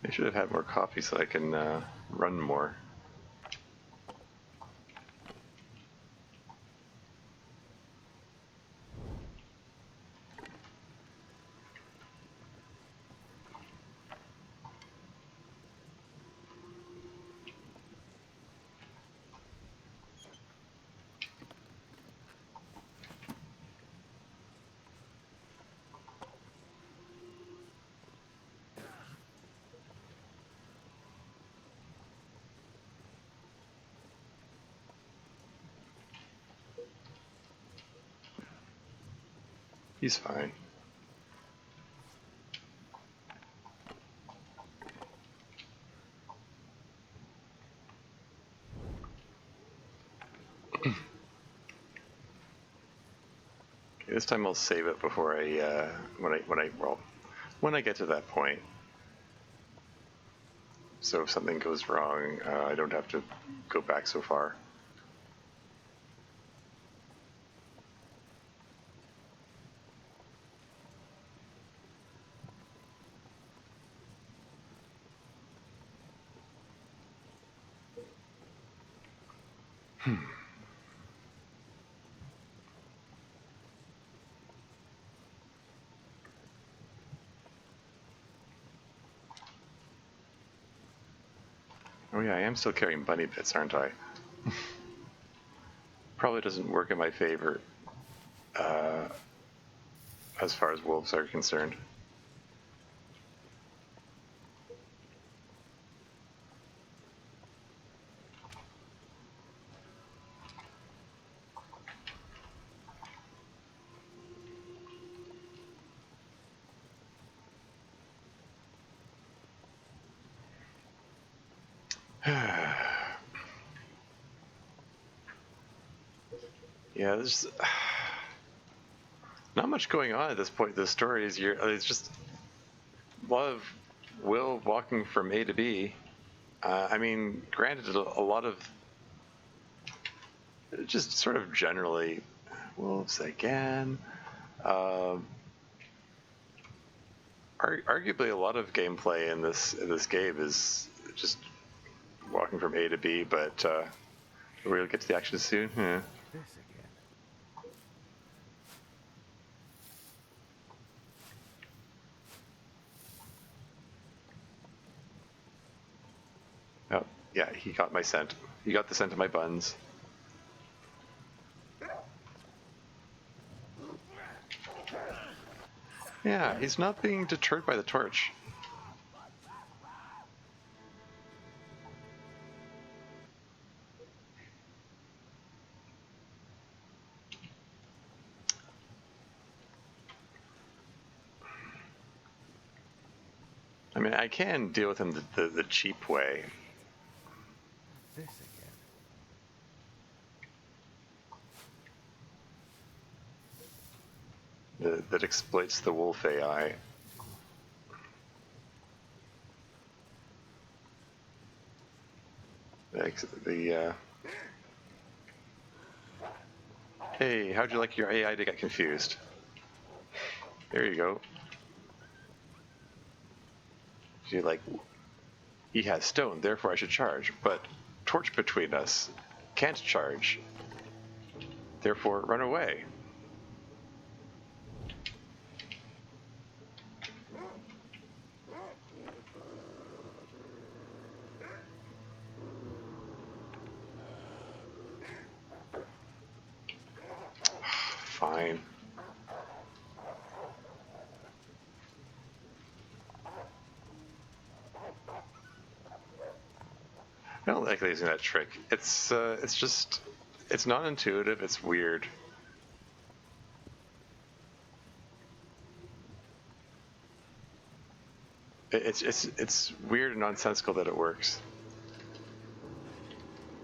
I should have had more coffee so I can run more. He's fine. Okay, this time I'll save it before I when I get to that point. So if something goes wrong, I don't have to go back so far. Oh yeah, I am still carrying bunny bits, aren't I? Probably doesn't work in my favor as far as wolves are concerned. Yeah, there's not much going on at this point. The story is it's just a lot of Will walking from A to B. I mean, granted, a lot of just sort of generally wolves again. Arguably, a lot of gameplay in this game is just walking from A to B, but we'll get to the action soon. Yeah. This again. Oh, yeah, he got my scent. He got the scent of my buns. Yeah, he's not being deterred by the torch. I mean, I can deal with him the cheap way. This again. That exploits the wolf AI. Hey, how'd you like your AI to get confused? There you go. You're like, he has stone, therefore I should charge, but torch between us, can't charge, therefore run away. Fine. I don't like using that trick. It's just, it's not intuitive. It's weird. It's weird and nonsensical that it works.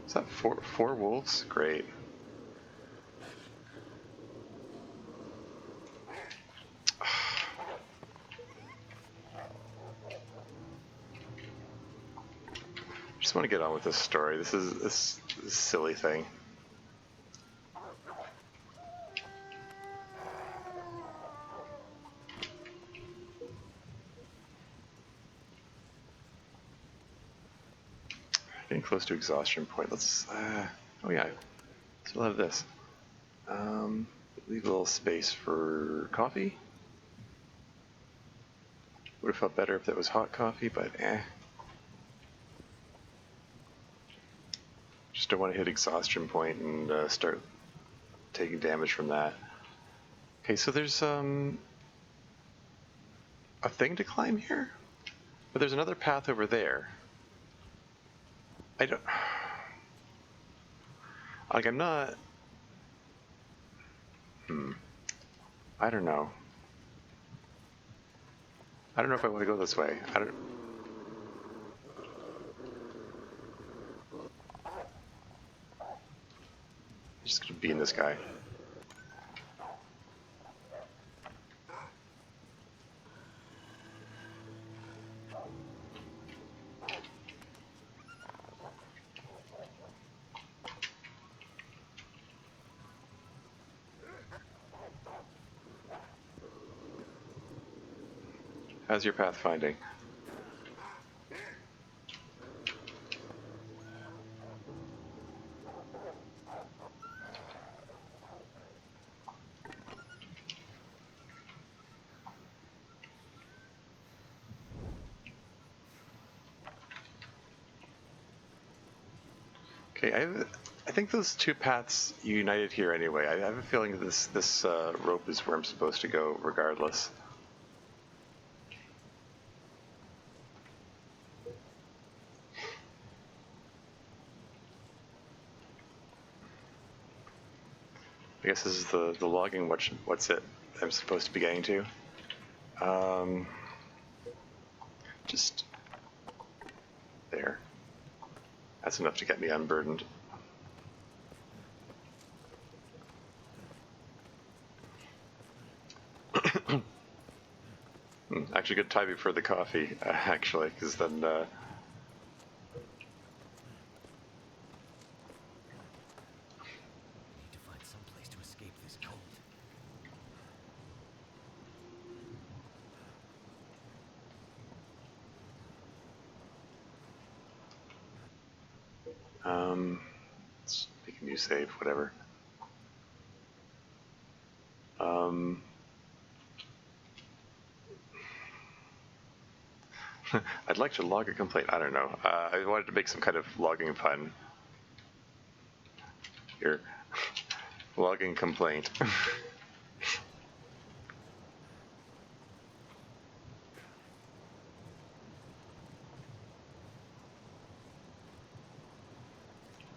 Is that four wolves? Great. Just want to get on with this story. This is this silly thing. Getting close to exhaustion point. Let's. Oh yeah, still have this. Leave a little space for coffee. Would have felt better if that was hot coffee, but eh. Just don't want to hit exhaustion point and start taking damage from that. Okay, so there's a thing to climb here, but there's another path over there. I don't like. I'm not. I don't know. I don't know if I want to go this way. I don't. I'm just gonna be in this guy. How's your pathfinding? Okay, I think those two paths united here anyway. I have a feeling this rope is where I'm supposed to go regardless. I guess this is the logging. What's it I'm supposed to be getting to? Just there. That's enough to get me unburdened. Actually, good timing for the coffee, actually, because then. Let's make a new save, whatever. I'd like to log a complaint. I don't know. I wanted to make some kind of logging fun. Here. Logging complaint.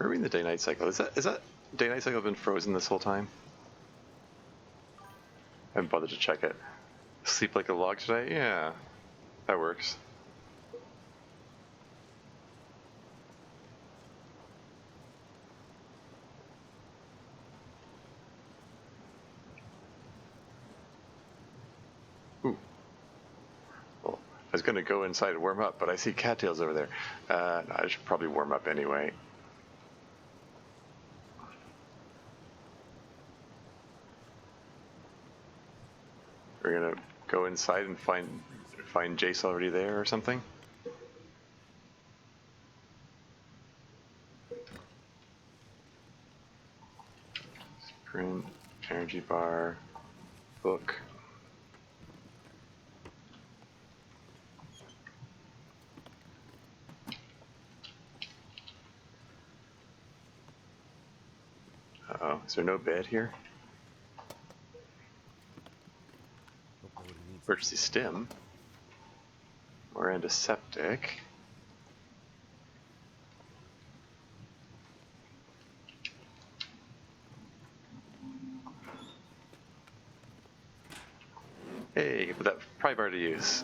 Are we in the day-night cycle? Is that day-night cycle been frozen this whole time? I haven't bothered to check it. Sleep like a log today? Yeah, that works. Ooh. Well, I was going to go inside and warm up, but I see cattails over there. I should probably warm up anyway. We're gonna go inside and find Jace already there or something. Sprint, energy bar, book. Uh-oh, is there no bed here? Emergency stim or antiseptic. Hey, but that pry bar to use.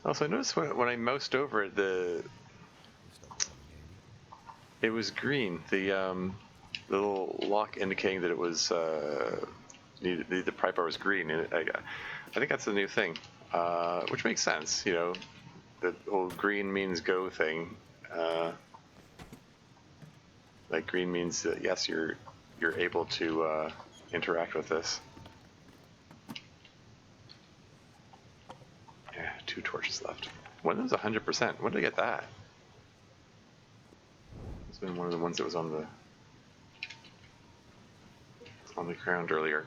Also, I noticed when I moused over it, it was green. The little lock indicating that it was the pry bar was green, and I think that's a new thing, which makes sense. You know, the whole green means go thing. Like green means that yes, you're able to interact with this. Yeah, 2 torches left. One of them's 100%. When did I get that? It's been one of the ones that was on the ground earlier.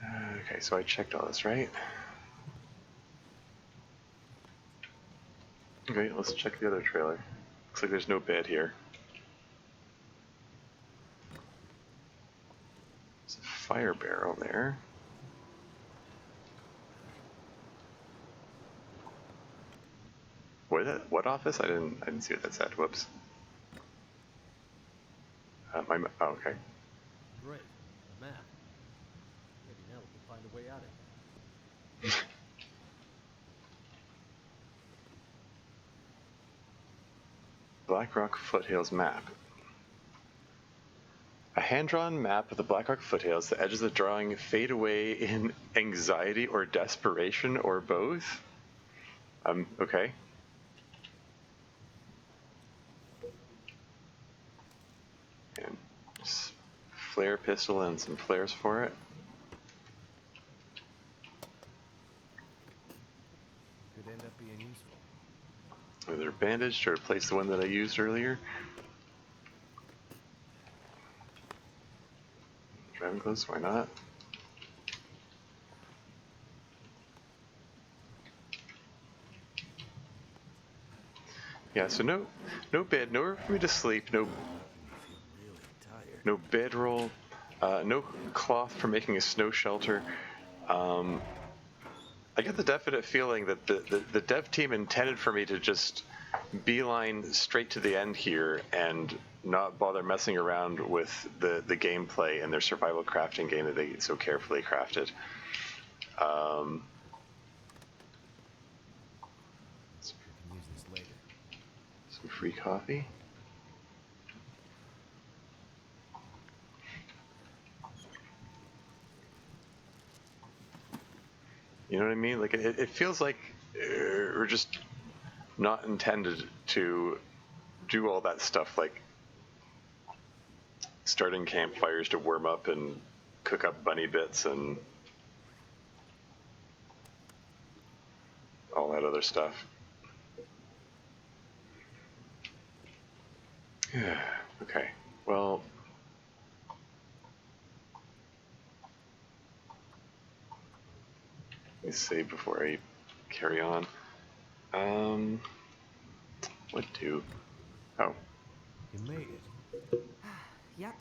Okay, so I checked all this, right? Okay, let's check the other trailer. Looks like there's no bed here. There's a fire barrel there. What office? I didn't see what that said. Whoops. Oh, okay. Great. A map. Maybe now we can find a way out of here. Blackrock Foothills map. A hand-drawn map of the Blackrock Foothills. The edges of the drawing fade away in anxiety or desperation or both. Okay. And flare pistol and some flares for it. Could end up being useful. Another bandage to replace the one that I used earlier. Driving gloves, why not? Yeah, so no bed, nowhere for me to sleep, no bedroll, no cloth for making a snow shelter. I get the definite feeling that the dev team intended for me to just beeline straight to the end here and not bother messing around with the gameplay and their survival crafting game that they so carefully crafted. Use this later. Some free coffee. You know what I mean? Like it feels like we're just not intended to do all that stuff, like starting campfires to warm up and cook up bunny bits and all that other stuff. Okay, well, let me save before I carry on. What do? Oh. You made it. Yep.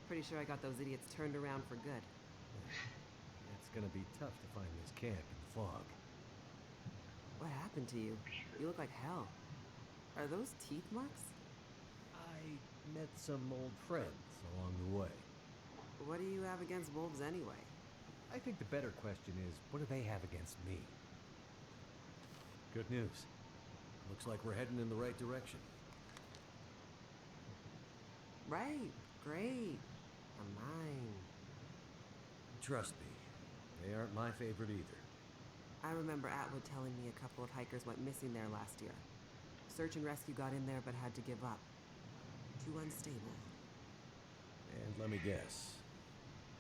Pretty sure I got those idiots turned around for good. It's gonna be tough to find this camp in the fog. What happened to you? You look like hell. Are those teeth marks? I met some old friends along the way. What do you have against wolves anyway? I think the better question is, what do they have against me? Good news. Looks like we're heading in the right direction. Right. Great. A mine. Trust me, they aren't my favorite either. I remember Atwood telling me a couple of hikers went missing there last year. Search and rescue got in there but had to give up. Too unstable. And let me guess,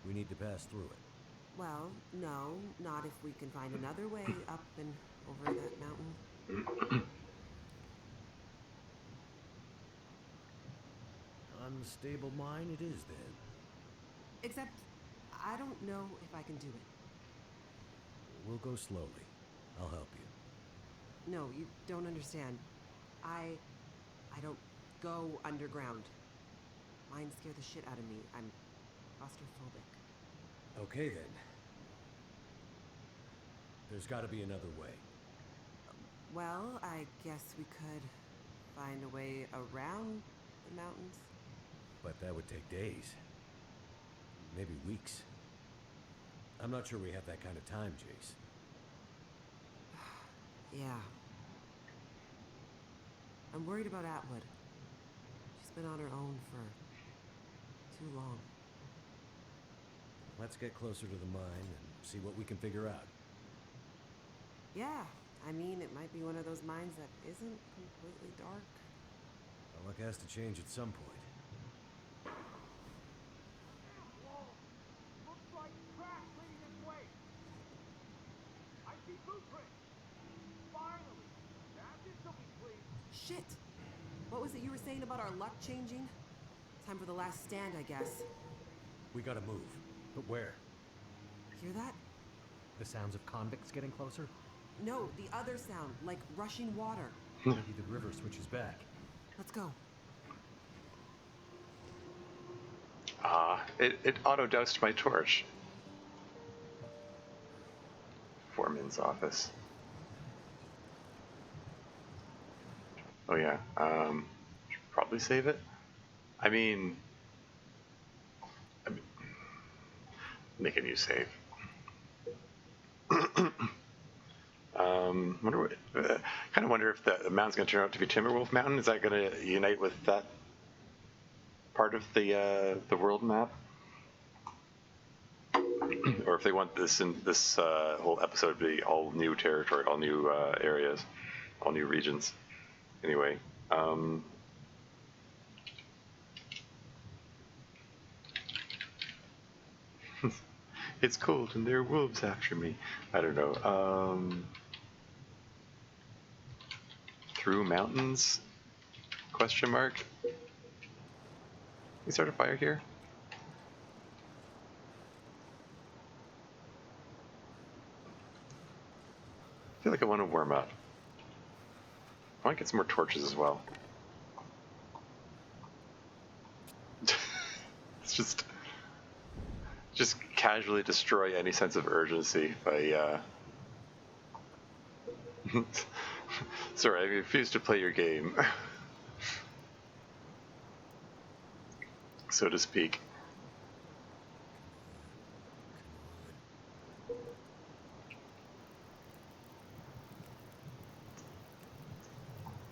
we need to pass through it. Well, no, not if we can find another way up and over that mountain. Unstable mine it is then. Except, I don't know if I can do it. We'll go slowly. I'll help you. No, you don't understand. I don't go underground. Mines scare the shit out of me. I'm claustrophobic. Okay then. There's gotta be another way. Well, I guess we could find a way around the mountains. But that would take days. Maybe weeks. I'm not sure we have that kind of time, Jace. Yeah. I'm worried about Atwood. She's been on her own for too long. Let's get closer to the mine and see what we can figure out. Yeah, I mean, it might be one of those mines that isn't completely dark. Our luck has to change at some point. Looks like tracks leading this way. I see footprints. Finally, Mathis will be pleased. Shit! What was it you were saying about our luck changing? Time for the last stand, I guess. We gotta move. But where? Hear that? The sounds of convicts getting closer? No, the other sound, like rushing water. Maybe the river switches back. Let's go. It auto-doused my torch. Foreman's office. Oh yeah, should probably save it. I mean, make a new save. Kind of wonder if the mountain's going to turn out to be Timberwolf Mountain. Is that going to unite with that part of the world map, or if they want this whole episode to be all new territory, all new areas, all new regions? Anyway. It's cold and there are wolves after me. I don't know. Through mountains? Question mark. We start a fire here? I feel like I want to warm up. I want to get some more torches as well. It's just casually destroy any sense of urgency by sorry, I refuse to play your game. So to speak.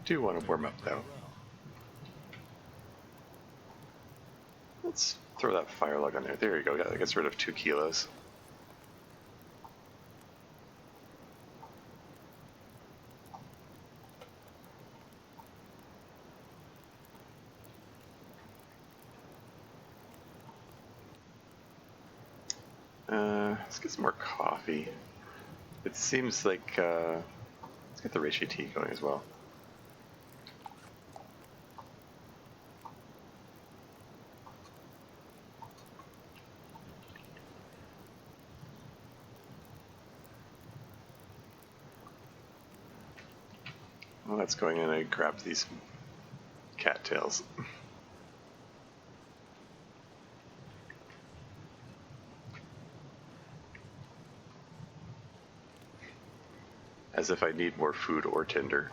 Do want to warm up though. Let's throw that fire log on there. There you go. That gets rid of 2 kilos. Let's get some more coffee. It seems like let's get the reishi tea going as well. Well, let's go in and grab these cattails. As if I need more food or tinder.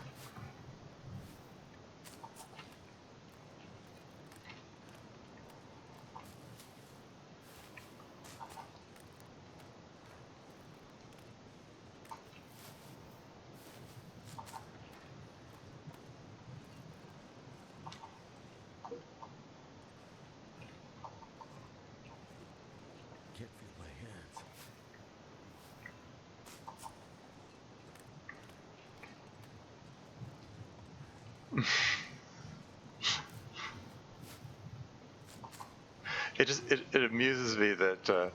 Can't feel my hands. It amuses me that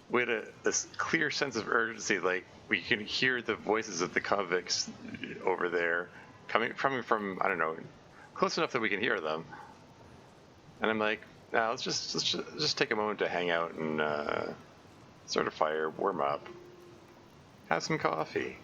we had this clear sense of urgency, like we can hear the voices of the convicts over there coming from I don't know, close enough that we can hear them, and I'm like, now let's just take a moment to hang out and start a fire, warm up, have some coffee.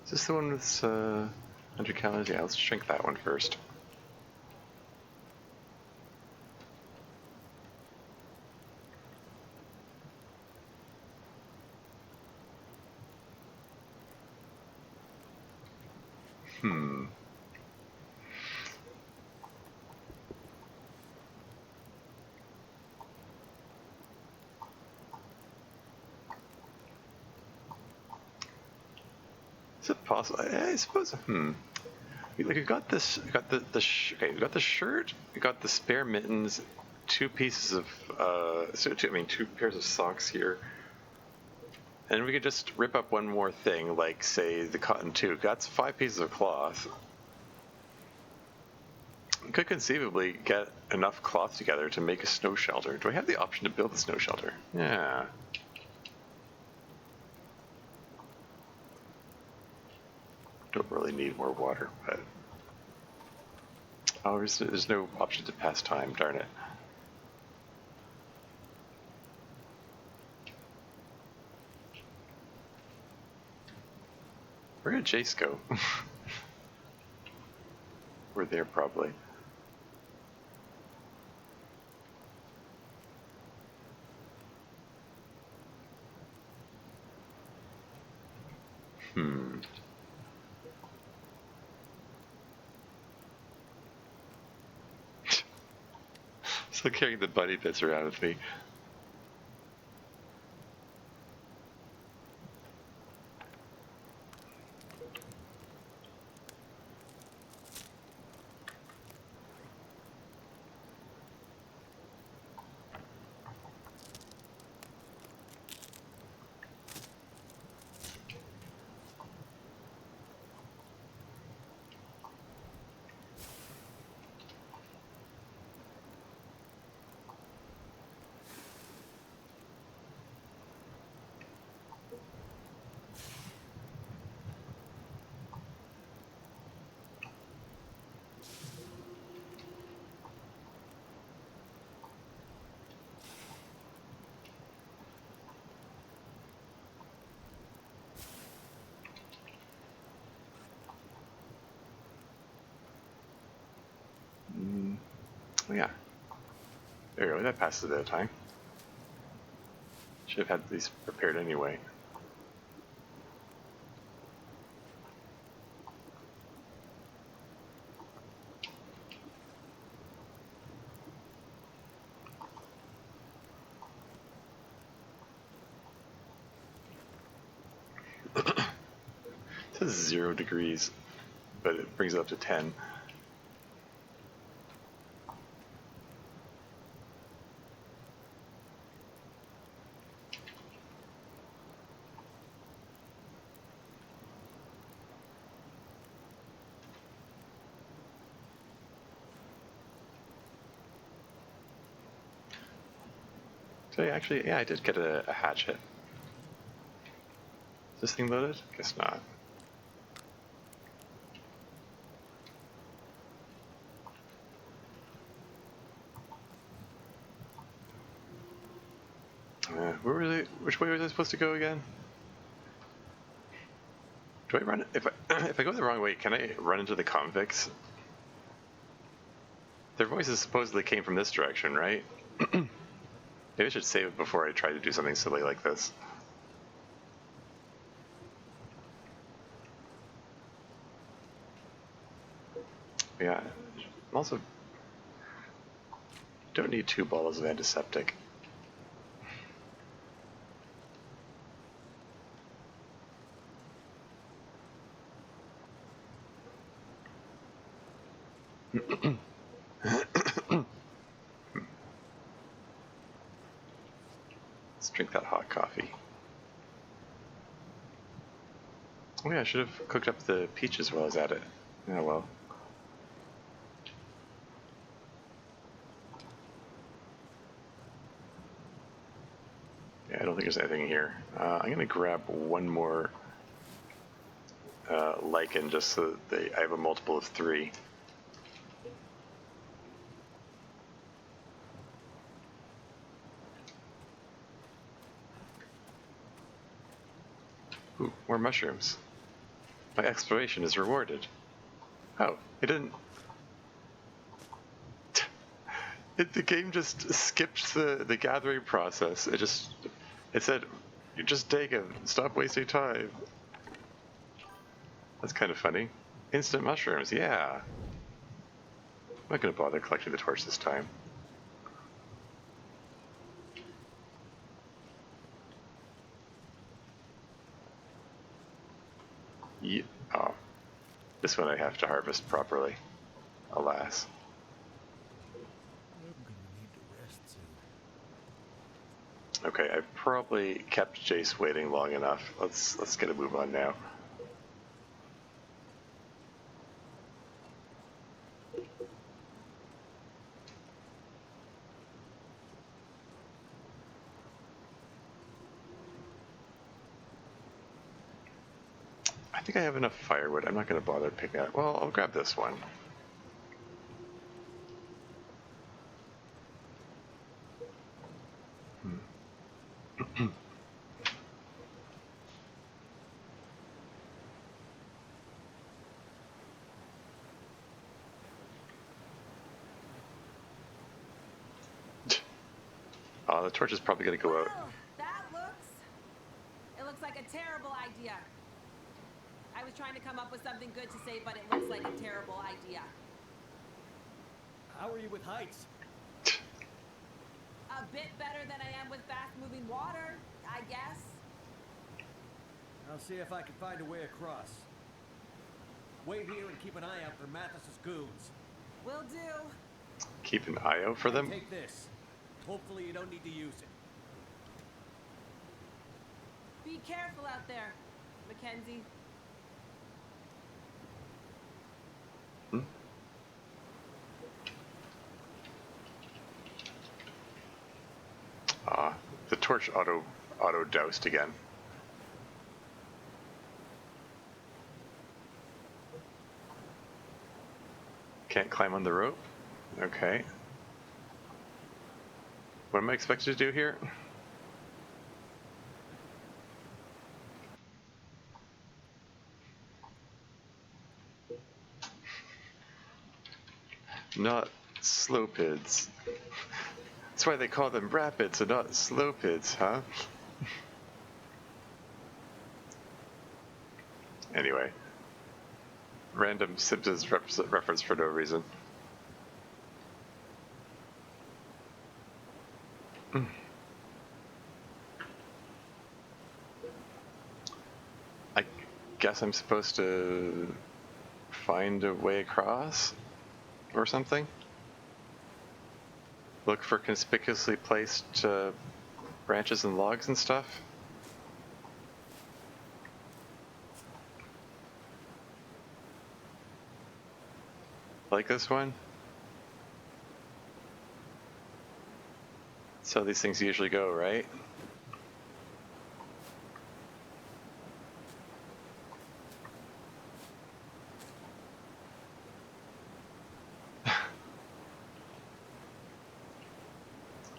Is this the one with 100 calories? Yeah, let's drink that one first. Hmm. Is it possible? I suppose. Like we got this. We got okay. We got the shirt. We got the spare mittens. Two pieces of. Two pairs of socks here. And we could just rip up one more thing, like say the cotton toque. That's 5 pieces of cloth. We could conceivably get enough cloth together to make a snow shelter. Do I have the option to build a snow shelter? Yeah. Don't really need more water, but oh, there's no option to pass time. Darn it. Where did Jace go? We're there probably. Still carrying the bunny bits around with me. Oh yeah. There you go, that passes a bit of time. Should have had these prepared anyway. It says 0 degrees, but it brings it up to 10. So actually, yeah, I did get a hatchet. Is this thing loaded? Guess not. Where was it? Which way was I supposed to go again? Do I run? If I go the wrong way, can I run into the convicts? Their voices supposedly came from this direction, right? Maybe I should save it before I try to do something silly like this. Yeah, I'm also don't need 2 bottles of antiseptic. Let's drink that hot coffee. Oh yeah, I should have cooked up the peaches while I was at it. Yeah, well. Yeah, I don't think there's anything here. I'm gonna grab one more lichen just so that I have a multiple of 3. Ooh, more mushrooms. My exploration is rewarded. Oh, it didn't. The game just skipped the gathering process. It said, "You just take them. Stop wasting time." That's kind of funny. Instant mushrooms, yeah. I'm not gonna bother collecting the torch this time. Yeah. Oh. This one I have to harvest properly. Alas. I'm gonna need to rest soon. Okay, I've probably kept Jace waiting long enough. Let's get a move on now. I think I have enough firewood. I'm not going to bother picking up. Well, I'll grab this one. The torch is probably going to go out. It looks like a terrible idea. I was trying to come up with something good to say, but it looks like a terrible idea. How are you with heights? A bit better than I am with fast-moving water, I guess. I'll see if I can find a way across. Wait here and keep an eye out for Mathis's goons. Will do. Keep an eye out for them? Take this. Hopefully you don't need to use it. Be careful out there, Mackenzie. The torch auto doused again. Can't climb on the rope? Okay. What am I expected to do here? Not slopids. That's why they call them rapids and not slopids, huh? Anyway. Random Simpsons reference for no reason. I guess I'm supposed to find a way across or something? Look for conspicuously placed branches and logs and stuff? Like this one? That's how these things usually go, right?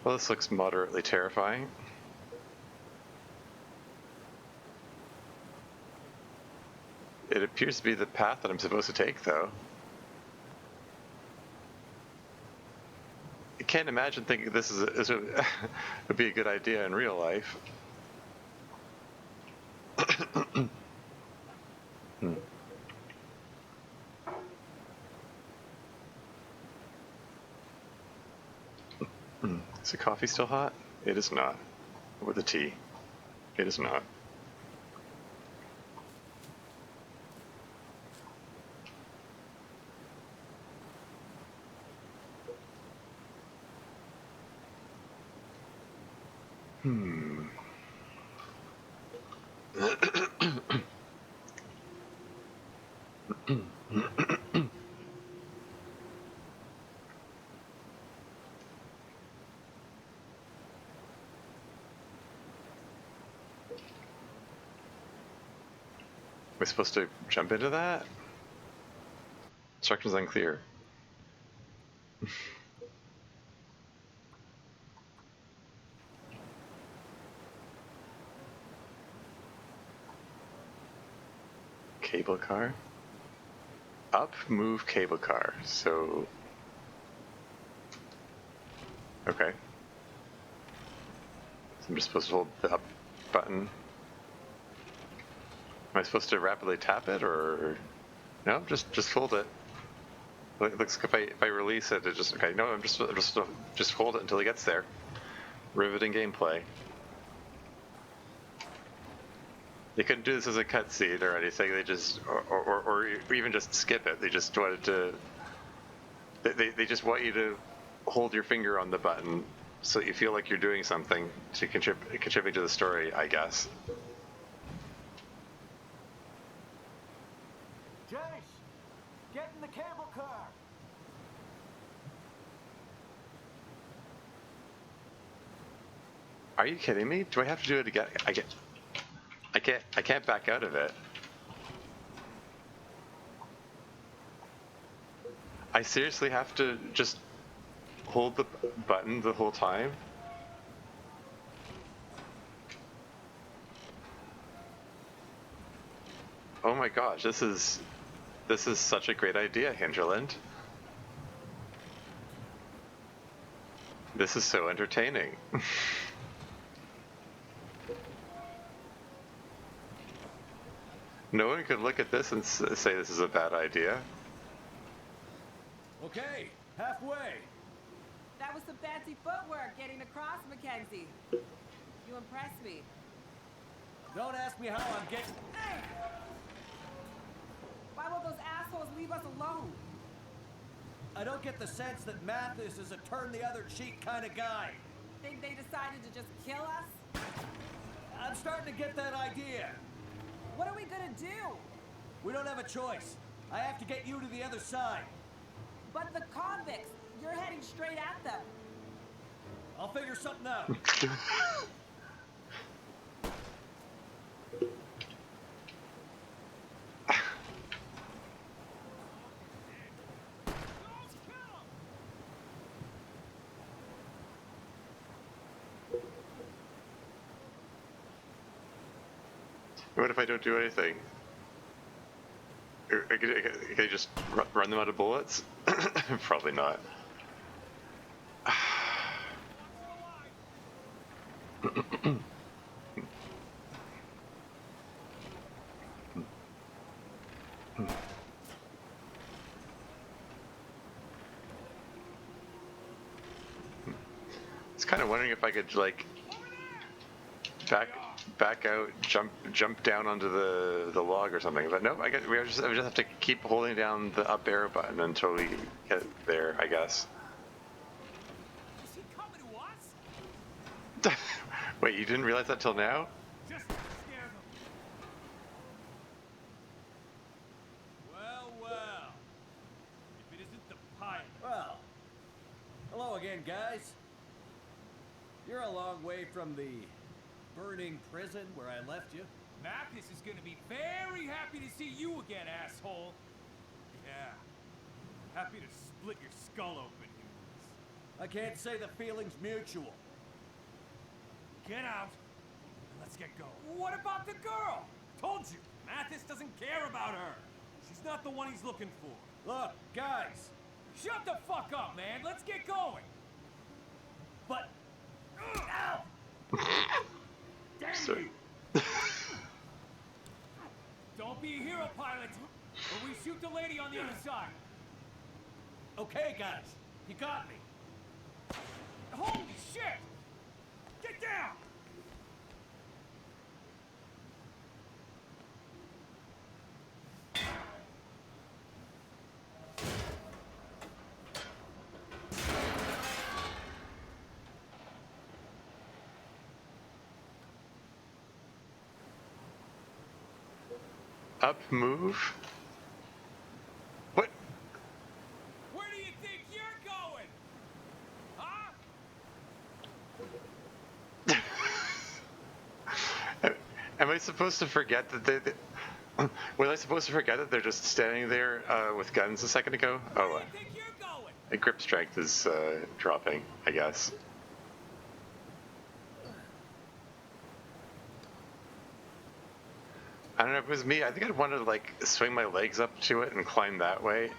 Well, this looks moderately terrifying. It appears to be the path that I'm supposed to take, though. I can't imagine thinking this would be a good idea in real life. Is the coffee still hot? It is not. With the tea. It is not. Am I supposed to jump into that? Instructions unclear. Cable car? Up, move cable car. So... Okay. So I'm just supposed to hold the up button. Am I supposed to rapidly tap it, or No, just hold it. Looks like if I release it, it just okay. No, I'm just hold it until he gets there. Riveting gameplay. They couldn't do this as a cutscene or anything. They just or even just skip it. They just wanted to. They just want you to hold your finger on the button so you feel like you're doing something to contribute to the story, I guess. Jace, get in the cable car. Are you kidding me? Do I have to do it again? I can't back out of it. I seriously have to just hold the button the whole time? Oh my gosh, this is such a great idea, Hinterland. This is so entertaining. No one could look at this and say this is a bad idea. Okay, halfway. That was some fancy footwork getting across, Mackenzie. You impressed me. Don't ask me how I'm getting... Hey! Why won't those assholes leave us alone? I don't get the sense that Mathis is a turn-the-other-cheek kind of guy. Think they decided to just kill us? I'm starting to get that idea. What are we gonna do? We don't have a choice. I have to get you to the other side. But the convicts, you're heading straight at them. I'll figure something out. What if I don't do anything? Can I just run them out of bullets? Probably not. I was kind of wondering if I could like back out, jump down onto the log or something. But nope, I just have to keep holding down the up arrow button until we get there, I guess. Is he coming to us? Wait, you didn't realize that till now? Just to scare them. Well. If it isn't the pilot. Well, hello again, guys. You're a long way from the burning prison where I left you. Mathis is gonna be very happy to see you again, asshole. Yeah. Happy to split your skull open, humans. I can't say the feeling's mutual. Get out, and let's get going. What about the girl? Told you, Mathis doesn't care about her. She's not the one he's looking for. Look, guys. Shut the fuck up, man. Let's get going. But... Ow! Damn Sorry. you! Don't be a hero, pilot, or we shoot the lady on the other side. Okay, guys. You got me. Holy shit! Get down! Up, move. What? Where do you think you're going? Huh? Am I supposed to forget that was I supposed to forget that they're just standing there with guns a second ago? Oh, Where do you think you're going? my grip strength is dropping, I guess. I don't know if it was me. I think I'd want to like swing my legs up to it and climb that way.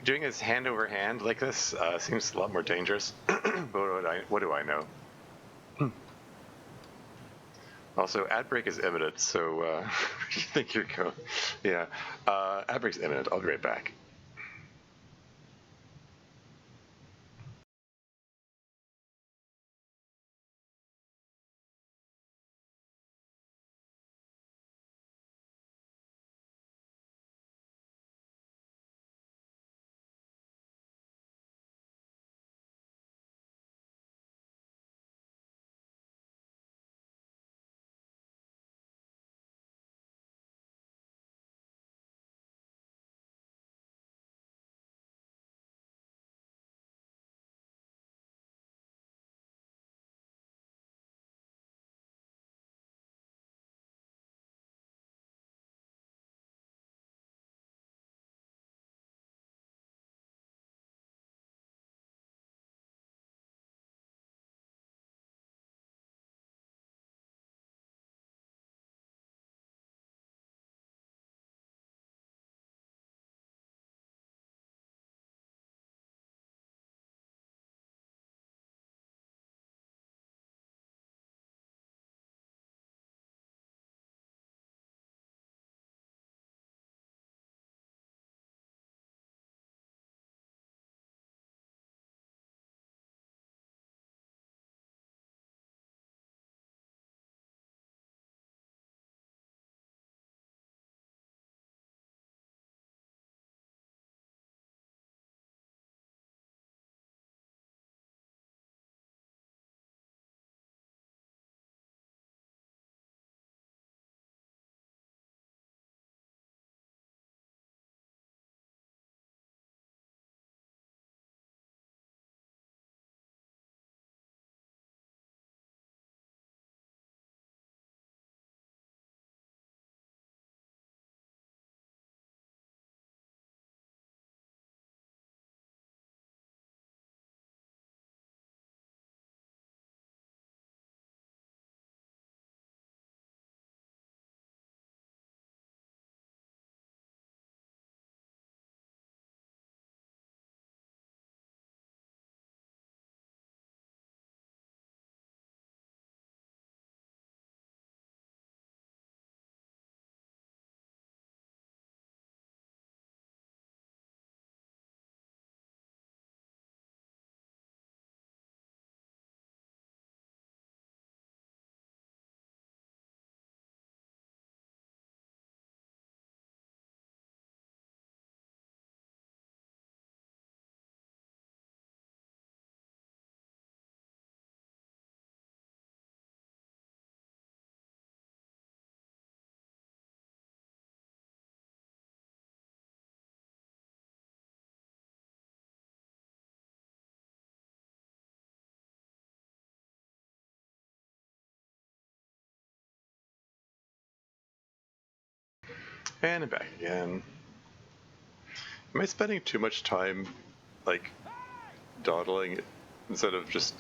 Doing this hand over hand like this seems a lot more dangerous. But what do I know? Also, ad break is imminent, so you think you're going? Yeah, ad break's imminent. I'll be right back. And I'm back again. Am I spending too much time, like, dawdling instead of just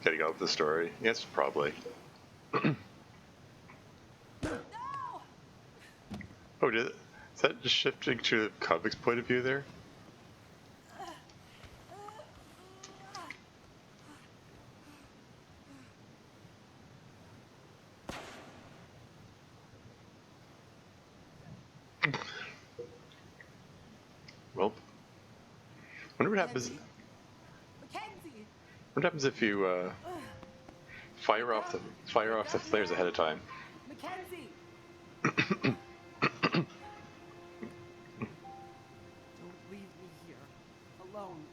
getting out with the story? Yes, probably. Oh, is that just shifting to the convict's point of view there? Well, wonder what happens. What happens if you fire off the flares ahead of time? Mackenzie! Don't leave me here alone.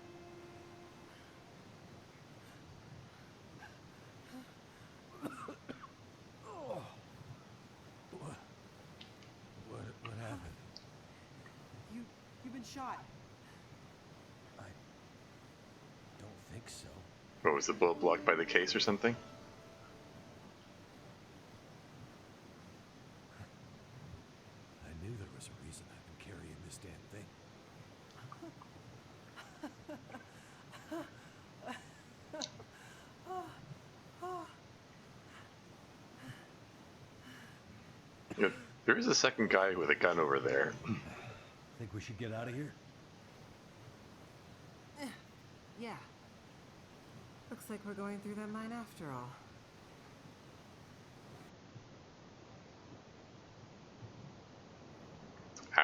What happened? You've been shot. I don't think so. What was the bullet blocked by the case or something? I knew there was a reason I've been carrying this damn thing. You know, there is a second guy with a gun over there. Think we should get out of here? Yeah. Looks like we're going through that mine after all.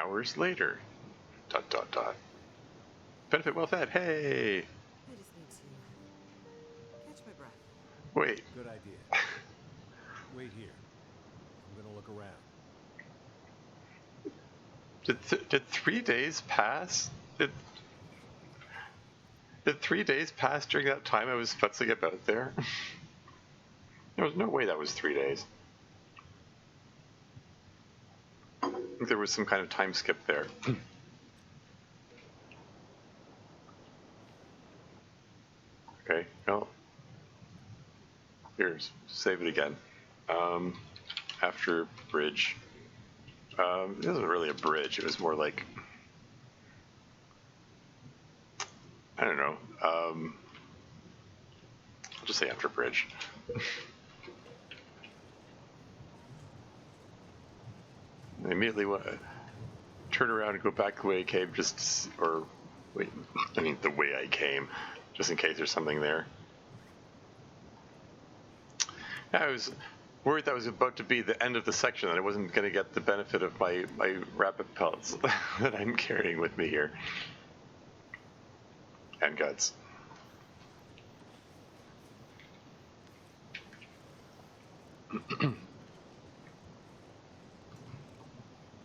hours later. ... Benefit well fed. Hey. I just need to catch my breath. Wait. Good idea. Wait here. I'm gonna look around. Did 3 days pass? Did 3 days pass during that time I was futzing about there? There was no way that was 3 days. I think there was some kind of time skip there. Okay, well, here's save it again. After bridge. It wasn't really a bridge. It was more like, I don't know. I'll just say after bridge. I immediately want to turn around and go back the way I came, or wait, I mean the way I came, just in case there's something there. I was worried that was about to be the end of the section, and I wasn't going to get the benefit of my rapid pelts that I'm carrying with me here. And guts.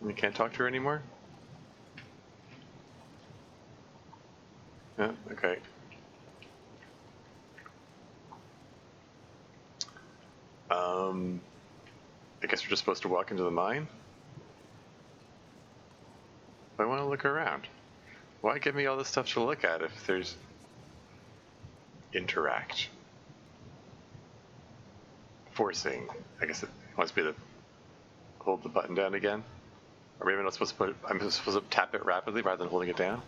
You can't talk to her anymore? Yeah, okay. I guess we're just supposed to walk into the mine? I want to look around. Why give me all this stuff to look at if there's... Interact. Forcing. I guess it wants me to hold the button down again? Or maybe I'm not supposed to I'm supposed to tap it rapidly rather than holding it down?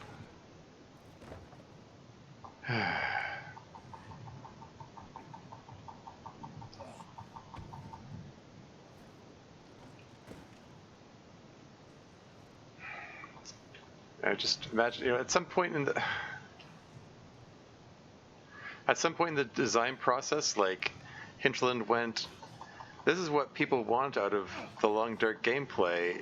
I just imagine, at some point in the design process, like, Hinterland went, this is what people want out of the long dark gameplay,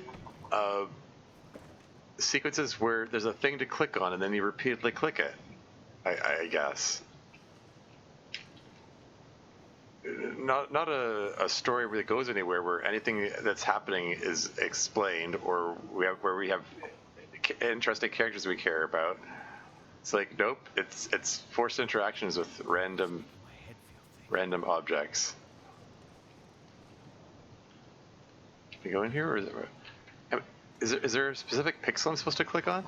sequences where there's a thing to click on and then you repeatedly click it, I guess. Not a story where it goes anywhere, where anything that's happening is explained, or where we have interesting characters we care about. It's like, nope, it's forced interactions with random objects. Can we go in here, or is there a specific pixel I'm supposed to click on?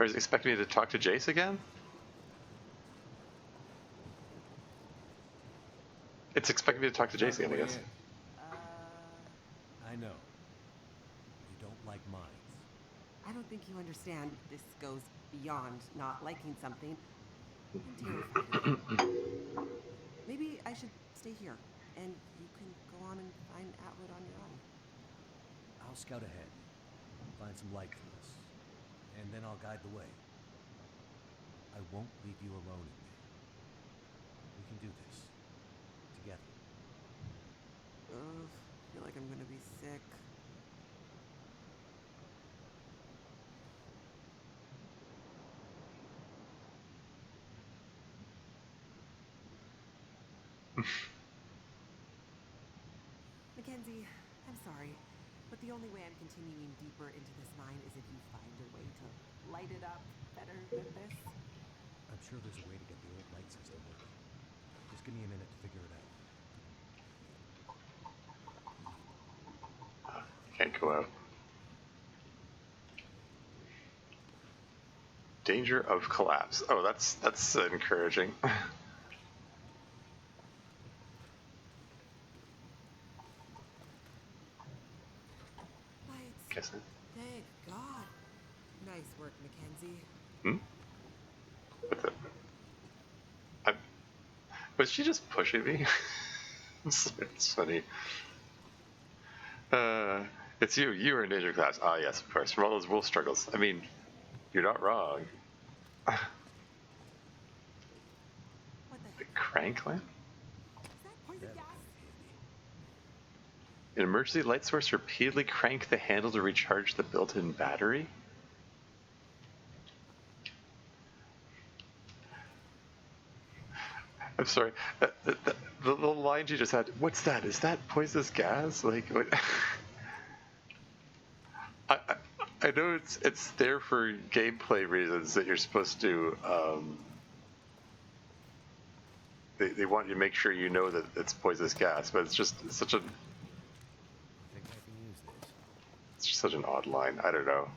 Or is it expecting me to talk to Jace again? It's expecting me to talk to Jace again, I guess. I know. You don't like mines. I don't think you understand. This goes beyond not liking something. I'm terrified of it. Maybe I should stay here, and you can go on and find Atwood on your own. I'll scout ahead, find some light for us, and then I'll guide the way. I won't leave you alone in there. We can do this. Together. Ugh, I feel like I'm gonna be sick. Mackenzie, I'm sorry, but the only way I'm continuing deeper into this mine is if you find a way to light it up better than this. I'm sure there's a way to get the old light system working. Just give me a minute to figure it out. Can't go out. Danger of collapse. Oh, that's encouraging. Lights. Thank God. Nice work, Mackenzie. Was she just pushing me? It's funny. It's you. You were in danger class. Ah, yes, of course. From all those wolf struggles. I mean, you're not wrong. The crank lamp? Is that poison gas? An emergency light source repeatedly crank the handle to recharge the built-in battery? I'm sorry. The line you just had, what's that? Is that poisonous gas? Like, what? I know it's there for gameplay reasons that you're supposed to. They want you to make sure you know that it's poisonous gas, but it's just such a. It's just such an odd line. I don't know.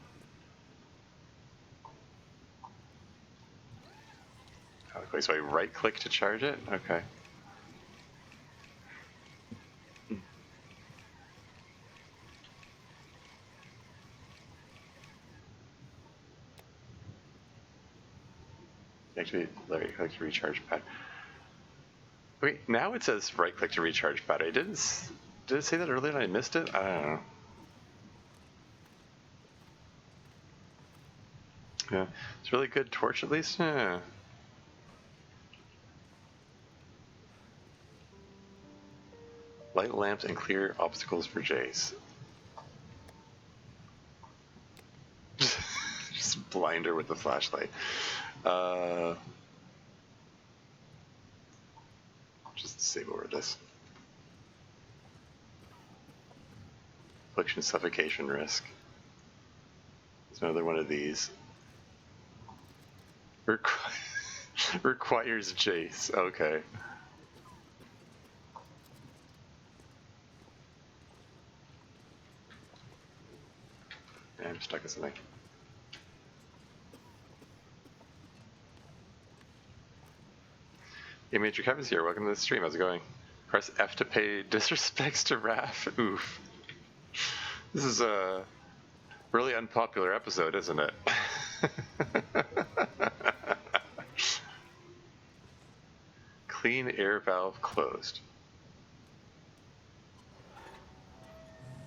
Okay, so I right-click to charge it. Okay. Actually, right-click to recharge battery. Wait, now it says right-click to recharge battery. Did it say that earlier and I missed it? I don't know. Yeah, it's really good torch at least. Yeah. Light lamps and clear obstacles for Jace. Just blind her with the flashlight. Just save over this. Affliction suffocation risk. There's another one of these. Requires Jace. Okay. Yeah, I'm stuck in something. Hey, Major Kevin's here. Welcome to the stream. How's it going? Press F to pay disrespects to Raph. Oof. This is a really unpopular episode, isn't it? Clean air valve closed.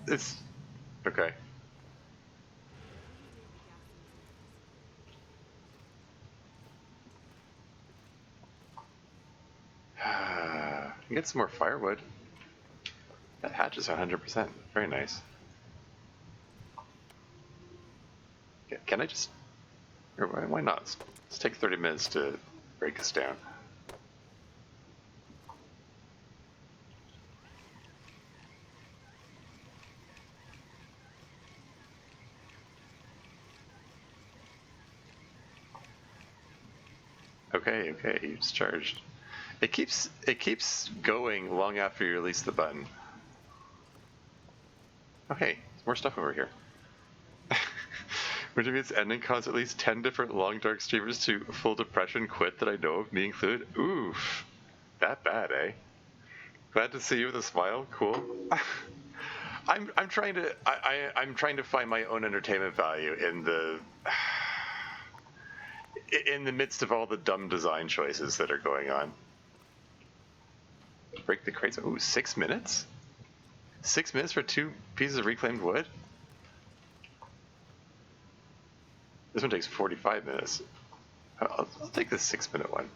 It's okay. Get some more firewood. That hatch is 100%. Very nice. Can I just... Or why not? Let's take 30 minutes to break this down. Okay, it's charged. It keeps going long after you release the button. Okay, there's more stuff over here. Wintermute's ending caused at least 10 different long dark streamers to full depression quit that I know of, me included. Oof. That bad, eh? Glad to see you with a smile. Cool. I'm trying to find my own entertainment value in the midst of all the dumb design choices that are going on. Break the crates. Ooh, 6 minutes? 6 minutes for 2 pieces of reclaimed wood? This one takes 45 minutes. I'll take this 6-minute one.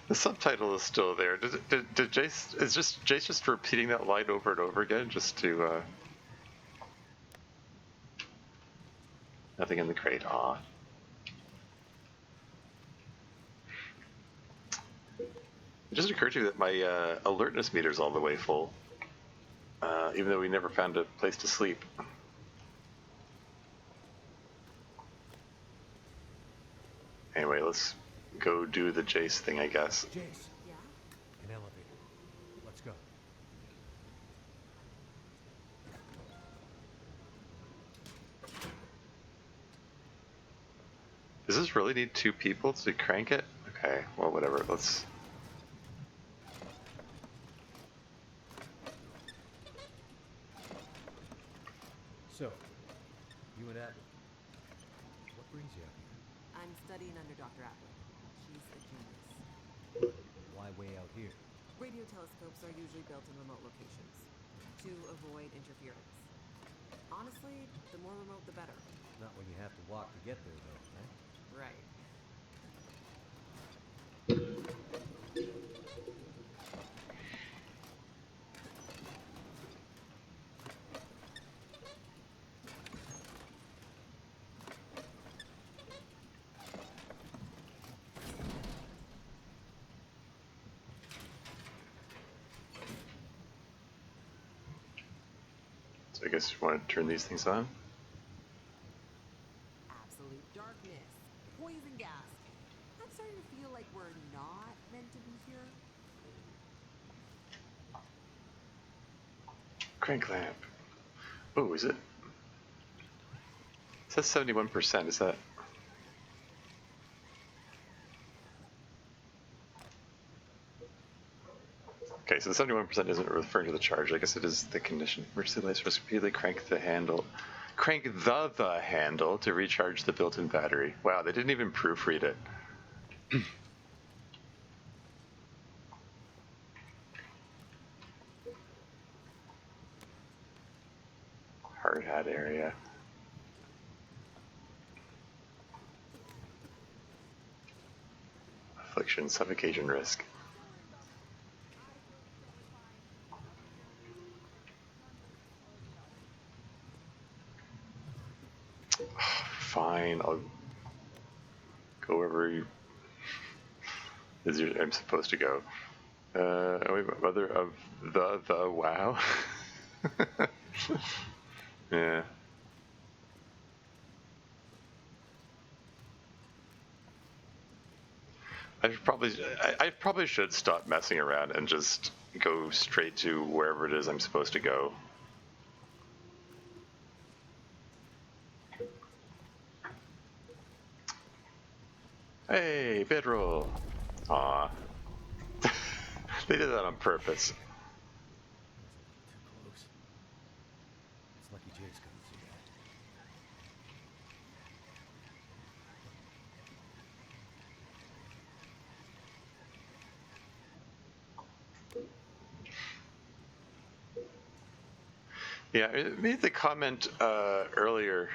The subtitle is still there. Did Jace, is Jace just repeating that line over and over again just to nothing in the crate. Aw. It just occurred to me that my alertness meter's all the way full, even though we never found a place to sleep. Anyway, let's go do the Jace thing, I guess. Jace. Yeah? An elevator. Let's go. Does this really need 2 people to crank it? Okay, well, whatever. Let's... So, you and Astrid, what brings you out here? I'm studying under Dr. Astrid. She's a genius. Why way out here? Radio telescopes are usually built in remote locations to avoid interference. Honestly, the more remote, the better. Not when you have to walk to get there, though, right? Right. I guess you want to turn these things on. Absolute darkness. Poison gas. I'm starting to feel like we're not meant to be here. Crank lamp. Oh, is it? It says 71%. Is that? Okay, so the 71% isn't referring to the charge. I guess it is the condition. Emergency lights must repeatedly crank the handle. Crank the handle to recharge the built-in battery. Wow, they didn't even proofread it. Hard hat area. Affliction, suffocation risk. Fine, I'll go wherever I'm supposed to go. Wait, mother of the wow. Yeah. I probably should stop messing around and just go straight to wherever it is I'm supposed to go. Hey, bedroll. Aw. They did that on purpose. Too close. It's lucky Jake's couldn't see that. Yeah, it made the comment earlier.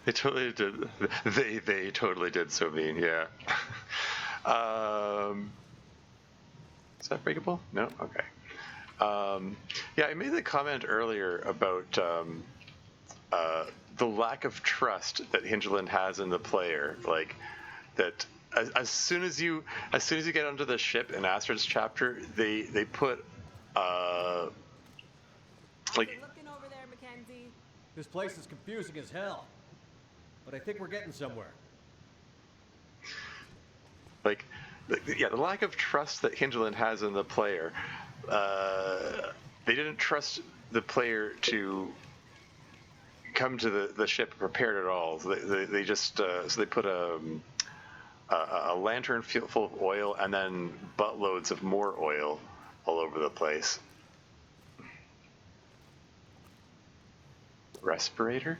They totally did. They totally did so mean. Yeah. Is that breakable? No. Okay. Yeah, I made the comment earlier about the lack of trust that Hinterland has in the player. Like that, as soon as you get onto the ship in Astrid's chapter, they put like. This place is confusing as hell. But I think we're getting somewhere. Like, yeah, the lack of trust that Hinterland has in the player. They didn't trust the player to come to the ship prepared at all. They just so they put a lantern full of oil and then buttloads of more oil all over the place. Respirator?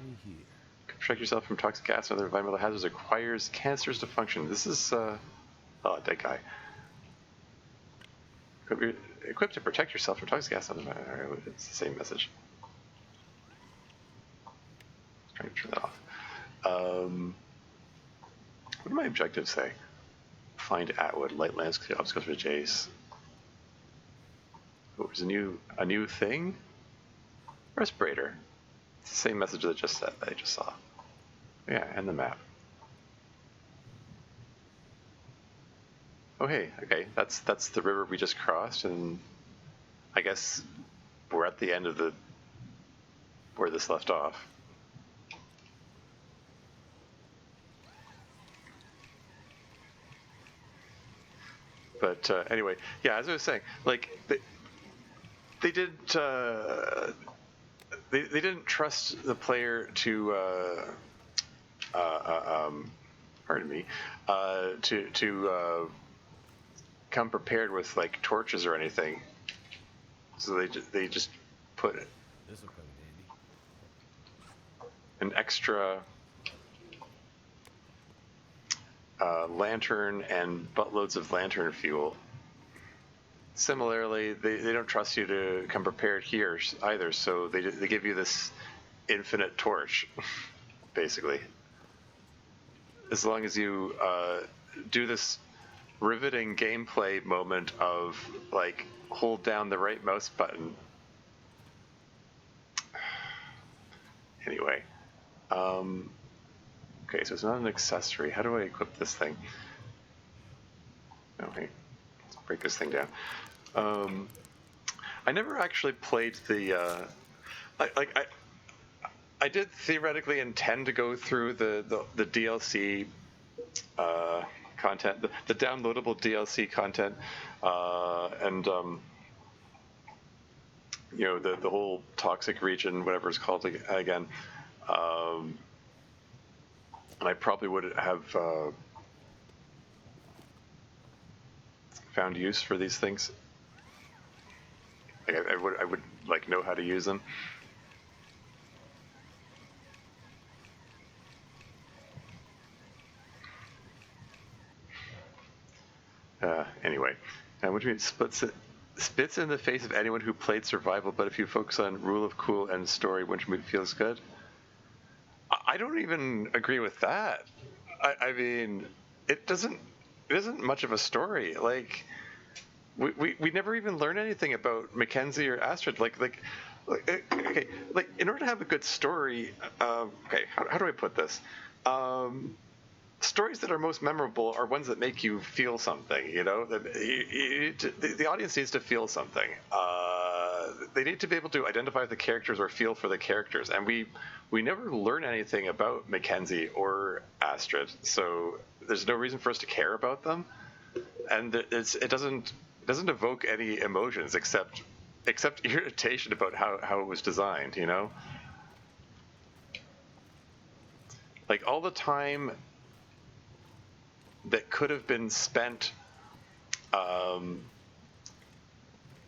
Protect yourself from toxic gas and other environmental hazards. Requires canisters to function. This is oh, dead guy. Equipped to protect yourself from toxic gas. It's the same message. Trying to turn that off. What do my objectives say? Find Atwood, light lamps, clear obstacles for Jace. Oh, there's a new thing. Respirator. It's the same message that I just saw. Yeah, and the map. Oh hey, okay, that's the river we just crossed, and I guess we're at the end of where this left off. But anyway, yeah, as I was saying, like they didn't trust the player to pardon me, to come prepared with like torches or anything. So they just put This'll come in handy. an extra lantern and buttloads of lantern fuel. Similarly, they don't trust you to come prepared here either, so they give you this infinite torch, basically. As long as you do this riveting gameplay moment of like hold down the right mouse button. Anyway, okay, so it's not an accessory. How do I equip this thing? Oh, hey, let's break this thing down. I never actually played the did theoretically intend to go through the DLC content, the downloadable DLC content, and you know, the whole toxic region, whatever it's called again. And I probably would have found use for these things. Like I would like know how to use them. Anyway, Wintermute spits in the face of anyone who played survival, but if you focus on rule of cool and story, Wintermute feels good. I don't even agree with that. I mean, it isn't much of a story. Like, we never even learn anything about Mackenzie or Astrid. Like, okay, like in order to have a good story, okay, how do I put this? Stories that are most memorable are ones that make you feel something. You know, the audience needs to feel something. They need to be able to identify the characters or feel for the characters, and we never learn anything about Mackenzie or Astrid, so there's no reason for us to care about them, and it doesn't evoke any emotions except irritation about how it was designed. You know, like all the time that could have been spent,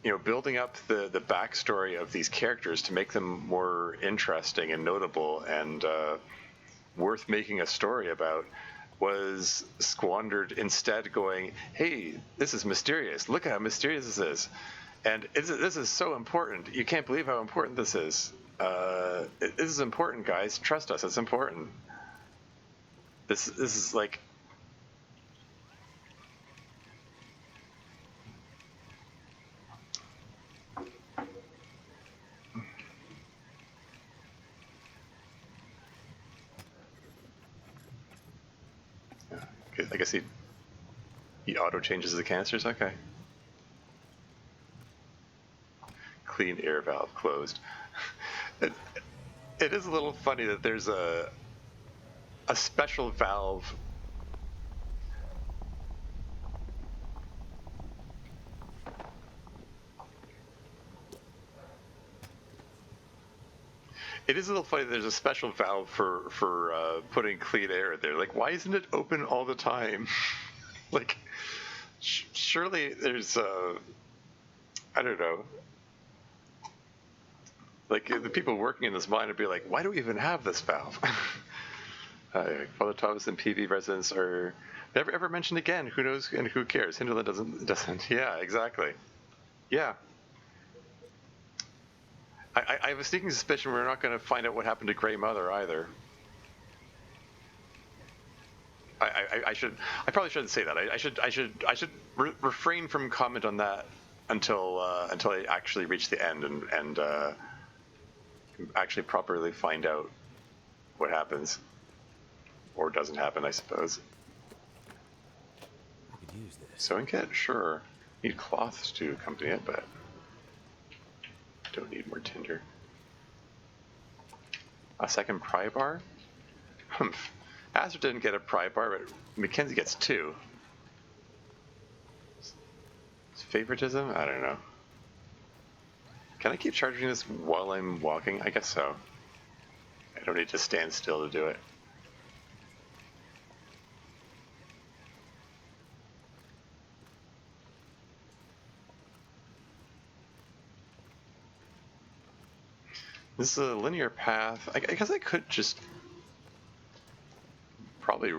you know, building up the backstory of these characters to make them more interesting and notable and worth making a story about, was squandered instead going, hey, this is mysterious. Look at how mysterious this is. And this is so important. You can't believe how important this is. This is important, guys. Trust us. It's important. This is like... I guess he auto changes the canisters. Okay. Clean air valve closed. It is a little funny that there's a special valve. It is a little funny that there's a special valve for putting clean air in there. Like, why isn't it open all the time? Like, surely there's I don't know. Like, the people working in this mine would be like, why do we even have this valve? Father Thomas and PV residents are never ever mentioned again. Who knows and who cares? Hinterland doesn't. Yeah, exactly. Yeah. I have a sneaking suspicion we're not going to find out what happened to Grey Mother either. I probably shouldn't say that. I should refrain from comment on that until I actually reach the end and actually properly find out what happens or doesn't happen, I suppose. I could use this. Sewing kit, sure. Need cloths to accompany it, but don't need more tinder. A second pry bar? Humph. Astrid didn't get a pry bar, but Mackenzie gets 2. Favoritism? I don't know. Can I keep charging this while I'm walking? I guess so. I don't need to stand still to do it. This is a linear path. I guess I could just probably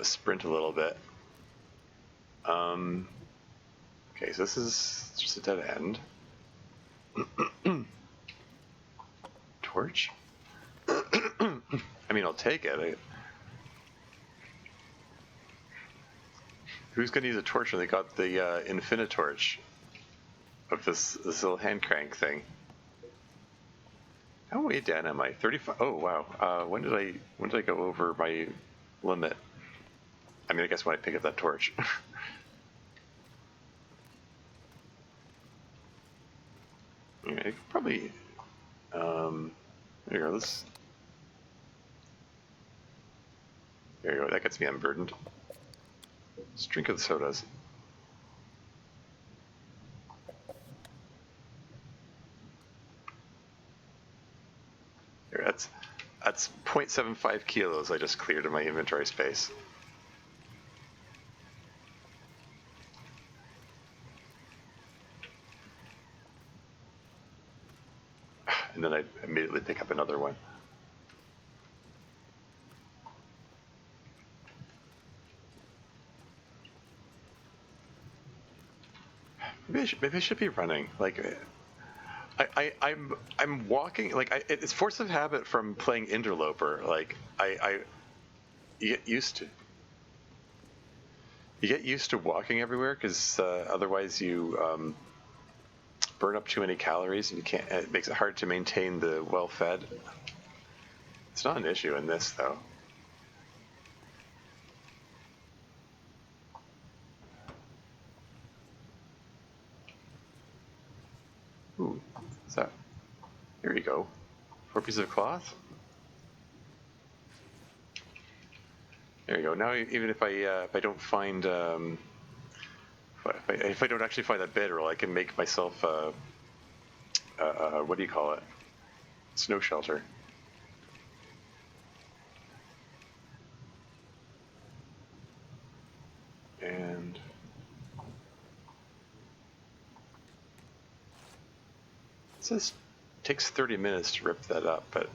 sprint a little bit. Okay, so this is just a dead end. Torch? I mean, I'll take it. Who's going to use a torch when they got the Infinitorch of this little hand crank thing? How way down am I? 35. Oh wow. When did I go over my limit? I mean, I guess when I pick up that torch. I could probably There you go. There you go. That gets me unburdened. Let's drink of the sodas. Here, that's 0.75 kilos I just cleared in my inventory space. And then I immediately pick up another one. Maybe I should be running. Like, I'm walking. Like, it's force of habit from playing Interloper. Like, you get used to walking everywhere because otherwise you burn up too many calories and you can't. It makes it hard to maintain the well-fed. It's not an issue in this though. Ooh, what's that? Here you go. 4 pieces of cloth. There you go. Now, even if I don't find if I don't actually find that bedroll, I can make myself what do you call it? Snow shelter. And it says it takes 30 minutes to rip that up, but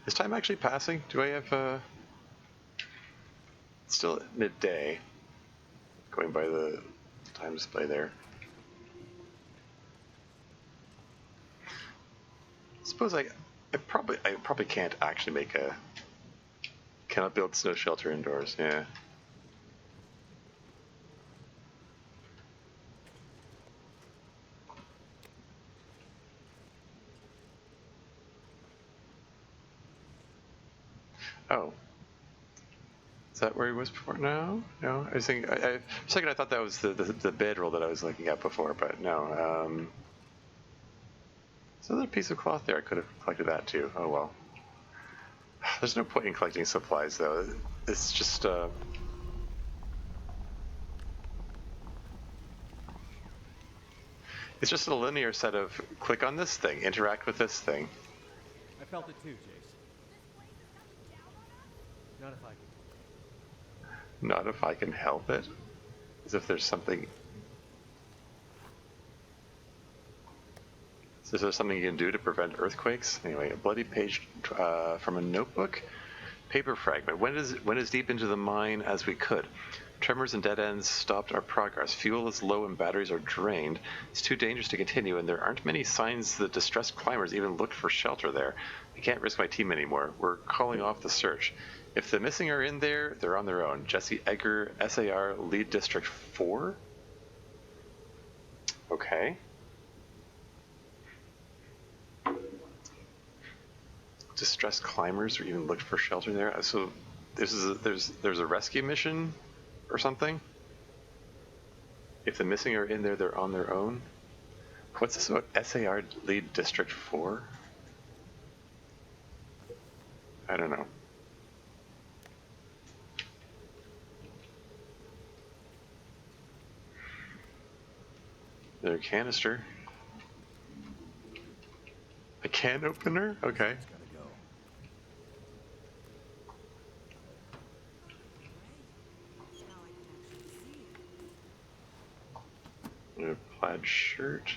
is time actually passing? Do I have it's still at midday, going by the time display there. I suppose I probably can't actually cannot build snow shelter indoors. Yeah. Oh. Is that where he was before? No? No? I was thinking, for a second I thought that was the bedroll that I was looking at before, but no. There's another piece of cloth there. I could have collected that too. Oh well. There's no point in collecting supplies though. It's just, it's just a linear set of click on this thing, interact with this thing. I felt it too, Jace. Not if I can. Not if I can help it. As if there's something. Is there something you can do to prevent earthquakes? Anyway, a bloody page from a notebook. Paper fragment. Went as deep into the mine as we could. Tremors and dead ends stopped our progress. Fuel is low and batteries are drained. It's too dangerous to continue, and there aren't many signs that distressed climbers even looked for shelter there. I can't risk my team anymore. We're calling off the search. If the missing are in there, they're on their own. Jesse Egger, SAR, Lead District 4? Okay. Distressed climbers or even looked for shelter there. So there's a rescue mission or something. If the missing are in there, they're on their own. What's this about SAR Lead District 4? I don't know. Another canister. A can opener? Okay. A plaid shirt.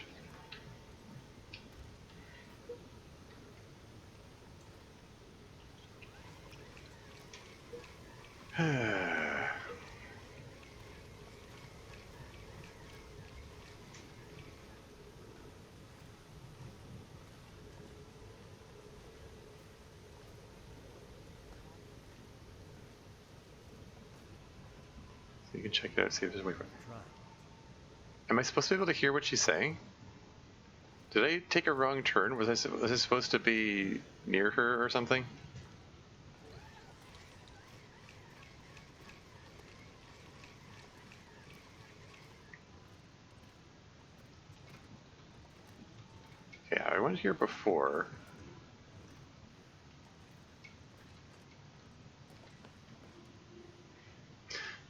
So you can check it out, see if there's a way for it. Am I supposed to be able to hear what she's saying? Did I take a wrong turn? Was I supposed to be near her or something? Yeah, I went here before.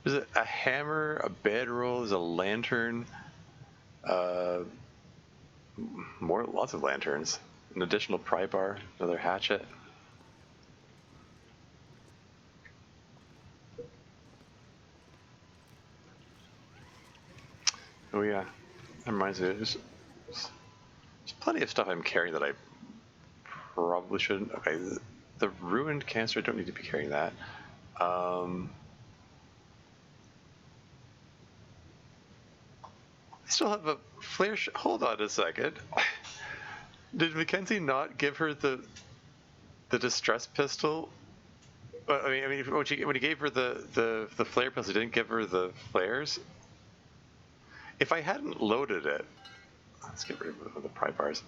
There's a hammer, a bedroll, there's a lantern, lots of lanterns, an additional pry bar, another hatchet. Oh yeah, that reminds me. There's plenty of stuff I'm carrying that I probably shouldn't. Okay, the ruined canister, I don't need to be carrying that. I still have a flare. Hold on a second. Did Mackenzie not give her the distress pistol? I mean, when he gave her the flare pistol, he didn't give her the flares. If I hadn't loaded it, let's get rid of the pry bars.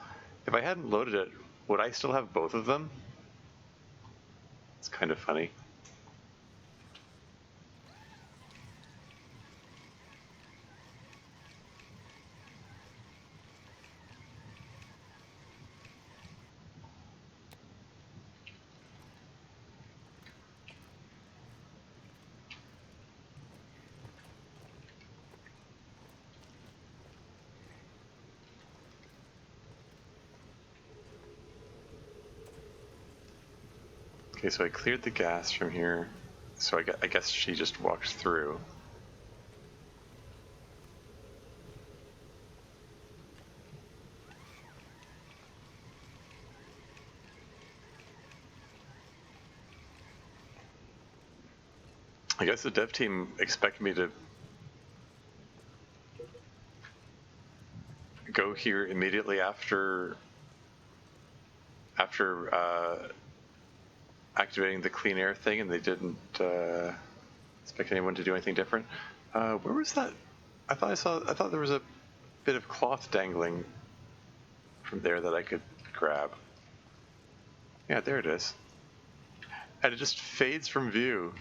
If I hadn't loaded it, would I still have both of them? It's kind of funny. Okay, so I cleared the gas from here. So I guess she just walked through. I guess the dev team expect me to go here immediately after activating the clean air thing, and they didn't expect anyone to do anything different. Where was that? I thought there was a bit of cloth dangling from there that I could grab. Yeah, there it is. And it just fades from view.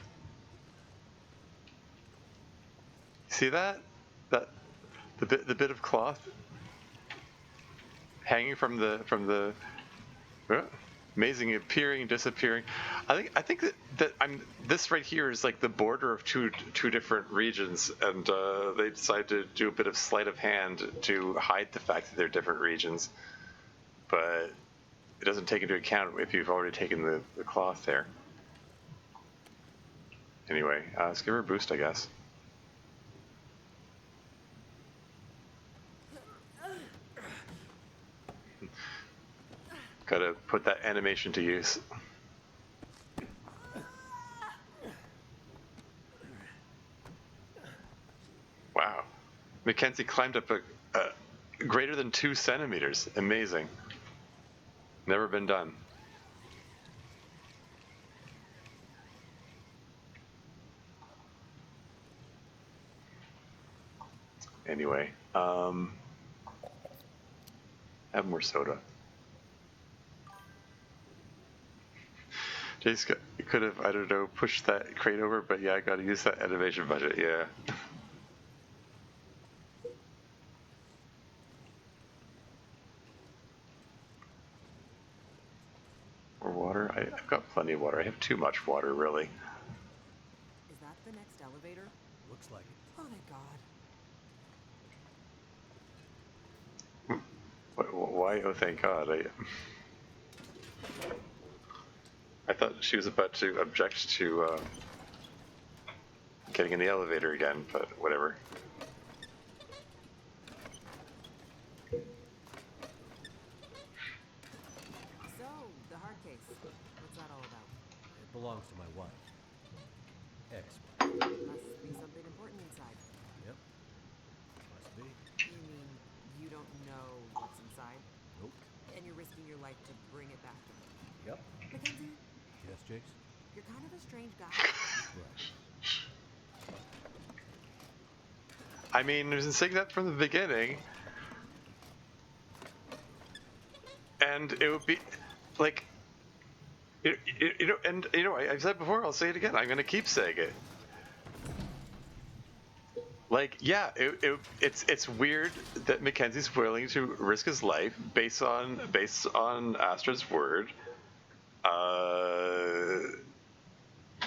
See that? The bit of cloth hanging from the amazing appearing, disappearing. I think that this right here is like the border of two different regions, and they decided to do a bit of sleight of hand to hide the fact that they're different regions, but it doesn't take into account if you've already taken the cloth there. Anyway, let's give her a boost, I guess. Gotta put that animation to use. Wow. Mackenzie climbed up a greater than 2 centimeters. Amazing. Never been done. Anyway, have more soda. Jace could have, I don't know, pushed that crate over, but yeah, I gotta use that animation budget, yeah. More water? I've got plenty of water. I have too much water, really. Is that the next elevator? Looks like it. Oh, thank God. Why? Oh, thank God. I thought she was about to object to getting in the elevator again, but whatever. So, the hard case. What's that all about? It belongs to my wife. Must be something important inside. Yep. Must be. You mean you don't know what's inside? Nope. And you're risking your life to bring it back to me? Yep. Mackenzie? Yes, Jace? You're kind of a strange guy. Right. I mean, there's been saying that from the beginning. And it would be, like, I've said before, I'll say it again, I'm going to keep saying it. Like, yeah, it's weird that Mackenzie's willing to risk his life based on Astrid's word,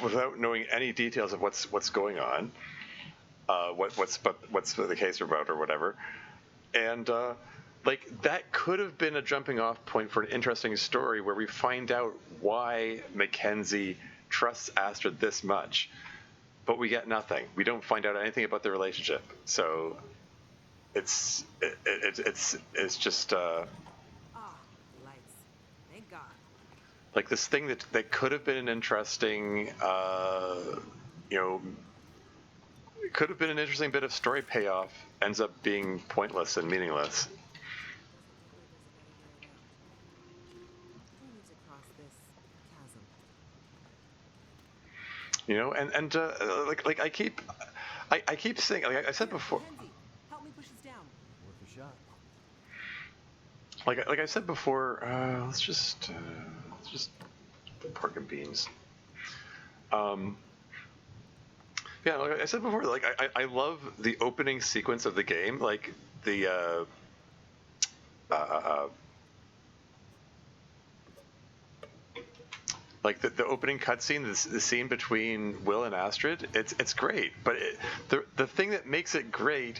without knowing any details of what's going on. what's the case about or whatever, and like that could have been a jumping off point for an interesting story where we find out why Mackenzie trusts Astrid this much, but we get nothing. We don't find out anything about their relationship, so it's just lights. Thank God. like this thing that could have been an interesting it could have been an interesting bit of story payoff ends up being pointless and meaningless. Who needs to cross this chasm? You know, and like I keep saying, like I said before, Mackenzie, help me push this down. Worth a shot. like I said before, let's just pork and beans. Yeah, like I said before, like I love the opening sequence of the game, like the like the opening cutscene, the scene between Will and Astrid. It's great, but the thing that makes it great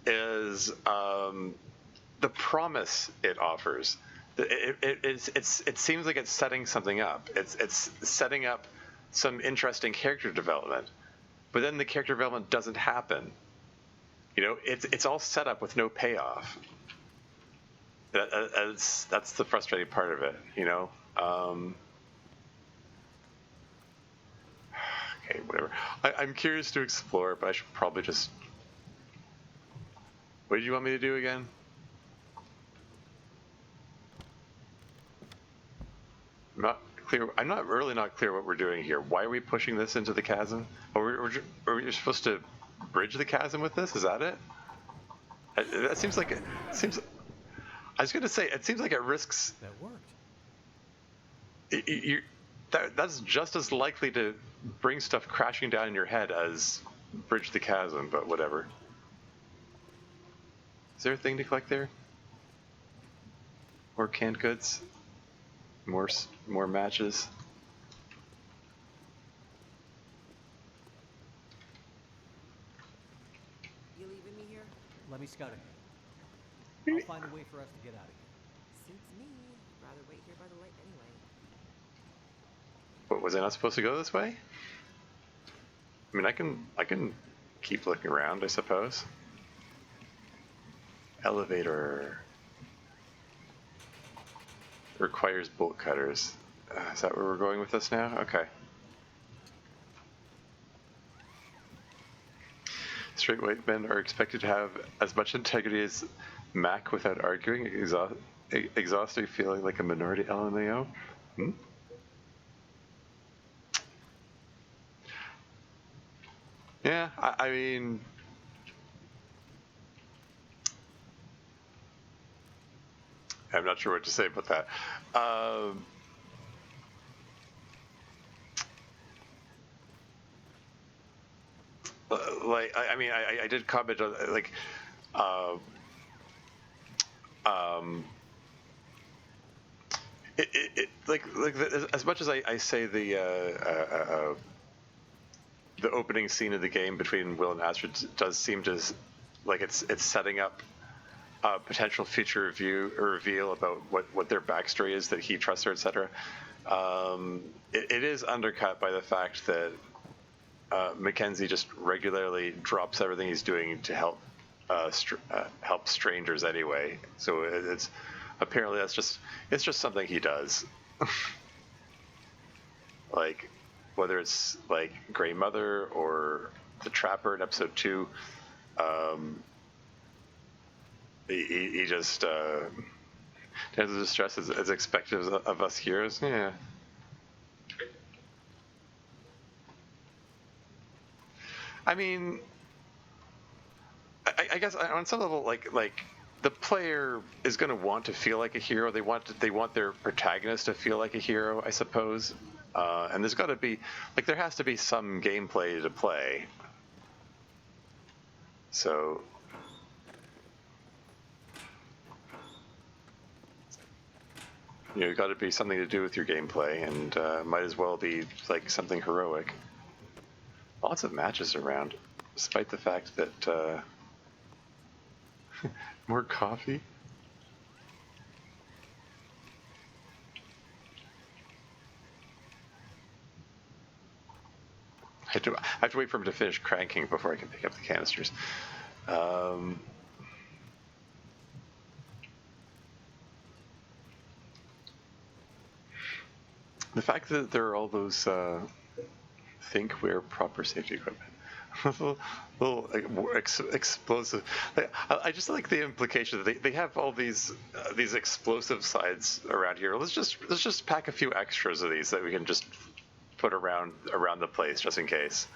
is the promise it offers. It seems like it's setting something up. It's setting up some interesting character development. But then the character development doesn't happen. You know, it's all set up with no payoff. That's the frustrating part of it. You know. Okay, whatever. I'm curious to explore, but I should probably just. What did you want me to do again? I'm not really not clear what we're doing here. Why are we pushing this into the chasm? Are we supposed to bridge the chasm with this? Is that it? That seems like I was going to say it seems like it risks. That worked. That's just as likely to bring stuff crashing down in your head as bridge the chasm. But whatever. Is there a thing to collect there? More canned goods. More matches. You leaving me here? Let me scout it. I'll find a way for us to get out of here. Suits me. Rather wait here by the light anyway. But was I not supposed to go this way? I mean, I can keep looking around, I suppose. Elevator. Requires bolt cutters. Is that where we're going with this now? Okay. Straight white men are expected to have as much integrity as Mac without arguing, exhausting feeling like a minority LMAO. Yeah, I mean... I'm not sure what to say about that. Like, I mean, I did comment on like, as much as I say the opening scene of the game between Will and Astrid does seem to like it's setting up potential future reveal about what their backstory is, that he trusts her, etc. It is undercut by the fact that Mackenzie just regularly drops everything he's doing to help help strangers anyway. So it's apparently it's just something he does. Like whether it's like Grey Mother or the Trapper in episode 2. He just times of distress as expected of us heroes. Yeah. I mean, I guess on some level, like the player is going to want to feel like a hero. They want their protagonist to feel like a hero, I suppose. And there's got to be there has to be some gameplay to play. So. You know, got to be something to do with your gameplay, and might as well be like something heroic. Lots of matches around. despite the fact that more coffee. I have to wait for him to finish cranking before I can pick up the canisters. The fact that there are all those think wear proper safety equipment. little explosive. I just like the implication that they have all these explosive sides around here. Let's just pack a few extras of these that we can just put around the place just in case.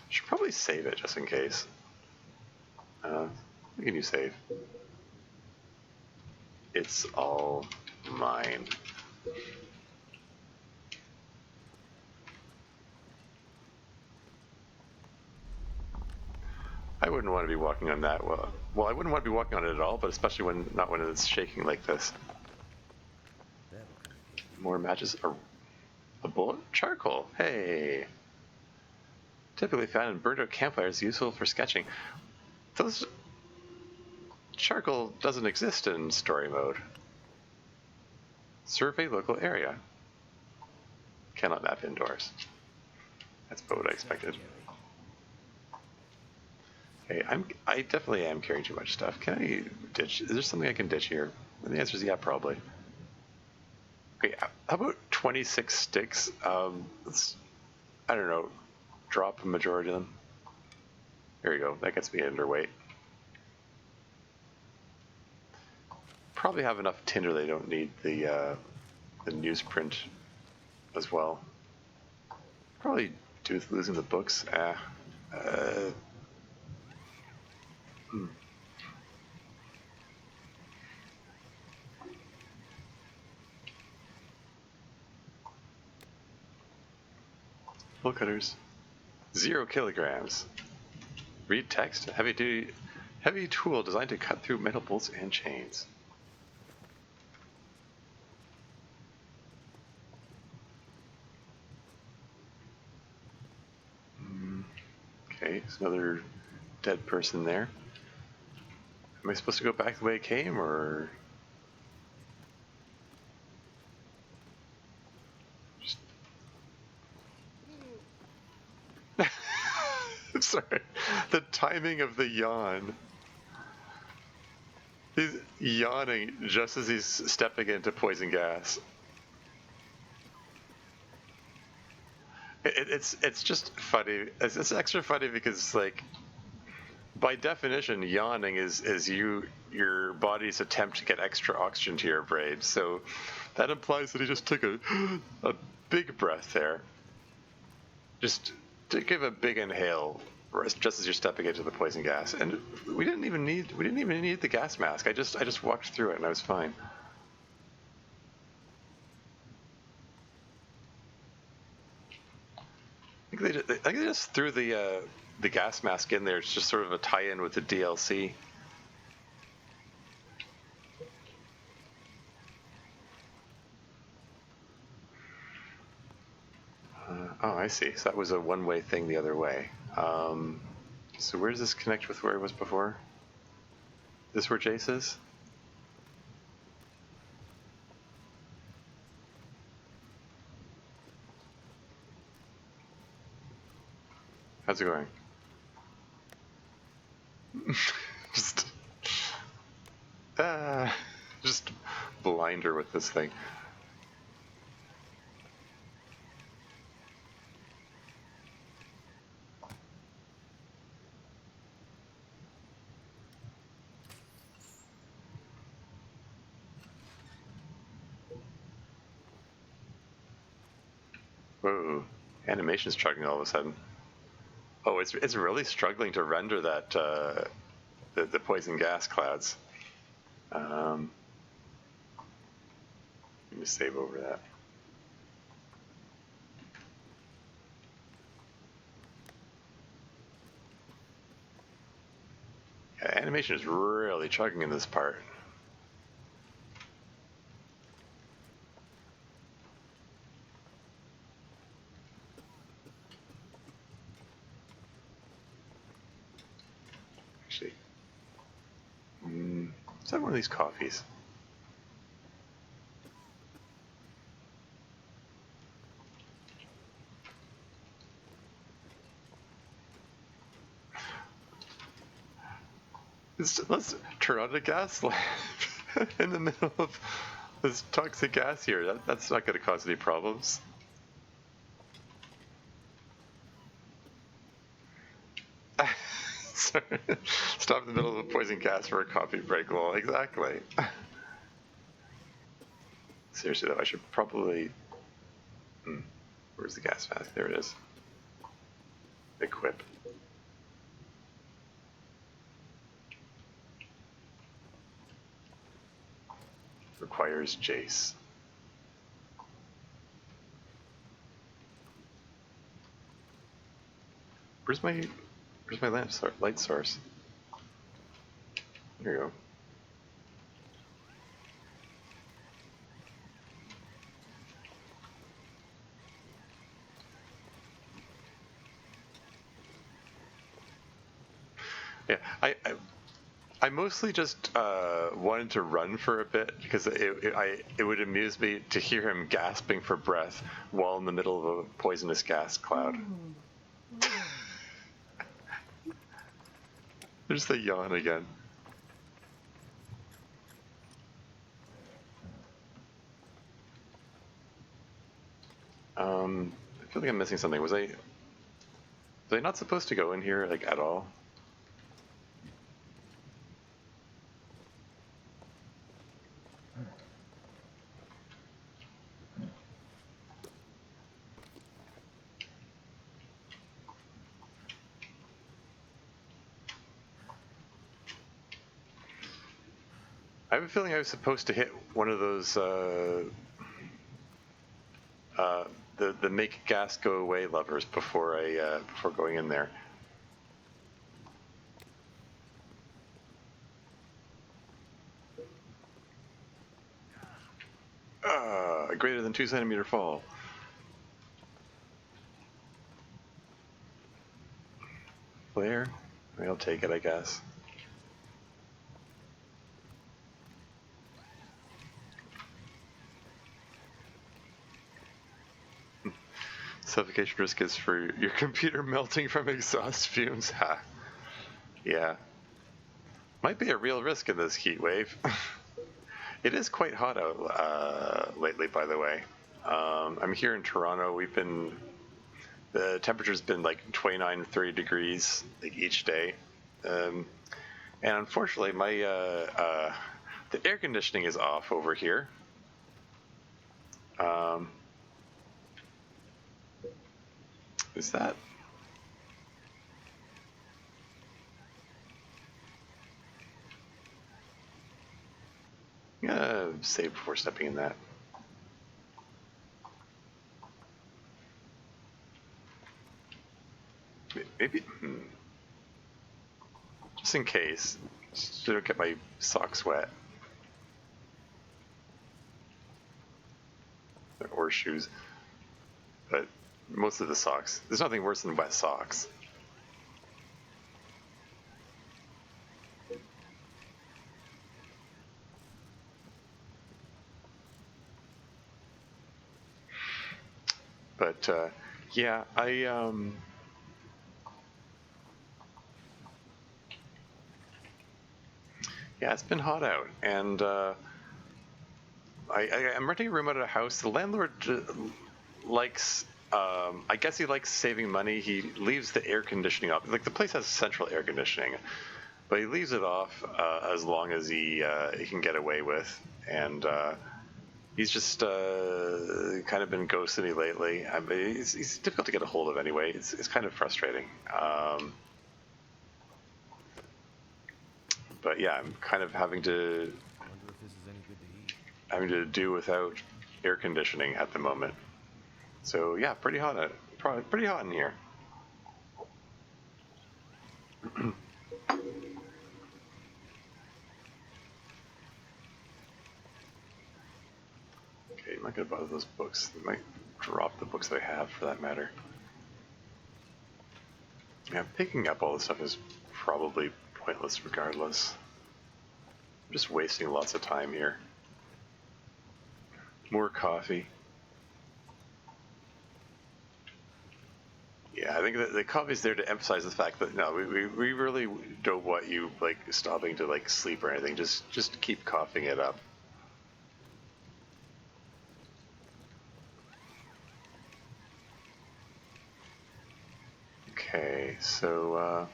Should probably save it just in case. We can use save. It's all mine. I wouldn't want to be walking on that. Well, I wouldn't want to be walking on it at all, but especially not when it's shaking like this. More matches. A bullet? Charcoal. Hey. Typically found in burned out campfires, useful for sketching. Those charcoal doesn't exist in story mode. Survey local area. Cannot map indoors. That's about what I expected. Okay, I definitely am carrying too much stuff. Can I ditch? Is there something I can ditch here? And the answer is yeah, probably. Okay, how about 26 sticks? Let's, I don't know, drop a majority of them. There you go. That gets me underweight. Probably have enough tinder. They don't need the newsprint as well. Probably do with losing the books. Bolt cutters. 0 kilograms. Read text. Heavy tool designed to cut through metal bolts and chains. Okay, there's another dead person there. Am I supposed to go back the way I came, or just... I'm sorry. The timing of the yawn. He's yawning just as he's stepping into poison gas. It's just funny. It's extra funny because, like, by definition, yawning is your body's attempt to get extra oxygen to your brain. So that implies that he just took a big breath there. Just to give a big inhale just as you're stepping into the poison gas. And we didn't even need the gas mask. I just walked through it and I was fine. I think they just threw the gas mask in there. It's just sort of a tie-in with the DLC. Oh, I see. So that was a one-way thing the other way. So where does this connect with where it was before? Is this where Jace is? How's it going? Just blind her with this thing. Whoa, animation's chugging all of a sudden. Oh, it's really struggling to render that the poison gas clouds. Let me save over that. Yeah, animation is really chugging in this part. Let's have one of these coffees. Let's turn on the gas lamp in the middle of this toxic gas here. That's not going to cause any problems. Sorry. Stop in the middle of a poison gas for a coffee break. Well, exactly. Seriously though, I should probably... Where's the gas mask? There it is. Equip. Requires Jace. Where's my light source? Here you go. Yeah, I mostly just wanted to run for a bit because it would amuse me to hear him gasping for breath while in the middle of a poisonous gas cloud. There's the yawn again. I feel like I'm missing something. Was I not supposed to go in here like at all? I have a feeling I was supposed to hit one of those the make gas go away levers before before going in there. A greater than 2 centimeter fall. Flare? I'll take it, I guess. Suffocation risk is for your computer melting from exhaust fumes. Ha. Yeah. Might be a real risk in this heat wave. It is quite hot out lately, by the way. I'm here in Toronto. The temperature's been like 29, 30 degrees like each day. And unfortunately, the air conditioning is off over here. Is that? I'm gonna save before stepping in that. Maybe, just in case, just to don't get my socks wet. Or shoes. But most of the socks. There's nothing worse than wet socks. But yeah, yeah, it's been hot out, and I'm renting a room out of a house. The landlord likes. I guess he likes saving money. He leaves the air conditioning off. Like the place has central air conditioning, but he leaves it off as long as he can get away with. And he's just kind of been ghosting me lately. I mean, he's difficult to get a hold of anyway. It's kind of frustrating. But yeah, I'm kind of having to do without air conditioning at the moment. So yeah, pretty hot in here. Okay, I'm not gonna bother those books. I might drop the books that I have for that matter. Yeah, picking up all this stuff is probably pointless regardless. just wasting lots of time here. More coffee. Yeah, I think that the coffee's there to emphasize the fact that no, we really don't want you like stopping to like sleep or anything. Just keep coughing it up. Okay, so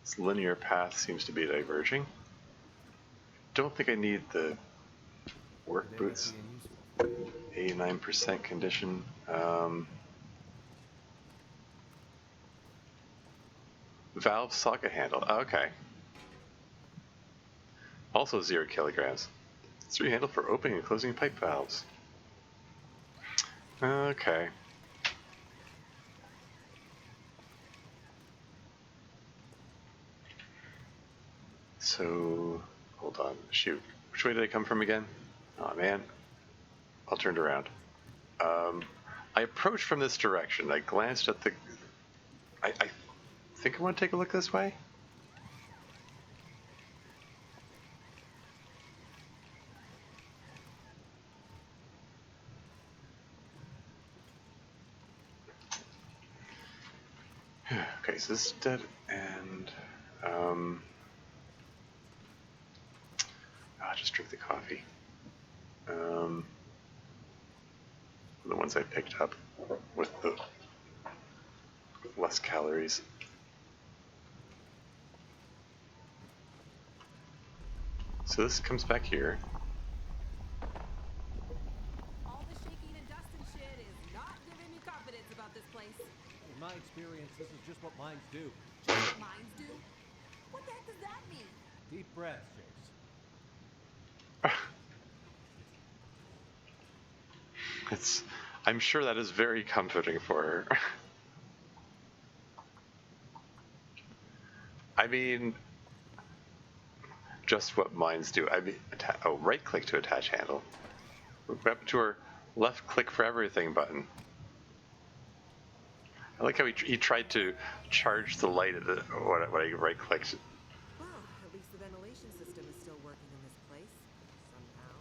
this linear path seems to be diverging. Don't think I need the work boots. 89% condition. Valve socket handle. Oh, okay. Also 0 kilograms. 3 handle for opening and closing pipe valves. Okay. So, hold on. Shoot. Which way did I come from again? Oh man. All turned around. I approached from this direction. I glanced at the... I think I want to take a look this way. Okay, so this is dead end. I'll just drink the coffee. The ones I picked up with less calories. So this comes back here. All the shaking and dust and shit is not giving me confidence about this place. In my experience, this is just what mines do. Just what mines do? What the heck does that mean? Deep breaths, Jace. I'm sure that is very comforting for her. I mean, just what mines do. I mean, right click to attach handle. Move up to her left click for everything button. I like how he tried to charge the light at when I right clicked. Well, at least the ventilation system is still working in this place. Somehow.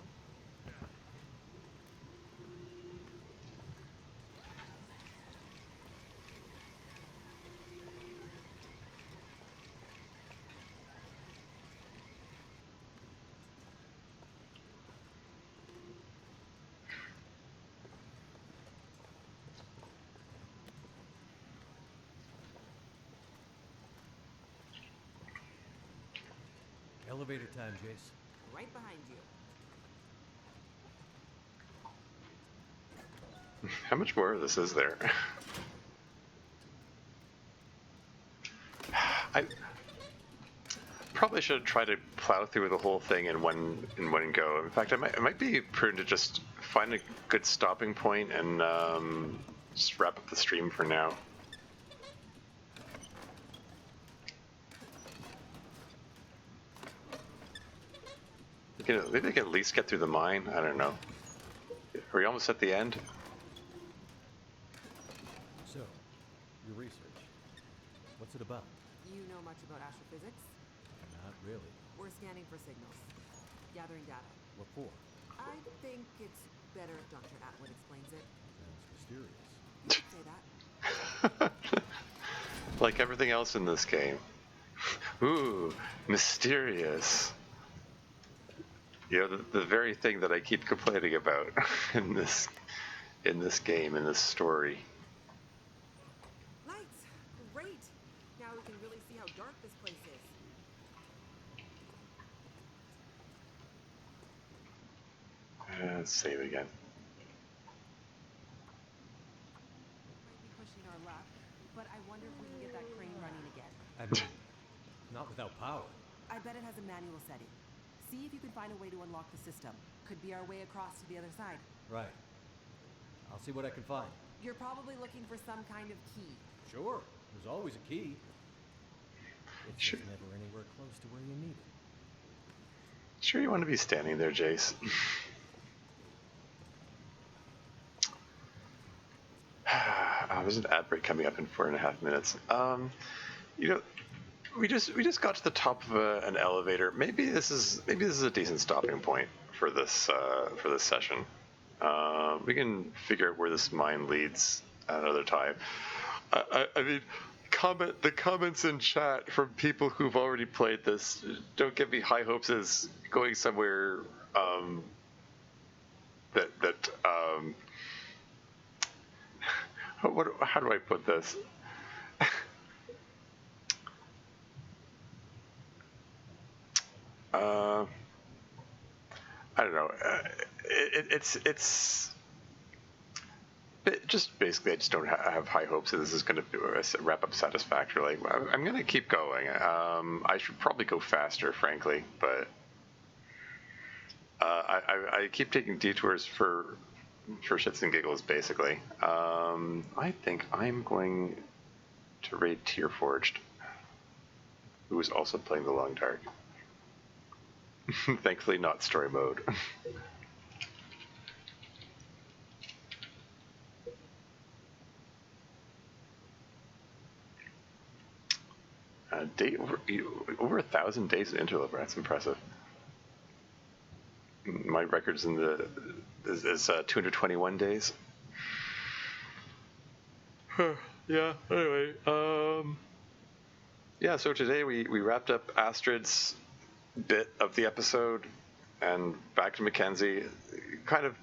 Elevator time, Jace. Right behind you. How much more of this is there? I probably should try to plow through the whole thing in one go. In fact, it might be prudent to just find a good stopping point and just wrap up the stream for now. Maybe I can at least get through the mine. I don't know. Are we almost at the end? So, your research. What's it about? You know much about astrophysics? Not really. We're scanning for signals. Gathering data. What for? I think it's better if Dr. Atwood explains it. Sounds mysterious. You could say that. Like everything else in this game. Ooh, mysterious. You know, the very thing that I keep complaining about in this game, in this story. Lights! Great! Now we can really see how dark this place is. Let's save again. Might be pushing our luck, but I wonder if we can get that crane running again. I mean, not without power. I bet it has a manual setting. See if you can find a way to unlock the system. Could be our way across to the other side. Right. I'll see what I can find. You're probably looking for some kind of key. Sure. There's always a key. It's Sure. just never anywhere close to where you need it. Sure you want to be standing there, Jace? There's an ad break coming up in 4.5 minutes. You know, we just got to the top of an elevator. Maybe this is a decent stopping point for this session. We can figure out where this mine leads at another time. I mean, the comments in chat from people who've already played this don't give me high hopes as going somewhere how do I put this? I don't know. It's just basically I just don't have high hopes that this is going to wrap up satisfactorily. I'm going to keep going. I should probably go faster, frankly, but I keep taking detours for shits and giggles, basically. I think I'm going to raid Tearforged, who is also playing the Long Dark. Thankfully, not story mode. Over 1,000 days of Interloper. That's impressive. My record's is 221 days. Yeah. Anyway, yeah. So today we wrapped up Astrid's bit of the episode, and back to Mackenzie. Kind of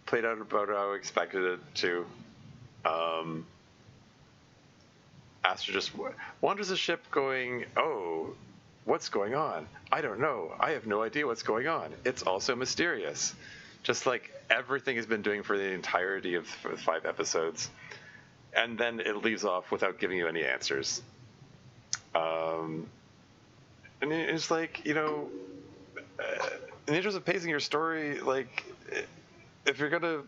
played out about how I expected it to. Astrid just wanders the ship going, oh, what's going on? I don't know. I have no idea what's going on. It's also mysterious. Just like everything has been doing for the entirety of 5 episodes. And then it leaves off without giving you any answers. And it's like, in the interest of pacing your story, like, if you're going to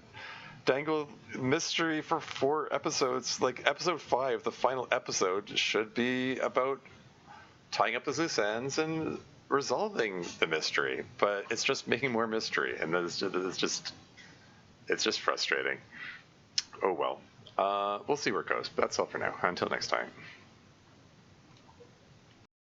dangle mystery for 4 episodes, like episode 5, the final episode, should be about tying up the loose ends and resolving the mystery, but it's just making more mystery, and it's just frustrating. Oh well. We'll see where it goes, but that's all for now. Until next time.